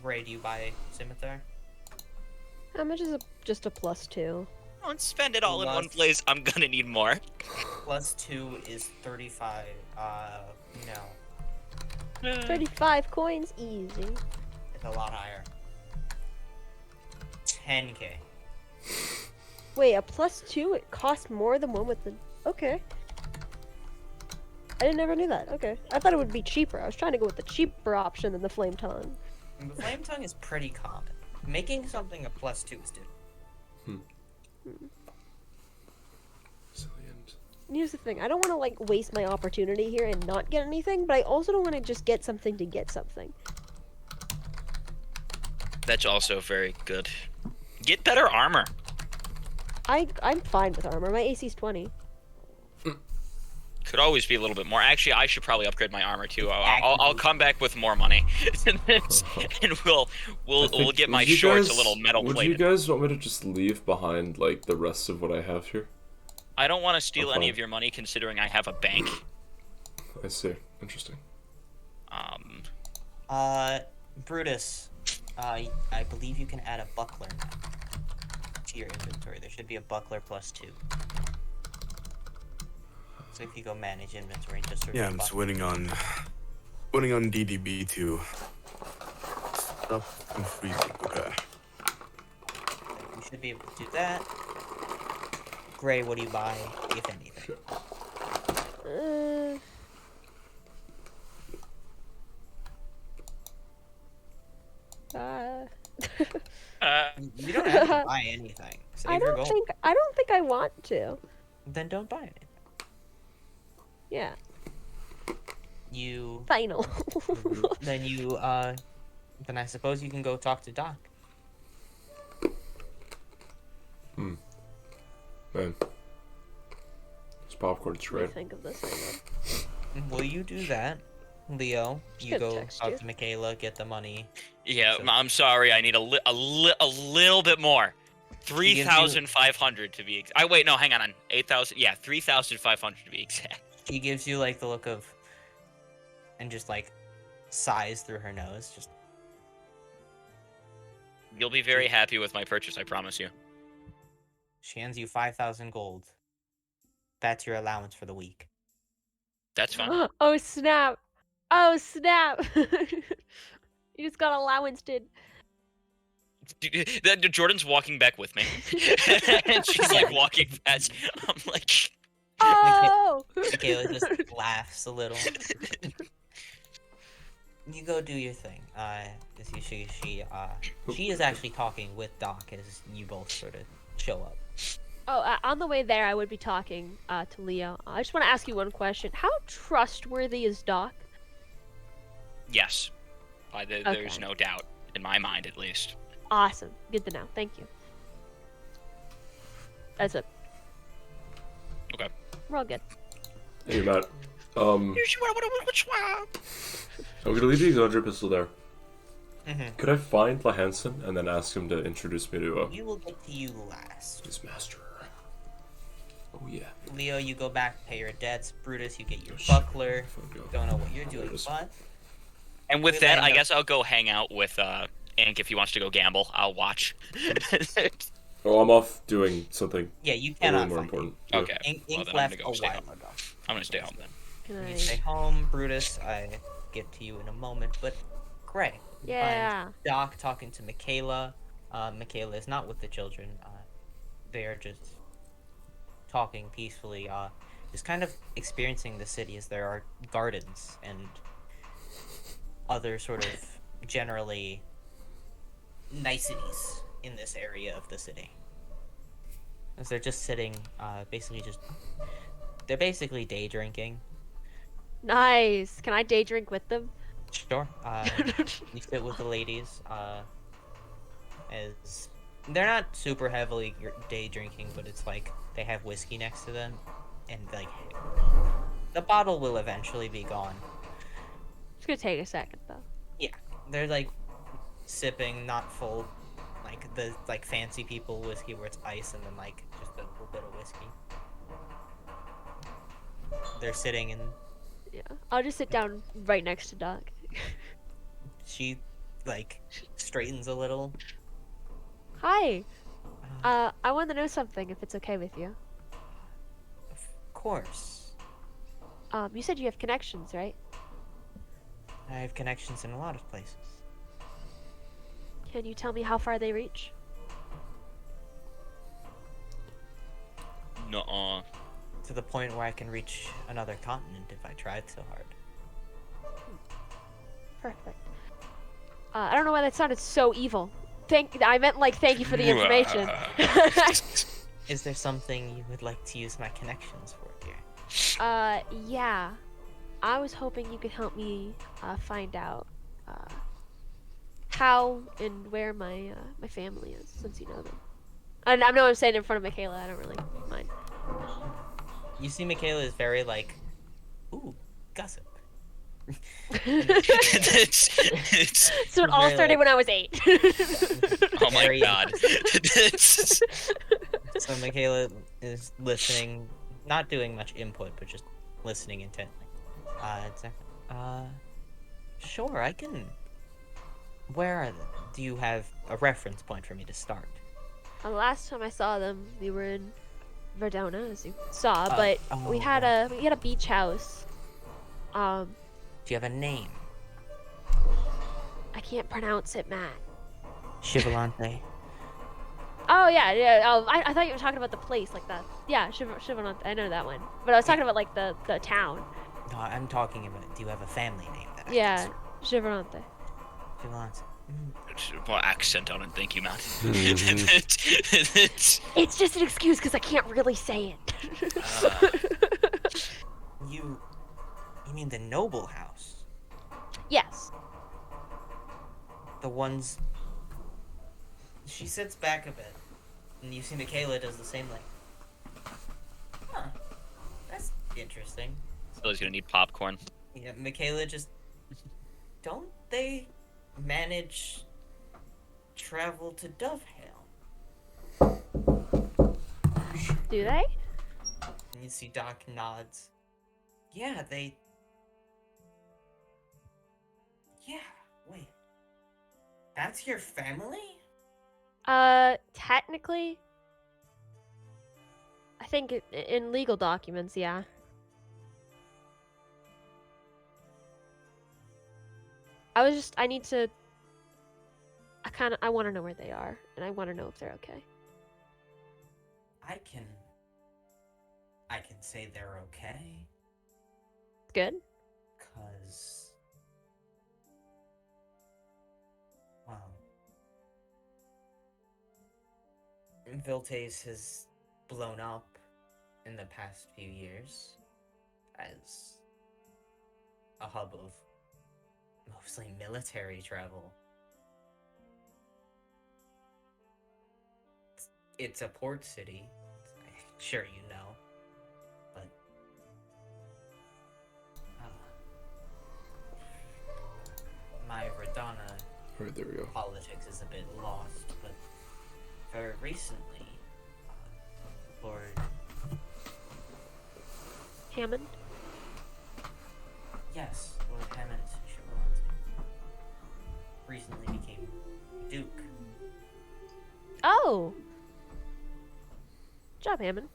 Gray, do you buy Scimitar? How much is just a +2? Don't spend it all in one Plus- place. I'm gonna need more. +2 is 35. No, 35 coins, easy. it's a lot higher. 10k. Wait, a +2? It costs more than one with the. Okay. I never knew that. Okay. I thought it would be cheaper. I was trying to go with the cheaper option than the flame tongue. The flame tongue is pretty common. Making something a +2 is different. Resilient. Here's the thing. I don't want to like waste my opportunity here and not get anything, but I also don't want to just get something to get something. That's also very good. Get better armor. I'm fine with armor. My AC's 20. Could always be a little bit more. Actually, I should probably upgrade my armor too. I'll come back with more money, and we'll get my Would you shorts guys- a little metal Would plated. you guys want me to just leave behind like the rest of what I have here? I don't want to steal any Okay. of your money, considering I have a bank. I see. Interesting. Brutus, I believe you can add a buckler now to your inventory. There should be a buckler +2. So if you go manage inventory, and just search Yeah, for I'm just buckler. waiting on DDB to stuff and freezing. Okay. You should be able to do that. Gray, what do you buy, if anything? You don't have to buy anything. Save I your don't gold. think I want to. Then don't buy anything. Yeah. You Final. then then I suppose you can go talk to Doc. Man. This popcorn's What do you great. think of this thing? Will you do that, Leo? Just You gonna go text talk you. to Michaela, get the money. Yeah, So- I'm sorry. I need a little bit more. 3,500 to be exact. Wait, no, hang on. 8,000. Yeah, 3,500 to be exact. She gives you like the look of, and just like sighs through her nose. Just You'll be very happy with my purchase, I promise you. she hands you 5,000 gold. That's your allowance for the week. That's fine. Oh snap! Oh snap! You just got allowance, did. Jordan's walking back with me, and she's like walking past. I'm like, Oh! Michaela just laughs a little. You go do your thing. She is actually talking with Doc as you both sort of show up. Oh, on the way there, I would be talking to Leo. I just want to ask you one question. How trustworthy is Doc? yes, there's Okay. no doubt in my mind, at least. Awesome. Good to know. Thank you. That's it. Okay. We're all good. Hey, Matt. I'm gonna leave the Exandria pistol there. Could I find Hansen and then ask him to introduce me to We will get to you last. his master? Oh yeah. Leo, you go back, pay your debts. Brutus, you get your shit. buckler. Fuck off. Don't know what you're There doing, it is. but And with We that, land I up- guess I'll go hang out with Ink if he wants to go gamble. I'll watch. Oh, I'm off doing something yeah, you a little cannot more find important. Okay. Ink, Well, Ink then I'm left gonna go a stay while home. ago. I'm gonna stay home then. Can You I? stay home, Brutus. I get to you in a moment, but Gray. you Yeah. Find Doc talking to Michaela. Michaela is not with the children. They are just talking peacefully. Just kind of experiencing the city as there are gardens and other sort of generally niceties in this area of the city. As they're just sitting, they're basically day drinking. Nice. Can I day drink with them? Sure. You sit with the ladies. As they're not super heavily day drinking, but it's like they have whiskey next to them, and like the bottle will eventually be gone. It's gonna take a second though. They're like sipping, not full, like the fancy people whiskey where it's ice and then like just a little bit of whiskey. They're sitting and Yeah. I'll just sit down right next to Doc. she like straightens a little. Hi. I want to know something if it's okay with you. Of course. You said you have connections, right? I have connections in a lot of places. Can you tell me how far they reach? Nuh-uh. To the point where I can reach another continent if I tried so hard. Perfect. I don't know why that sounded so evil. I meant like thank you for the information. Is there something you would like to use my connections for, dear? Yeah. I was hoping you could help me find out how and where my my family is, since you know them. I know I'm saying it in front of Michaela. I don't really mind. You see Michaela is very like, ooh, gossip. So it all Very, started like- when I was 8. Oh my Very- god. So Michaela is listening, not doing much input, but just listening intently. Sure, I can. Where are they? Do you have a reference point for me to start? The last time I saw them, we were in Verdona, as you saw, Oh, but oh, we had right. a beach house. Do you have a name? I can't pronounce it, Matt. Chivalante. Oh yeah. Oh, I thought you were talking about the place, like that. Yeah, Chivalante. I know that one. But I was talking about like the town. No, I'm talking about. Do you have a family name that I can Yeah, search? Chivalante. Chivalante. More accent on it, thank you, Matt. It's just an excuse because I can't really say it. You mean the noble house? Yes. The ones. She sits back a bit, and you see Michaela does the same thing. Huh. That's interesting. So he's gonna need popcorn. Yeah, Michaela just. Don't they manage travel to Dovehale? Do they? And you see Doc nods. Yeah, they. Yeah, wait. That's your family? Technically, I think in legal documents, yeah. I need to. I want to know where they are, and I want to know if they're okay. I can say they're okay, Good. cause. Well. Viltes has blown up in the past few years as a hub of mostly military travel. It's a port city, I'm sure you know. Alright, there we go. politics is a bit lost, but very recently, Lord Hammond? Yes, Lord Hammond Chevrolet recently became Duke. Oh! Good job, Hammond.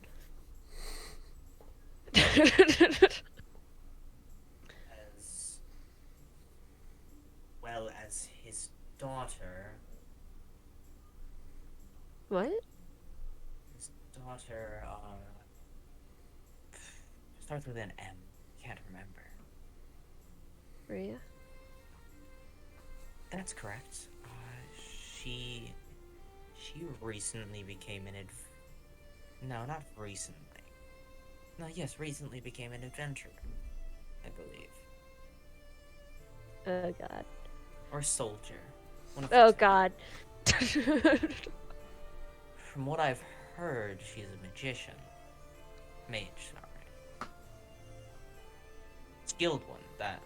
As well as his daughter. What? His daughter, starts with an M. Can't remember. Maria? That's correct. She recently became no, not recently. No, yes, recently became an adventurer, I believe. Oh god. Or soldier. One of Oh the two. god. From what I've heard, she's a magician. Mage, sorry. Skilled one, that.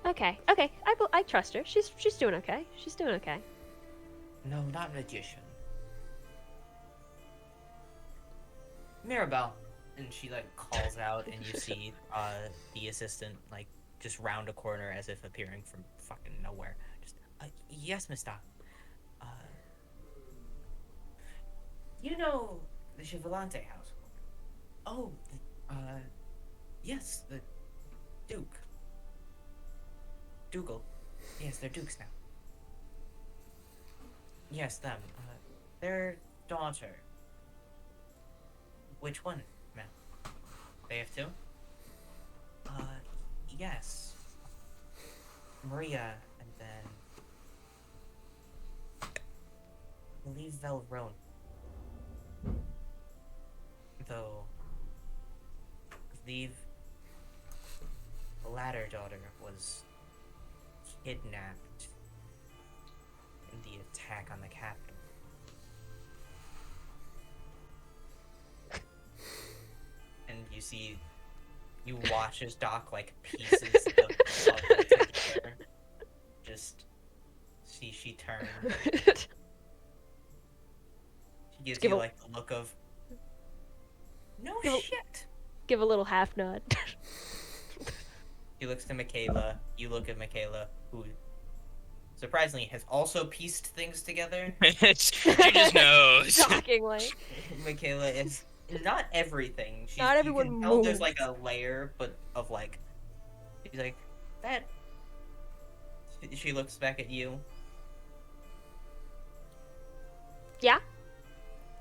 Okay, I trust her. She's doing okay. She's doing okay. No, not magician. Mirabelle. And she, like, calls out, and you see, the assistant, like, just round a corner as if appearing from fucking nowhere. Just, yes, Miss Doc. You know the Chivalante household? Oh, yes, the Duke. Dougal. Yes, they're dukes now. Yes, them. Their daughter. Which one, ma'am? They have two? Yes. Maria, and then... I believe Velrone. Though... I believe... the latter daughter was... kidnapped in the attack on the capital. And you watch as Doc, like, pieces of the together. Just see she turn. She gives you, like, the look of, no shit. Give a little half nod. She looks to Michaela. You look at Michaela, who surprisingly has also pieced things together. She just knows. Shockingly. Michaela is not everything. Not everyone you can tell there's moves. like a layer, but of like, she's like that. She looks back at you. Yeah?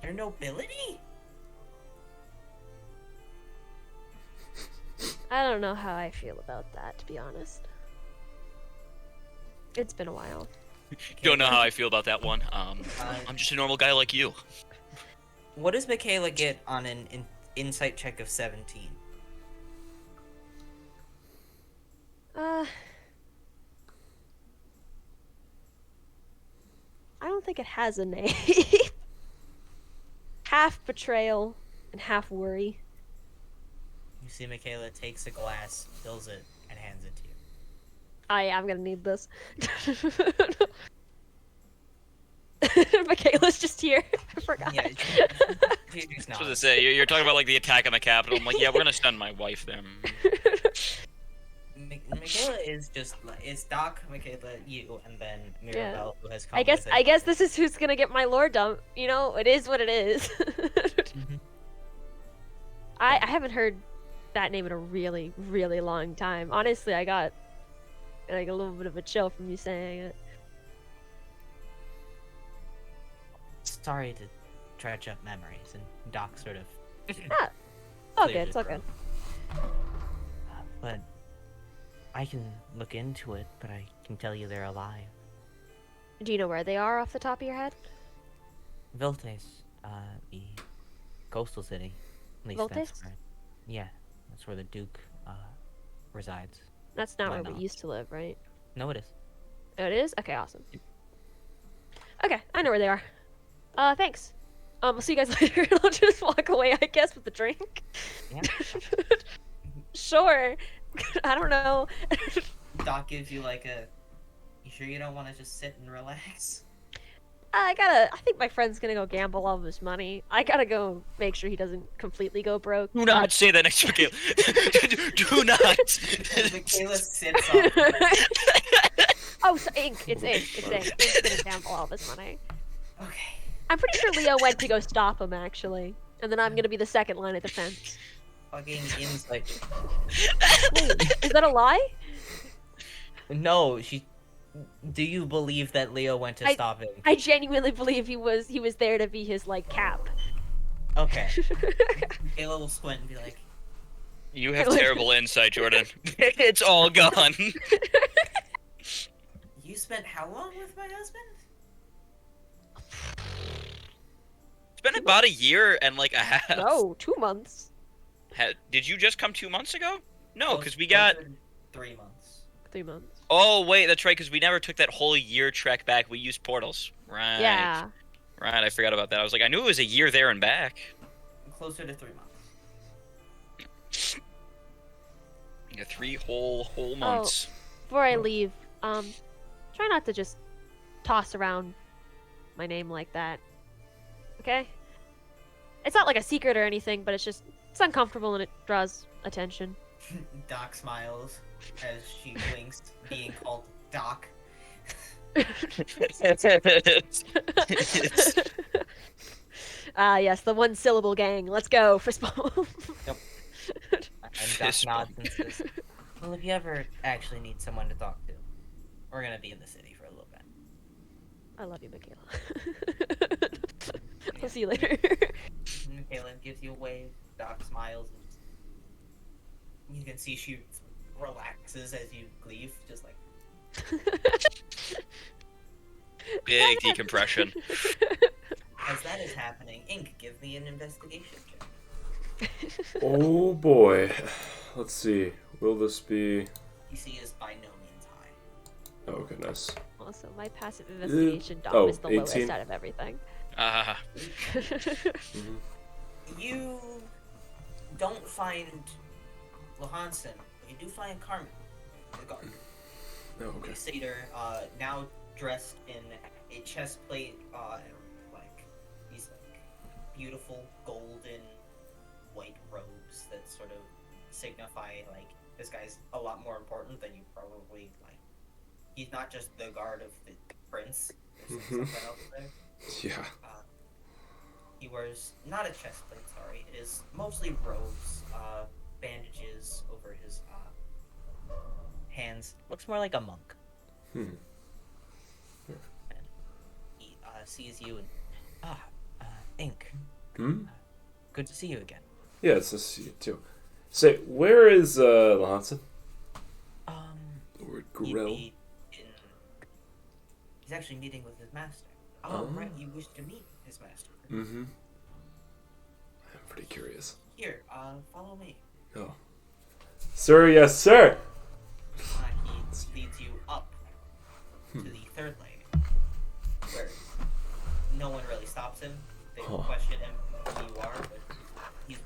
Their nobility? I don't know how I feel about that, to be honest. It's been a while. Don't know how I feel about that one. I'm just a normal guy like you. What does Michaela get on an insight check of 17? I don't think it has a name. Half betrayal and half worry. You see Michaela takes a glass, fills it, and hands it to you. I'm gonna need this. Michaela's just here. I forgot. Yeah, she's I was not. gonna say, you're talking about like the attack on the Capitol. I'm like, yeah, we're gonna send my wife there. Michaela is just it's Doc, Michaela, you, and then Mirabelle, who has come. I guess with it. this is who's gonna get my lore dump. You know, it is what it is. Mhm. I haven't heard that name in a really, really long time. Honestly, I got like a little bit of a chill from you saying it. Sorry to dredge up memories, and Doc sort of. Ah, all cleared good. his It's all good. throat. But I can look into it, but I can tell you they're alive. Do you know where they are off the top of your head? Viltes, the coastal city. At least Viltes? that's where. Yeah, that's where the Duke resides. That's not Why where not? we used to live, right? No, it is. Oh, it is? Okay, awesome. Okay, I know where they are. Thanks. We'll see you guys later. I'll just walk away, I guess, with the drink. Yeah. Sure. I don't know. Doc gives you like a. You sure you don't want to just sit and relax? I think my friend's gonna go gamble all of his money. I gotta go make sure he doesn't completely go broke. Do not say that next to Michaela. Do not. Michaela sits up. Oh, so Ink. It's Ink. It's Ink. Ink's gonna gamble all of his money. Okay. I'm pretty sure Leo went to go stop him, actually. And then I'm gonna be the second line of defense. Fucking insight. Wait, is that a lie? No, she. Do you believe that Leo went to stop him? I genuinely believe he was there to be his, like, cap. Okay. Michaela will squint and be like, You have terrible insight, Jordan. It's all gone. "You spent how long with my husband?" It's been about a year and like a half. No, 2 months. Did you just come 2 months ago? No, Close- because we got. closer to 3 months. 3 months. Oh wait, that's right. Because we never took that whole year trek back. We used portals. Right. Yeah. Right. I forgot about that. I was like, I knew it was a year there and back. Closer to 3 months. Yeah, 3 whole months. Before I leave, try not to just toss around my name like that. Okay? It's not like a secret or anything, but it's uncomfortable and it draws attention. Doc smiles as she winks, being called Doc. Ah, yes, the 1-syllable gang. Let's go, Fistball. And Doc nods and says, "Well, if you ever actually need someone to talk to, we're gonna be in the city for a little bit." I love you, Michaela. I'll see you later. Michaela gives you a wave. Doc smiles. And you can see she relaxes as you leave, just like. Big decompression. As that is happening, Ink, give me an investigation check. Oh boy. Let's see. Will this be? DC is by no means high. Oh, okay, nice. Also, my passive investigation dom oh, is the 18? lowest out of everything. Mm-hmm. You don't find Johansson, but you do find Carmen, the guard. Oh, okay. A satyr, now dressed in a chest plate, and like these like beautiful golden white robes that sort of signify like this guy's a lot more important than you probably like. He's not just the guard of the prince. There's something else there. Yeah. He wears not a chest plate, sorry. It is mostly robes, bandages over his hands. Looks more like a monk. Hmm. And he sees you and Ink. Hmm. Good to see you again. Yeah, it's nice to see you too. Say, where is Johansson? Or He'd Grill? be he's actually meeting with his master. Oh, Oh. right, you wish to meet his master. Mm-hmm. I'm pretty curious. Here, follow me. Oh. Sir, yes, sir! He leads you up to the third leg, where no one really stops him. They Huh. question him who you are, but he's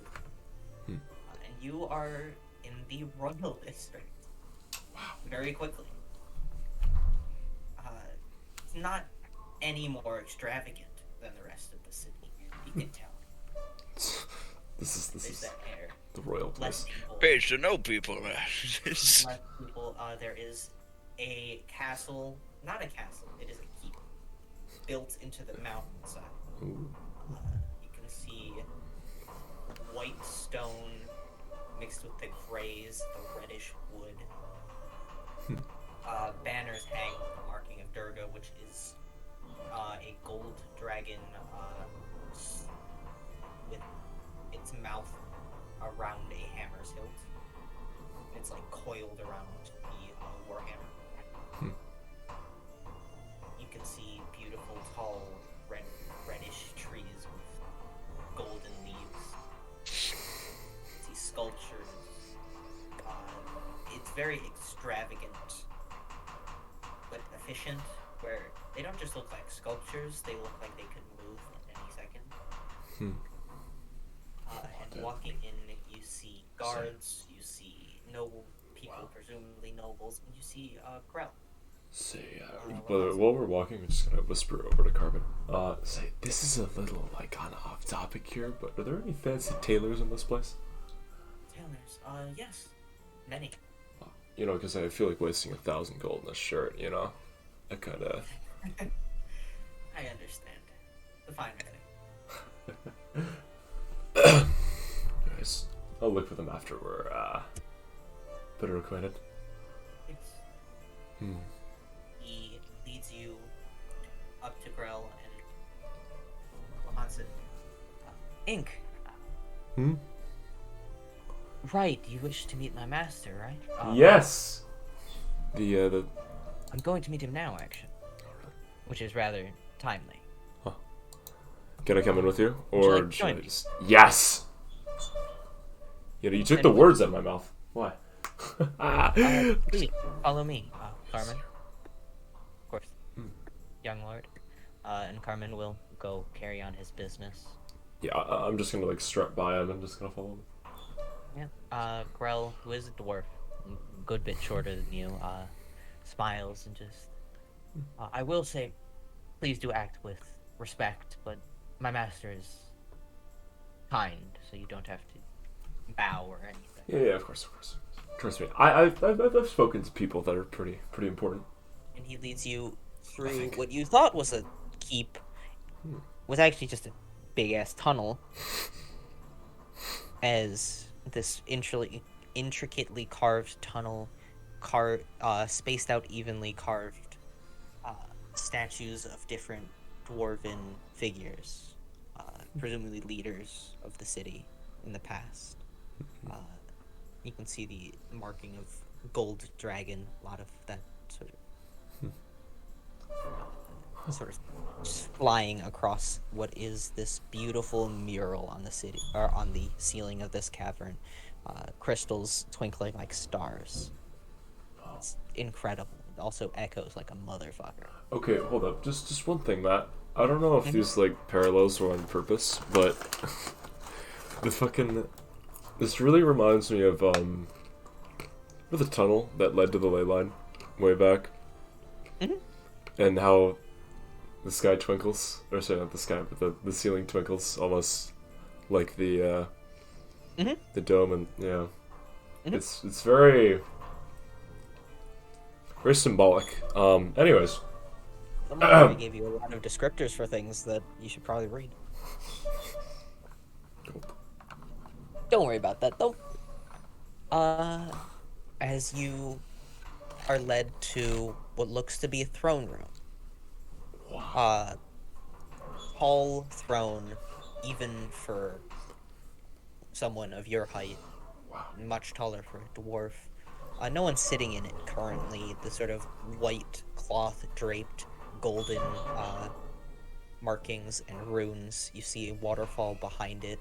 Hmm. and you are in the royal district. Wow. Very quickly. It's not any more extravagant than the rest of the city. You can tell. This There's is that air. the royal Less place. people. Page to know people. Less people. There is a castle. Not a castle. It is a keep built into the mountainside. Ooh. You can see white stone mixed with the grays, the reddish wood. Banners hang with the marking of Durga, which is a gold dragon with its mouth around a hammer's hilt. It's like coiled around the warhammer. Hmm. You can see beautiful, tall, reddish trees with golden leaves. You see sculptures. It's very extravagant, but efficient, where they don't just look like sculptures, they look like they could move in any second. Hmm. And walking in, you see guards, you see noble people, presumably nobles, and you see Grell. Say, but while we're walking, I'm just gonna whisper over to Carmen. Say, this is a little, like, kind of off topic here, but are there any fancy tailors in this place? Tailors? Yes. Many. You know, because I feel like wasting 1,000 gold in a shirt, you know? I kinda... I understand. The finer thing. Anyways, I'll look for them after we're, better acquainted. Yes. Hmm. He leads you up to Grell and Hansen. Ink. Hmm? Right, you wish to meet my master, right? Yes! The... I'm going to meet him now, actually. Which is rather timely. Can I come in with you? Would you Or like to should join I me? just... Yes! You know, you took the words out of my mouth. Why? Please, follow me, Carmen. Of course. Young lord. And Carmen will go carry on his business. Yeah, I'm just gonna, like, strut by him and just gonna follow him. Yeah. Grell, who is a dwarf, a good bit shorter than you, smiles and just... I will say, please do act with respect, but my master is kind, so you don't have to bow or anything. Yeah, of course. Trust me, I've spoken to people that are pretty important. And he leads you through what you thought was a keep, was actually just a big-ass tunnel, as this intricately carved tunnel, spaced out evenly carved statues of different dwarven figures, presumably leaders of the city in the past. You can see the marking of gold dragon, a lot of that sort of just flying across what is this beautiful mural on the city, or on the ceiling of this cavern. Crystals twinkling like stars. It's incredible. It also echoes like a motherfucker. Okay, hold up. Just one thing, Matt. I don't know if these, like, parallels were on purpose, but this really reminds me of, the tunnel that led to the ley line way back. And how the sky twinkles, or sorry, not the sky, but the ceiling twinkles, almost like the dome, and yeah. It's very symbolic. Anyways. The library gave you a lot of descriptors for things that you should probably read. Don't worry about that, though. As you are led to what looks to be a throne room. Tall throne, even for someone of your height. Much taller for a dwarf. No one's sitting in it currently. The sort of white cloth draped golden markings and runes. You see a waterfall behind it.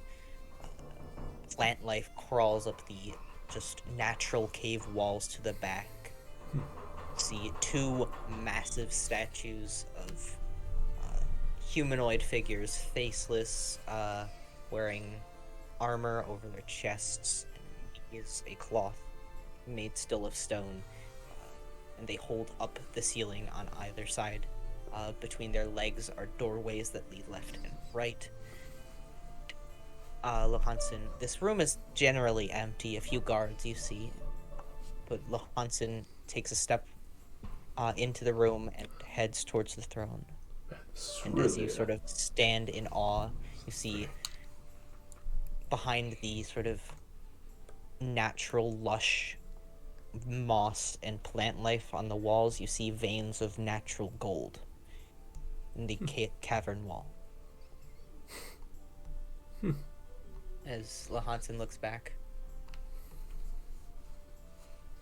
Plant life crawls up the just natural cave walls to the back. See two massive statues of humanoid figures, faceless, wearing armor over their chests, and is a cloth made still of stone, and they hold up the ceiling on either side. Between their legs are doorways that lead left and right. Lohansen, this room is generally empty, a few guards you see, but Lohansen takes a step into the room and heads towards the throne. And as you sort of stand in awe, you see behind the sort of natural lush moss and plant life on the walls, you see veins of natural gold in the cavern wall. As Lohansen looks back,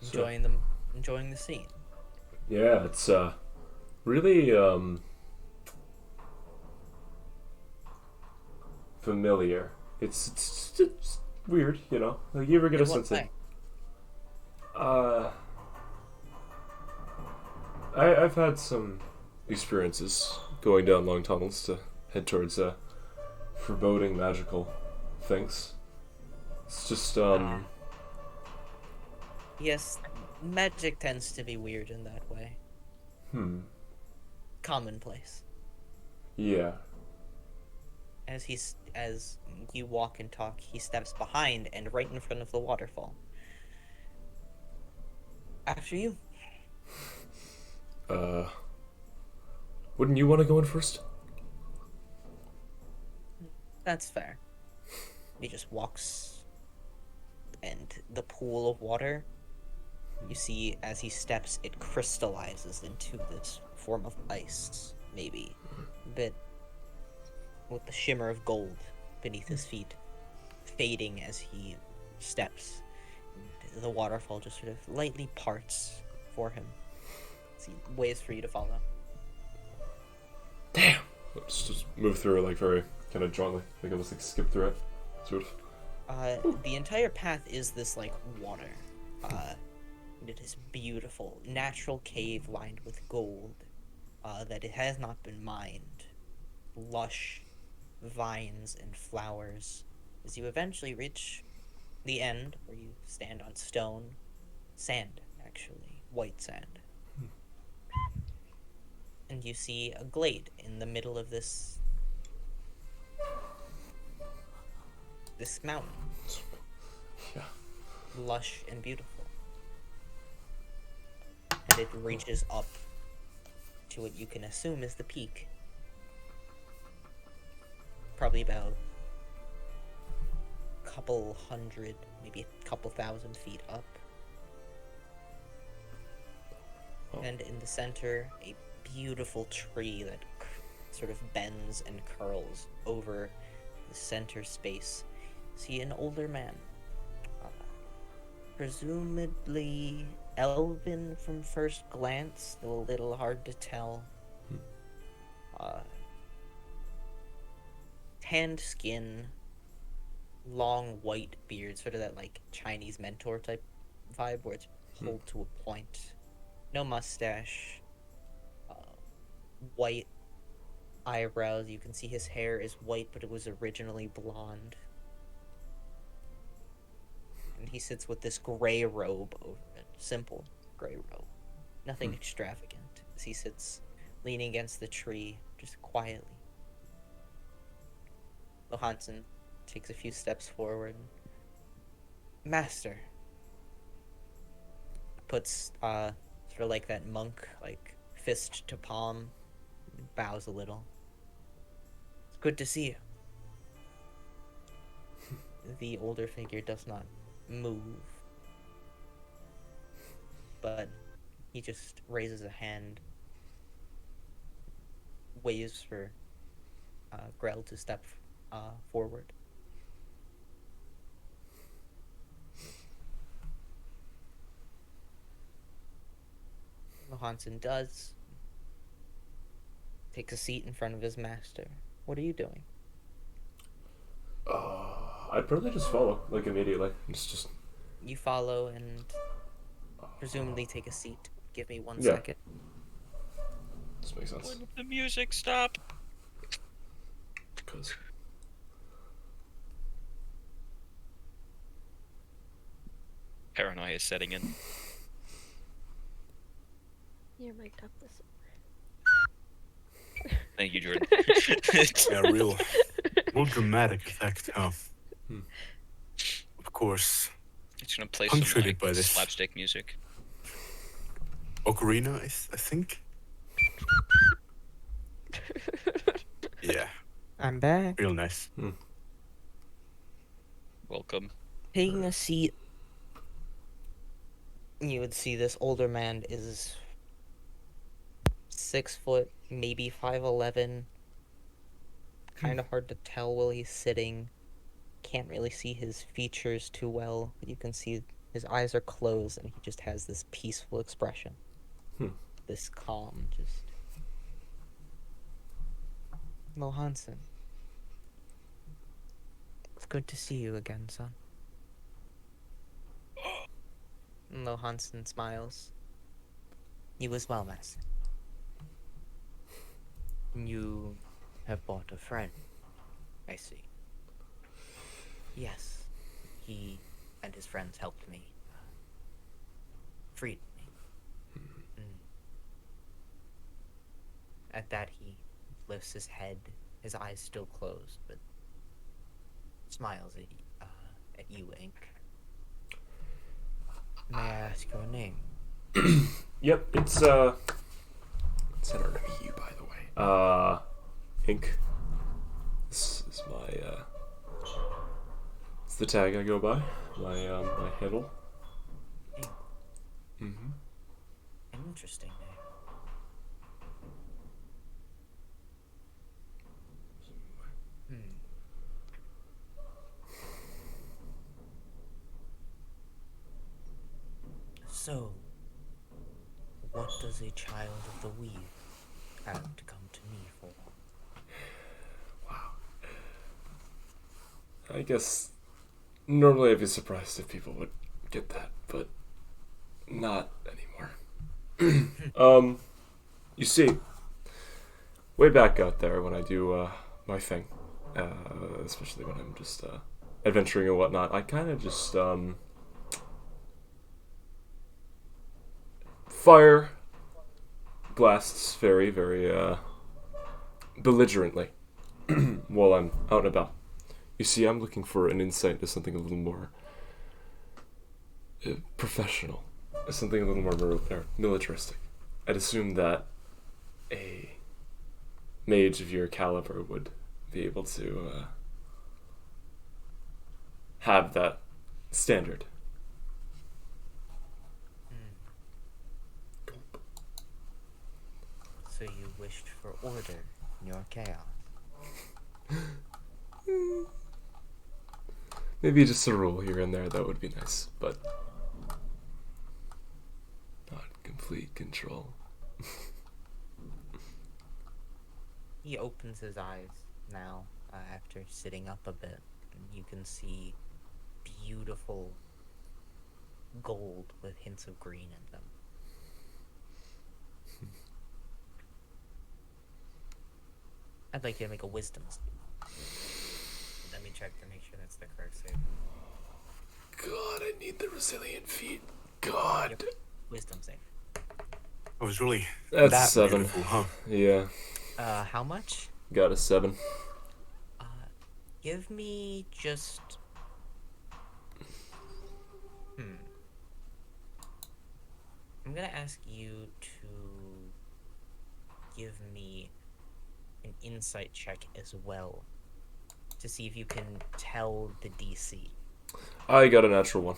enjoying the scene. Yeah, it's really familiar. It's weird, you know. Like, you ever get a sense of I've had some experiences going down long tunnels to head towards foreboding magical things. It's just Yes, Magic tends to be weird in that way. Commonplace. Yeah. As you walk and talk, he steps behind and right in front of the waterfall. After you. Wouldn't you want to go in first? That's fair. He just walks, and the pool of water, you see as he steps, it crystallizes into this form of ice, maybe a bit with the shimmer of gold beneath his feet, fading as he steps. And the waterfall just sort of lightly parts for him. See ways for you to follow. Damn. Let's just move through it like very kind of jauntily. Like I'll just like skip through it, sort of. The entire path is this like water. It is beautiful, natural cave lined with gold. That it has not been mined. Lush vines and flowers. As you eventually reach the end, where you stand on sand, actually, white sand. And you see a glade in the middle of this mountain. Yeah. Lush and beautiful. And it reaches up to what you can assume is the peak. Probably about a couple hundred, maybe a couple thousand feet up. Oh. And in the center, a beautiful tree that sort of bends and curls over the center space. See an older man, presumably elven from first glance, though a little hard to tell. Tanned skin, long white beard, sort of that like Chinese mentor type vibe where it's pulled to a point. No mustache. White eyebrows. You can see his hair is white, but it was originally blonde. And he sits with this gray robe over it. Simple gray robe. Nothing extravagant. As he sits leaning against the tree, just quietly. Lohansen takes a few steps forward. Master. Puts, sort of like that monk, like, fist to palm. Bows a little. It's good to see you. The older figure does not move. But he just raises a hand. Waves for Grell to step forward. Johansson does. Takes a seat in front of his master. What are you doing? I'd probably just follow, like, immediately. It's just... You follow and presumably take a seat. Give me one Yeah. second. This makes sense. When did the music stop? Because... Paranoia is setting in. Your mic up this. Thank you, Jordan. Yeah, real dramatic effect, huh? Of course, It's gonna play some punctuated by this slapstick music. ocarina, I think. Yeah, I'm back. real nice. Welcome. Taking a seat, you would see this older man is 6 foot, maybe 5'11". Kind of hard to tell while he's sitting. Can't really see his features too well. But you can see his eyes are closed and he just has this peaceful expression. This calm, just... Lohansen. It's good to see you again, son. Lohansen smiles. You as well, master. You have bought a friend, I see. Yes, he and his friends helped me freed me. Mm. At that, he lifts his head, his eyes still closed, but smiles at you, Ink. May I ask your name? Yep, it's an RW, by the way. Ink. This is my, it's the tag I go by. My handle. Ink. Mm-hmm. An interesting name. So, what does a child of the weave have to come to me for? Wow. I guess normally I'd be surprised if people would get that, but not anymore. You see, way back out there when I do my thing, especially when I'm just adventuring and whatnot, I kind of just fire blasts very, very belligerently while I'm out and about. You see, I'm looking for an insight into something a little more professional, something a little more militaristic. I'd assume that a mage of your caliber would be able to have that standard. So you wished for order in your chaos. Maybe just a rule here and there, that would be nice, but not complete control. He opens his eyes now, after sitting up a bit, and you can see beautiful gold with hints of green in them. I'd like you to make a wisdom save. Let me check to make sure that's the correct save. God, I need the resilient feat. God. Yep. Wisdom save. I was really That's that 7. beautiful, huh? Yeah, How much? got a 7. Give me just... I'm gonna ask you to give me an insight check as well, to see if you can tell the DC. I got a natural 1.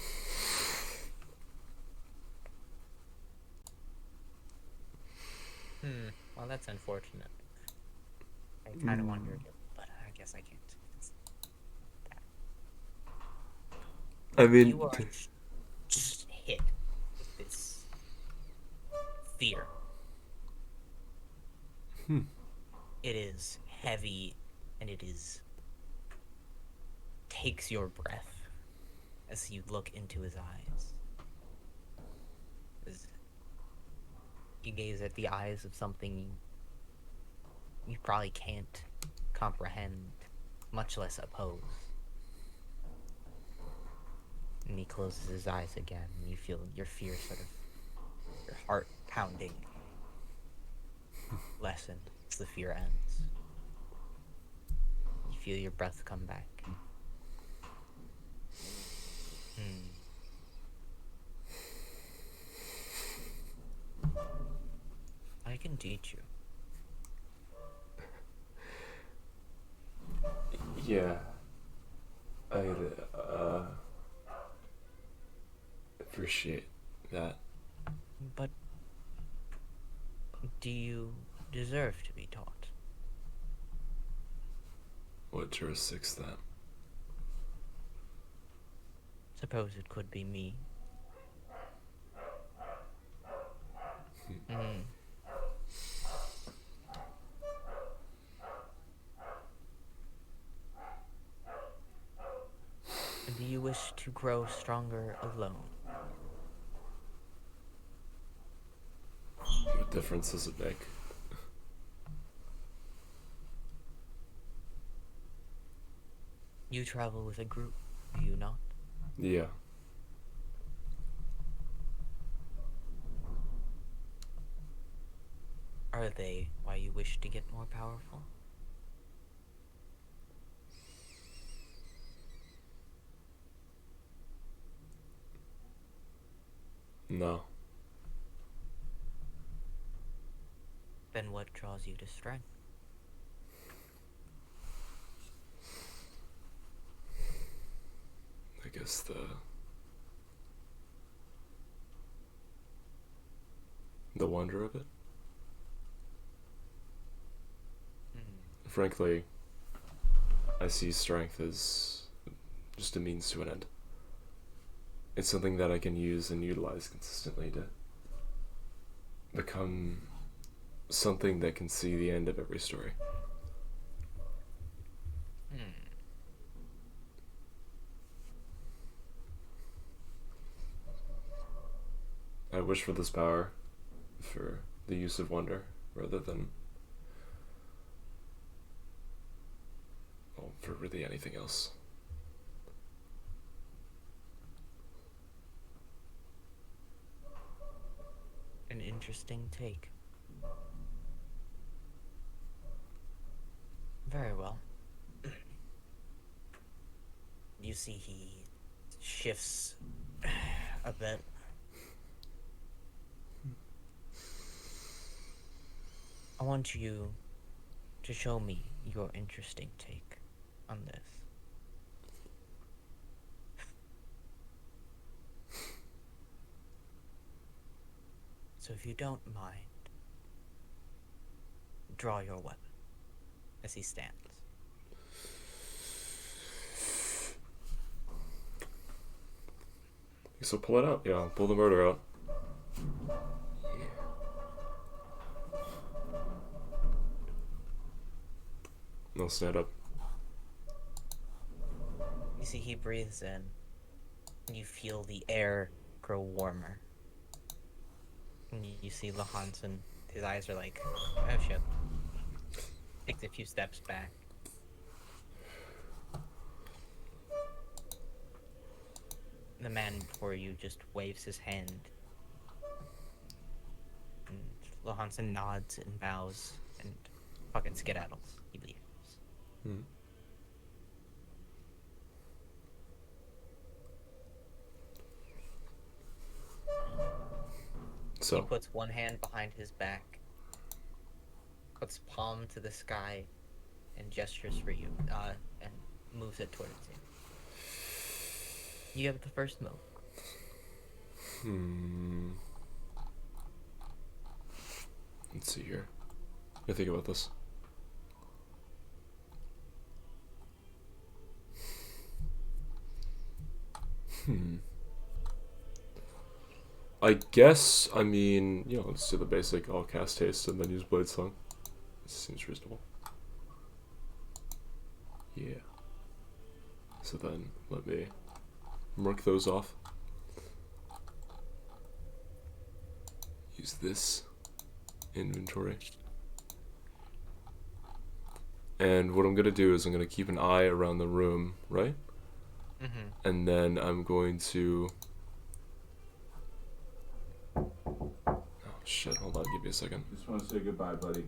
Well, that's unfortunate. I kind of wondered, but I guess I can't. I mean, You are just hit with this fear. It is heavy, and it takes your breath as you look into his eyes. As you gaze at the eyes of something you probably can't comprehend, much less oppose. And he closes his eyes again, and you feel your fear sort of, your heart pounding, lessen as the fear ends. You feel your breath come back. I can teach you. yeah. I appreciate that. But do you deserve to be taught? What jurisdicts that? Suppose it could be me. Do you wish to grow stronger alone? What difference does it make? You travel with a group, do you not? Yeah. Are they why you wish to get more powerful? No. Then what draws you to strength? I guess the wonder of it. Frankly, I see strength as just a means to an end. It's something that I can use and utilize consistently to become something that can see the end of every story. I wish for this power, for the use of wonder, rather than, well, for really anything else. An interesting take. Very well. You see he shifts a bit. I want you to show me your interesting take on this. So if you don't mind, draw your weapon as he stands. So pull it out. Yeah, I'll pull the murder out. I'll stand up. You see he breathes in, and you feel the air grow warmer. And you see Lahanson, his eyes are like, oh shit. Takes a few steps back. The man before you just waves his hand. And Lahanson nods and bows and fucking skedaddles. He leaves. So he puts one hand behind his back, puts palm to the sky, and gestures for you, and moves it towards you. You have the first move. Let's see here. I think about this. I guess, I mean, you know, let's do the basic, I'll cast haste and then use Blade Song. This seems reasonable. Yeah. So then, let me mark those off. Use this inventory. And what I'm gonna do is I'm gonna keep an eye around the room, right? And then I'm going to... Oh shit, hold on, give me a second. Just want to say goodbye, buddy.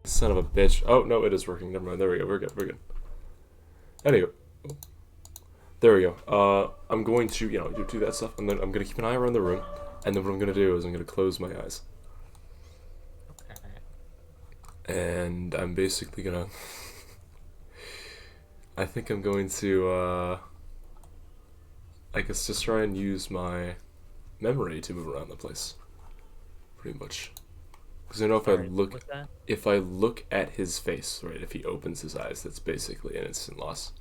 Son of a bitch. Oh, no, it is working. Never mind. There we go. We're good. We're good. Anyway. There we go. I'm going to, you know, do that stuff, and then I'm going to keep an eye around the room, and then what I'm going to do is I'm going to close my eyes. And I'm basically going to... I think I'm going to, I guess just try and use my memory to move around the place. Pretty much. Because I know if I look at his face, right, if he opens his eyes, that's basically an instant loss,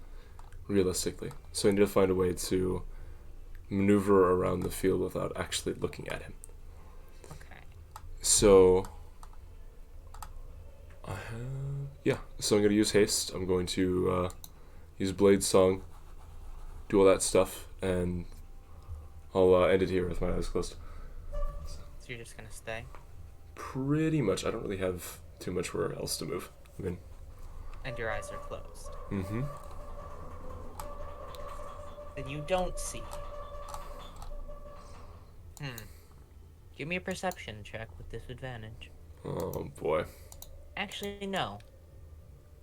realistically. So I need to find a way to maneuver around the field without actually looking at him. Okay. So, yeah, so I'm going to use haste, I'm going to use Blade Song, do all that stuff, and I'll end it here with my eyes closed. So you're just gonna stay? Pretty much. I don't really have too much where else to move. I mean, And your eyes are closed. mm-hmm. Then you don't see. Give me a perception check with disadvantage. Oh boy. Actually, no.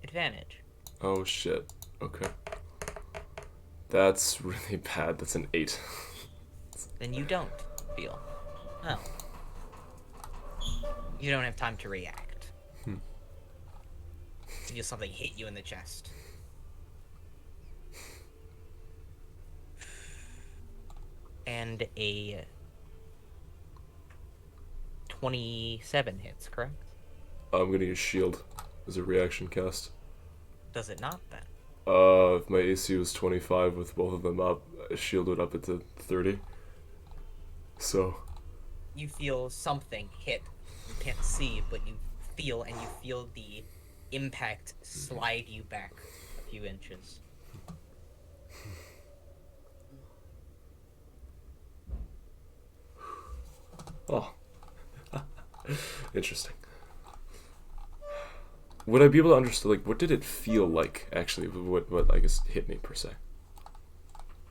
Advantage. Oh shit. Okay. That's really bad. That's an 8. Then you don't feel. Oh. You don't have time to react. Hmm. You feel something hit you in the chest. And a 27 hits, correct? I'm gonna use shield as a reaction cast. Does it not then? If my AC was 25 with both of them up, I shielded up it to 30. So, You feel something hit. You can't see, but you feel the impact slide you back a few inches. oh. Interesting. Would I be able to understand, like, what did it feel like, actually? What I guess, hit me, per se?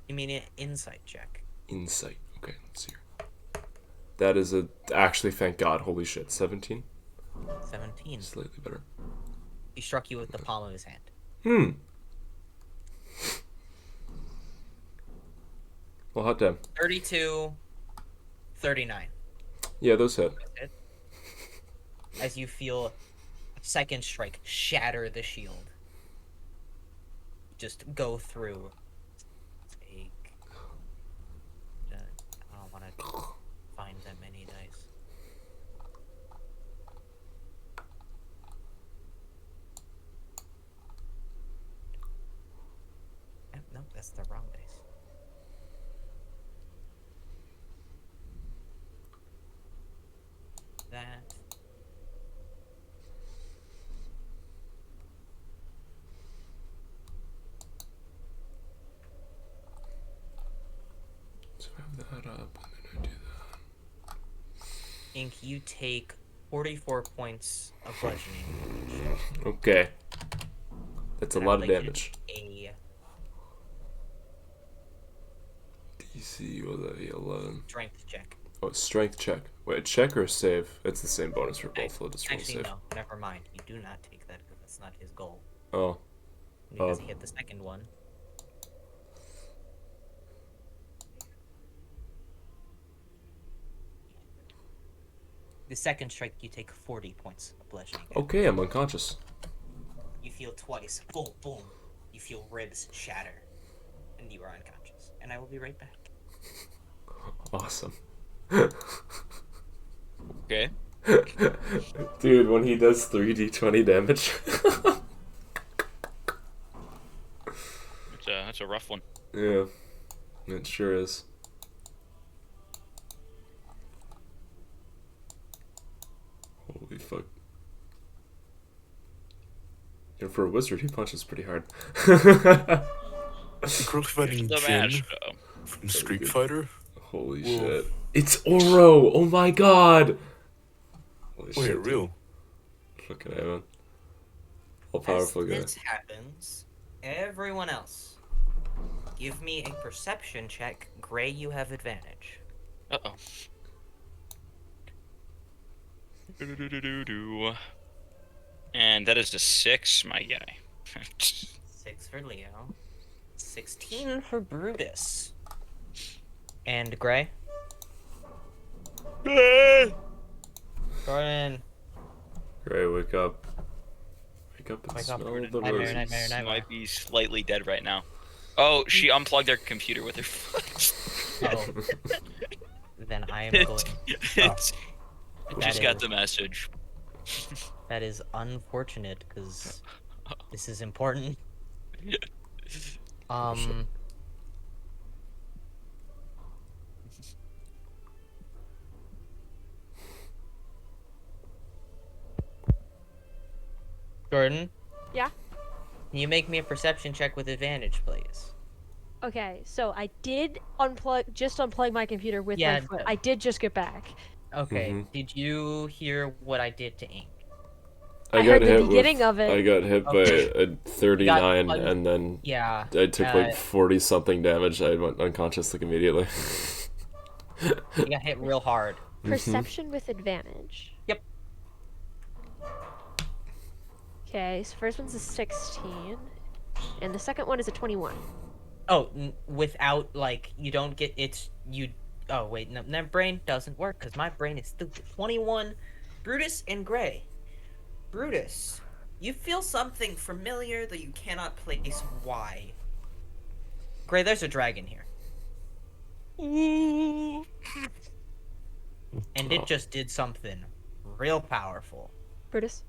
You mean an insight check? Insight. Okay, let's see here. That is actually, thank God, holy shit, 17? 17. Slightly better. He struck you with the palm of his hand. Hmm. Well, hot damn. 32, 39. Yeah, those hit. As you feel a second strike shatter the shield. Just go through. Take. I don't want to find that many dice. Nope, that's the wrong dice. That. So I have that up, and then I do that. Ink, you take 44 points of bludgeoning. Okay. That's a And lot I'd of like you to damage. take a DC was a 11. strength check. Oh, strength check. Wait, check or save? It's the same bonus for both. Let us roll Actually, save. no. Never mind. You do not take that because that's not his goal. Oh, Because he hit the second one. The second strike, you take 40 points of bludgeoning damage. okay. I'm unconscious. You feel twice. Boom, boom. You feel ribs shatter. And you are unconscious. And I will be right back. Awesome. Okay. Dude, when he does 3d20 damage. That's a rough one. Yeah, it sure is. Holy fuck. And for a wizard, he punches pretty hard. Girl fighting The Jin match, from Street Fighter? Holy Whoa. shit. It's Oro! Oh my god! Holy Wait, shit, dude. real? Fucking A, man. All As powerful guy. this happens, everyone else, give me a perception check. Gray, you have advantage. Uh-oh. Do-do-do-do-do. And that is a 6, my guy. 6 for Leo. 16 for Brutus. And Gray? Gordon. Gray, wake up. Wake up and Wake up. smell the Nightmare, roses. nightmare, She nightmare. might be slightly dead right now. Oh, she unplugged her computer with her foot. Oh. Then I am going. It's- That Just got is- the message. That is unfortunate because this is important. Jordan? Yeah? Can you make me a perception check with advantage, please? Okay, so I did unplug my computer with Yeah, my foot. I did just get back. Okay. Mhm. Did you hear what I did to Ink? I got heard the hit beginning with, of it. I got hit by Okay. a 39, one- and then Yeah. I took like 40 something damage. I went unconscious like immediately. You got hit real hard. Perception with advantage. Yep. Okay, so first one's a 16, and the second one is a 21. Oh, without like you don't get it's you. Oh wait, no, that brain doesn't work because my brain is stupid. 21, Brutus and Gray. Brutus, you feel something familiar that you cannot place why. Gray, there's a dragon here, Ooh. and it just did something real powerful. Brutus.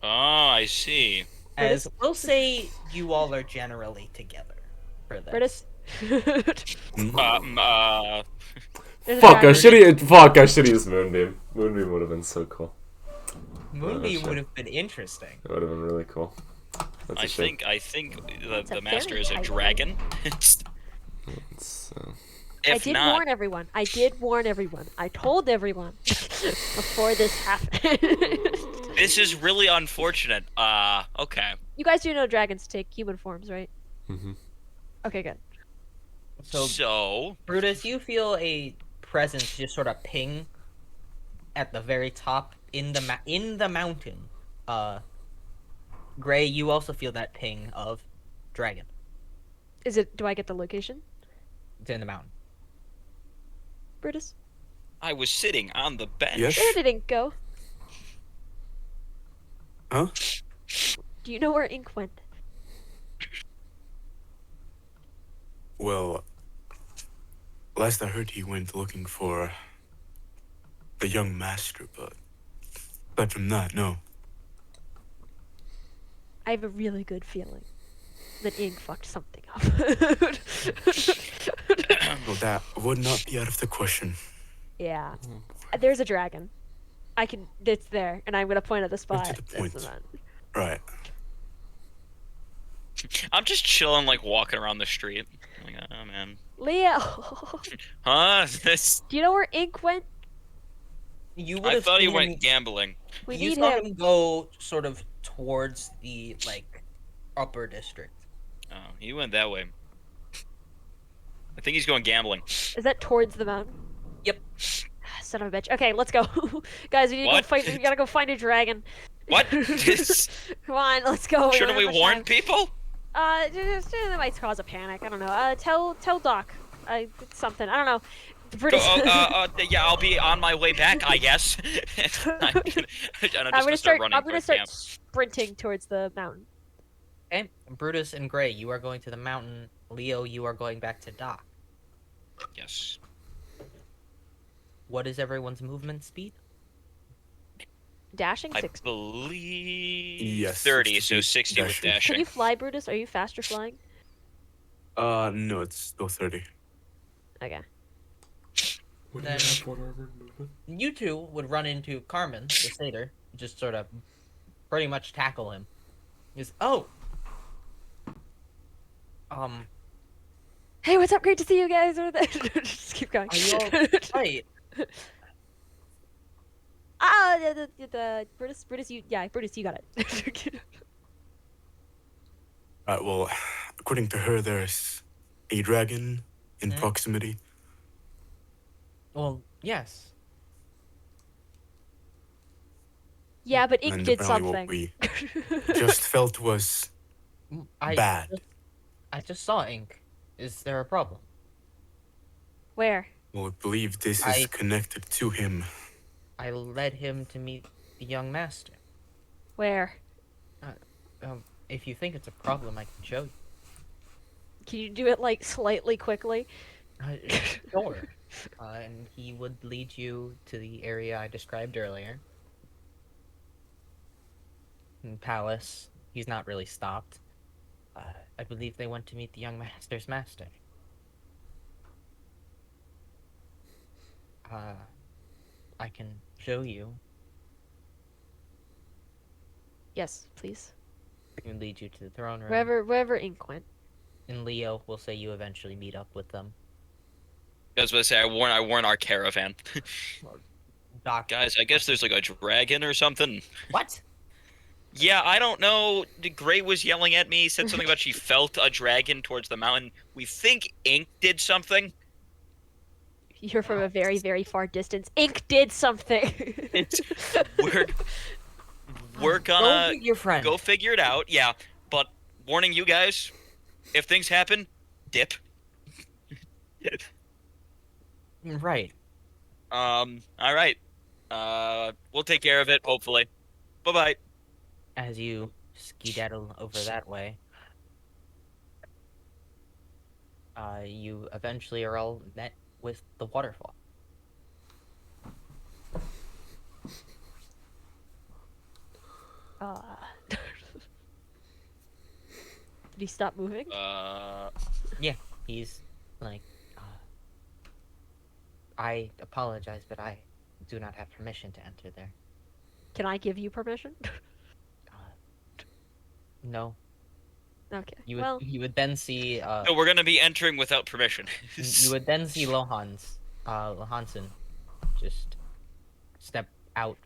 Oh, I see. As we'll say, you all are generally together for this. Brutus. There's a Fuck, I dragon. should've used Moonbeam. Moonbeam would have been so cool. Moonbeam shit. would have been interesting. It would have been really cool. That's a shame. I think It's a the master fairy is a type. dragon. It's, I If did not, warn everyone. I told everyone before this happened. this is really unfortunate. Okay. You guys do know dragons take human forms, right? mm-hmm. Okay, good. So, Brutus, you feel a presence just sort of ping at the very top in the mountain. Gray, you also feel that ping of dragon. Is it? Do I get the location, It's in the mountain. Brutus? I was sitting on the bench. Yes? Where did Ink go? Huh? Do you know where Ink went? Well, last I heard, he went looking for the young master, but aside from that, no. I have a really good feeling that Ink fucked something up. Well, that would not be out of the question. Yeah. There's a dragon. It's there, and I'm gonna point at the spot. the point. That's the one. Right. I'm just chilling, like walking around the street. Like, oh man. Leo! Huh? This. Do you know where Ink went? You would I have thought he seen went him, gambling. We you need saw him. him go sort of towards the like upper district. Oh, he went that way. I think he's going gambling. Is that towards the mountain? Yep. Son of a bitch. Okay, let's go. Guys, we need to go What? fight. We gotta go find a dragon. What? Come on, let's go. Shouldn't don't we have much warn time. people? That might cause a panic. I don't know. Tell Doc. It's something. I don't know. Go, British. yeah, I'll be on my way back, I guess. I'm gonna start running I'm gonna towards start camp. sprinting towards the mountain. Okay, Brutus and Gray, you are going to the mountain. Leo, you are going back to Doc. Yes. What is everyone's movement speed? Dashing I 60. believe Yes, 30, 60 so 60 with dashing. Can dashing. you fly, Brutus? Are you faster flying? No, it's still 30. Okay. What do Then- you have? What armor movement? You two would run into Carmen, the satyr, just sort of pretty much tackle him. He's, oh! Hey, what's up? Great to see you guys. Just keep going. Are you all right? The Brutus, Brutus, you got it. Right, well, according to her, there's a dragon in Hmm? proximity. Well, yes. Yeah, but Ink And did apparently something. what we just felt was bad. I just saw ink. Is there a problem? Where? Well, I believe this is I- connected to him. I led him to meet the young master. Where? If you think it's a problem, I can show you. Can you do it like slightly quickly? Sure. And he would lead you to the area I described earlier. In Palace. He's not really stopped. I believe they went to meet the young master's master. I can show you. Yes, please. I can lead you to the throne room. Wherever Ink went. And Leo will say you eventually meet up with them. I was about to say, I warn our caravan. Doc. Guys, I guess there's like a dragon or something. What? Yeah, I don't know. Gray was yelling at me, said something about she felt a dragon towards the mountain. We think Ink did something. You're from a very, very far distance. Ink did something. It's we're Go gonna get your friend. go figure it out. Yeah, but warning you guys, if things happen, dip. Right. All right. We'll take care of it, hopefully. Bye-bye. As you skedaddle over that way, you eventually are all met with the waterfall. Did he stop moving? He's like, I apologize, but I do not have permission to enter there. Can I give you permission? No. Okay. You would then see So we're gonna be entering without permission. you would then see Lohansen just step out,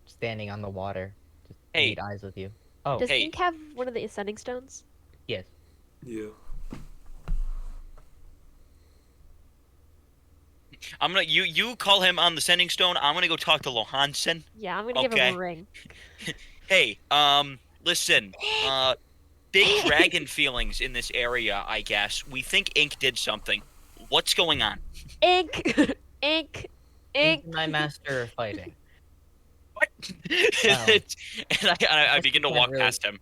standing on the water, just Hey. meet eyes with you. Oh, Does hey. Ink have one of the ascending stones? yes. Yeah. I'm gonna you call him on the sending stone. I'm gonna go talk to Lohansen. Yeah, I'm gonna give him Okay. a ring. Hey, listen, big dragon feelings in this area, I guess. We think Ink did something. What's going on? Ink! Ink! Ink! My master of fighting. What? Wow. And I Guess begin you to can't walk really- past him.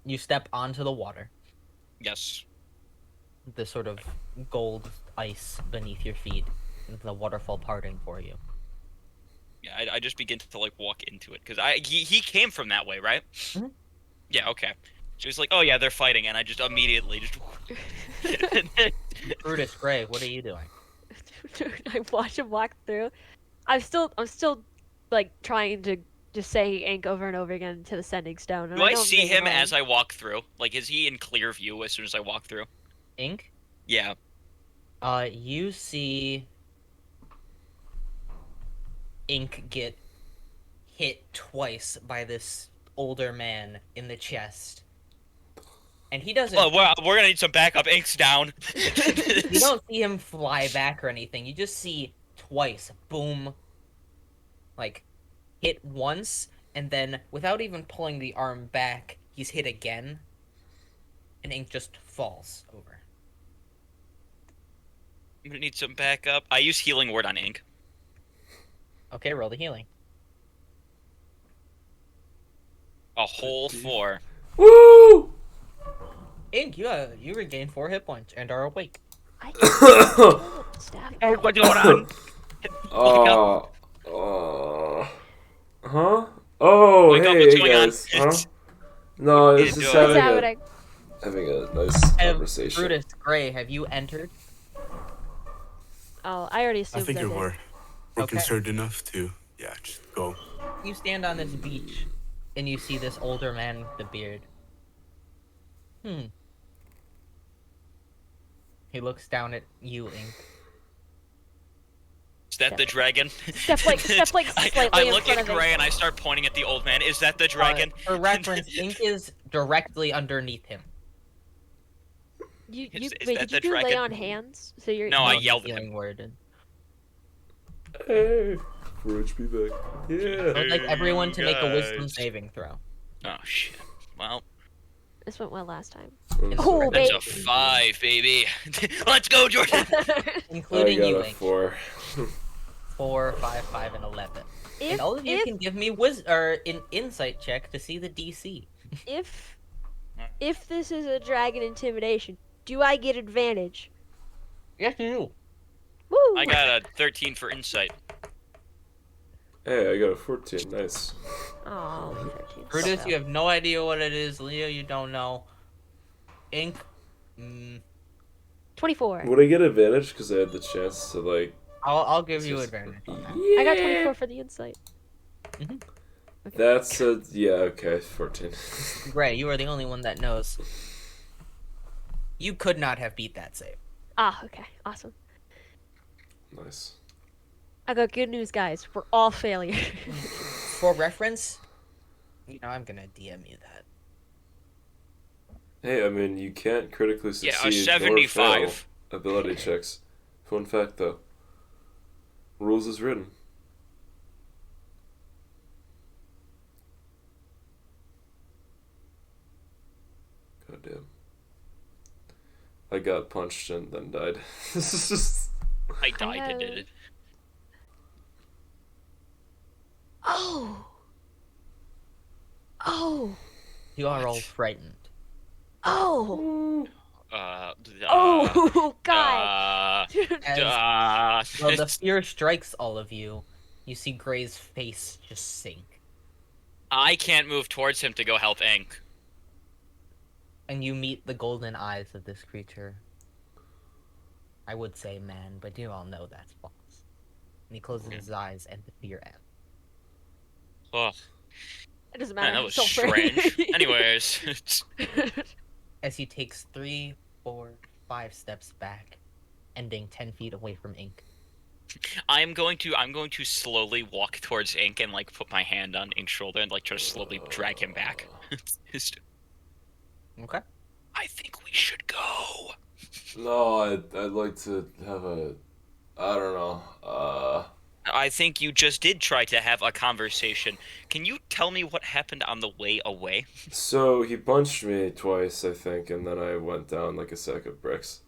You step onto the water, Yes. the sort of gold ice beneath your feet, and the waterfall parting for you. Yeah, I just begin to like walk into it because he came from that way, right? Mhm. Yeah. Okay. So he's like, oh yeah, they're fighting, and I just immediately just. Brutus Gray, what are you doing? I watch him walk through. I'm still like trying to just say Ink over and over again to the sending stone. And Do I know I'm see being him annoying. as I walk through? Like, is he in clear view as soon as I walk through? Ink? Yeah. You see Ink get hit twice by this older man in the chest. And he doesn't. Oh, we're gonna need some backup. Ink's down. You don't see him fly back or anything. You just see twice, boom, like hit once, and then without even pulling the arm back, he's hit again, and Ink just falls over. I'm gonna need some backup. I use healing word on Ink. Okay, roll the healing. A whole 4. Woo! Ink, you regain 4 hit points and are awake. I can't stab. Hey, what's going on? Huh? Oh, Wake up, hey, what's hey going on? guys. Huh? No, it's just What's having a nice conversation. Brutus Gray, have you entered? Oh, I already I assumed think I you did. were Okay. concerned enough to, yeah, just go. You stand on this beach, and you see this older man with the beard. He looks down at you, Ink. Is that the dragon? Step like slightly I in look front at of Ink. Gray and I start pointing at the old man. Is that the dragon? For reference, Ink is directly underneath him. Wait, that did the you do lay dragon? on hands? So you're No, I it's a yelled at healing him. word. Hey, for HP back. Yeah. I'd like everyone to make a wisdom guys. saving throw. Oh shit. Well, This went well last time. I'm Oh, sorry. that's babe. a 5, baby. Let's go, Jordan. I Including got you, a Ink. 4. 4, 5, 5, and 11. And all of you if, can give me an insight check to see the DC. if this is a dragon intimidation, do I get advantage? Yes, you do. Woo! I got a 13 for insight. Hey, I got a 14. Nice. Oh, 13. Brutus, you have no idea what it is. Leo, you don't know. Ink, 24. Would I get advantage because I had the chance to like? I'll give you Just- advantage on that. I got 24 for the insight. That's a okay 14. Gray, you are the only one that knows. You could not have beat that save. Ah, okay. Awesome. Nice. I got good news, guys. We're all failures. For reference, I'm gonna DM you that. Hey, I mean, you can't critically Yeah, a succeed nor fail 75. ability checks. Fun fact, though. Rules is written. God damn. I got punched and then died. I died and did it. Oh. Oh. You are What? all frightened. Oh. Uh, Oh, God. Well, the fear strikes all of you. You see Gray's face just sink. I can't move towards him to go help Ink. And you meet the golden eyes of this creature. I would say man, but you all know that's false. And he closes his eyes and the fear ends. Oh, It doesn't man, matter. that was I'm still strange. free. Anyways, As he takes 3, 4, 5 steps back, ending 10 feet away from Ink. I'm going to slowly walk towards Ink and like put my hand on Ink's shoulder and like try to slowly drag him back. Okay. I think we should go. No, I'd like to have a... I don't know. I think you just did try to have a conversation. Can you tell me what happened on the way away? So, he punched me twice, I think, and then I went down like a sack of bricks.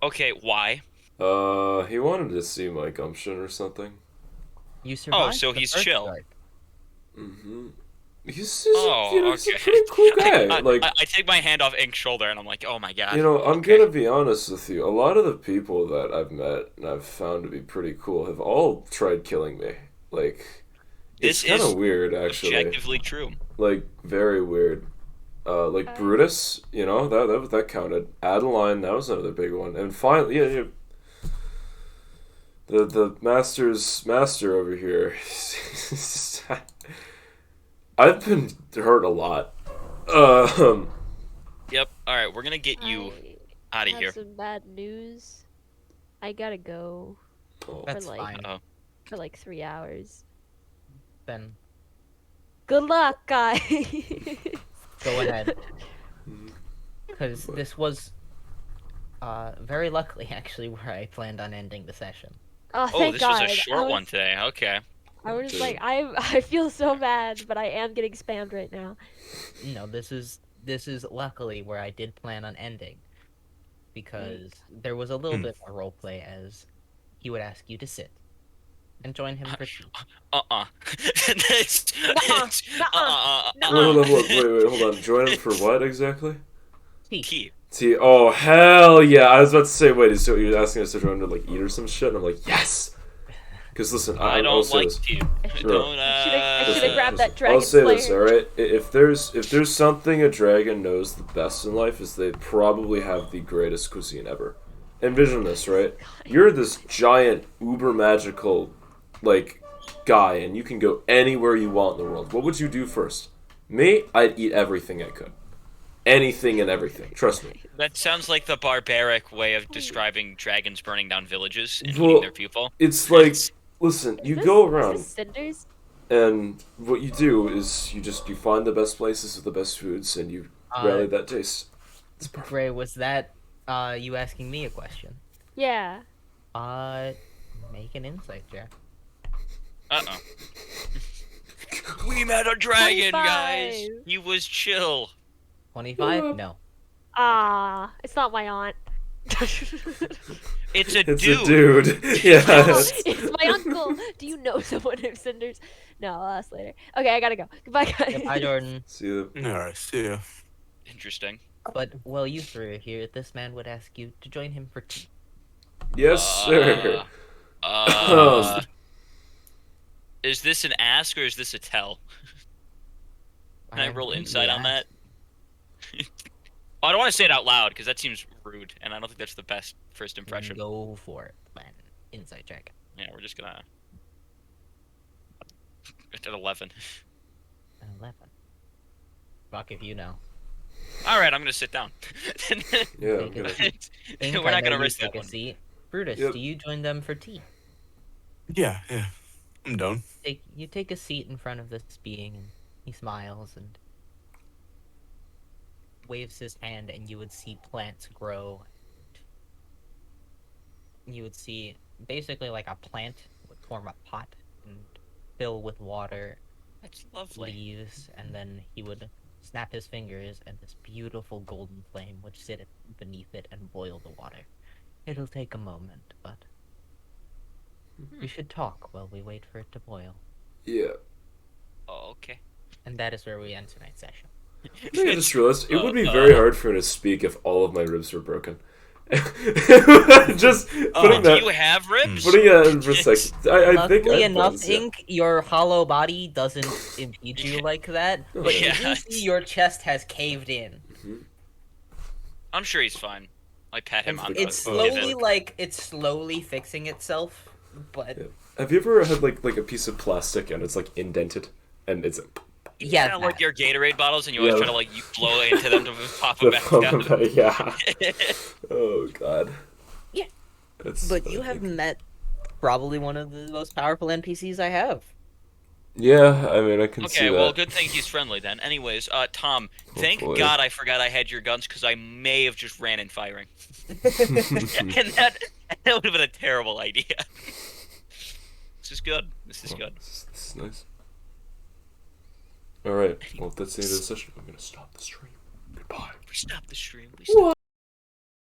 Okay, why? He wanted to see my gumption or something. You survived. so the he's first chill. strike. Mm-hmm. He's Oh, he's a okay. pretty cool guy. I take my hand off Ink's shoulder and I'm like, oh my god. I'm okay. gonna be honest with you. A lot of the people that I've met and I've found to be pretty cool have all tried killing me. Like, This it's kind is of weird, actually. objectively true. Like, very weird. Like Brutus, that counted. Adeline, that was another big one. And finally, yeah. The master over here. I've been hurt a lot. Yep. All right, we're gonna get you out of I here. have some bad news. I gotta go Oh. That's like- fine. Uh-oh. for like 3 hours. Then Good luck, guys. go ahead. Mhm. Because this was very luckily actually where I planned on ending the session. Oh, Oh, thank this God. was a short one today. Okay. I was Dude. like, I feel so bad, but I am getting spammed right now. This is luckily where I did plan on ending. Because there was a little bit more roleplay as he would ask you to sit and join him for tea. Wait, hold on. Join him for what exactly? Tea. Tea. Oh, hell yeah. I was about to say, wait, so you're asking us to join to, like, eat or some shit? And I'm like, yes! Because, listen, I I'll don't say like this. tea. Bro. I should Listen, have grabbed that listen, dragon I'll say slayer. this, alright? If there's something a dragon knows the best in life, is they probably have the greatest cuisine ever. Envision this, right? You're this giant, uber magical, like, guy, and you can go anywhere you want in the world. What would you do first? Me? I'd eat everything I could. Anything and everything. Trust me. That sounds like the barbaric way of describing dragons burning down villages and Well, eating their people. It's like, listen, you go around, Is this Cinders? and what you do is you find the best places with the best foods, and you rally that taste. It's perfect. Gray, was that you asking me a question? Yeah. Make an insight check. Uh-oh. We met a dragon, 25. guys. He was chill. 25? No. Ah, it's not my aunt. It's a It's dude. a dude. Yeah. No, it's my uncle. Do you know someone named Cinders? No, I'll ask later. Okay, I gotta go. Goodbye, guys. Goodbye, Jordan. See you. Alright, see ya. Interesting. But while you three are here, this man would ask you to join him for tea. Yes, sir. Is this an ask or is this a tell? Can I roll insight on that? I don't want to say it out loud because that seems rude, and I don't think that's the best first impression. Go for it, man. Insight check. Yeah, we're just gonna. It's at 11. 11. Fuck if you know. All right, I'm gonna sit down. Yeah. Take I'm a gonna- Ink, We're I not know gonna you risk that take a one. seat. Brutus, Yep. do you join them for tea? Yeah, I'm down. You take a seat in front of this being, and He smiles and waves his hand, and you would see plants grow. You would see basically like a plant would form a pot and fill with water, That's lovely. leaves, and then he would snap his fingers, and this beautiful golden flame would sit beneath it and boil the water. It'll take a moment, but we should talk while we wait for it to boil. Yeah. Oh, okay. And that is where we end tonight's session. I think I just realized it would be very hard for me to speak if all of my ribs were broken. Just putting do that, you have ribs? putting that in perspective. I think Luckily I enough, Ink, your hollow body doesn't impede you like that, but you do Yes. see your chest has caved in. I'm sure he's fine. I pat him on the It's slowly it's slowly fixing itself, but Yeah. Have you ever had like a piece of plastic and it's like indented and it's yeah, like your Gatorade bottles, and you always Yeah. try to like you blow into them to pop the them back down. yeah. Oh god. Yeah. It's, but you have met probably one of the most powerful NPCs I have. Yeah, I mean I can see Okay, that. well, good thing he's friendly then. Anyways, Tom, thank Hopefully. God I forgot I had your guns because I may have just ran in firing, and that would have been a terrible idea. This is good. This is good. This is nice. Alright, well that's the end of the session. I'm gonna stop the stream. Goodbye. We stopped the stream. We stopped.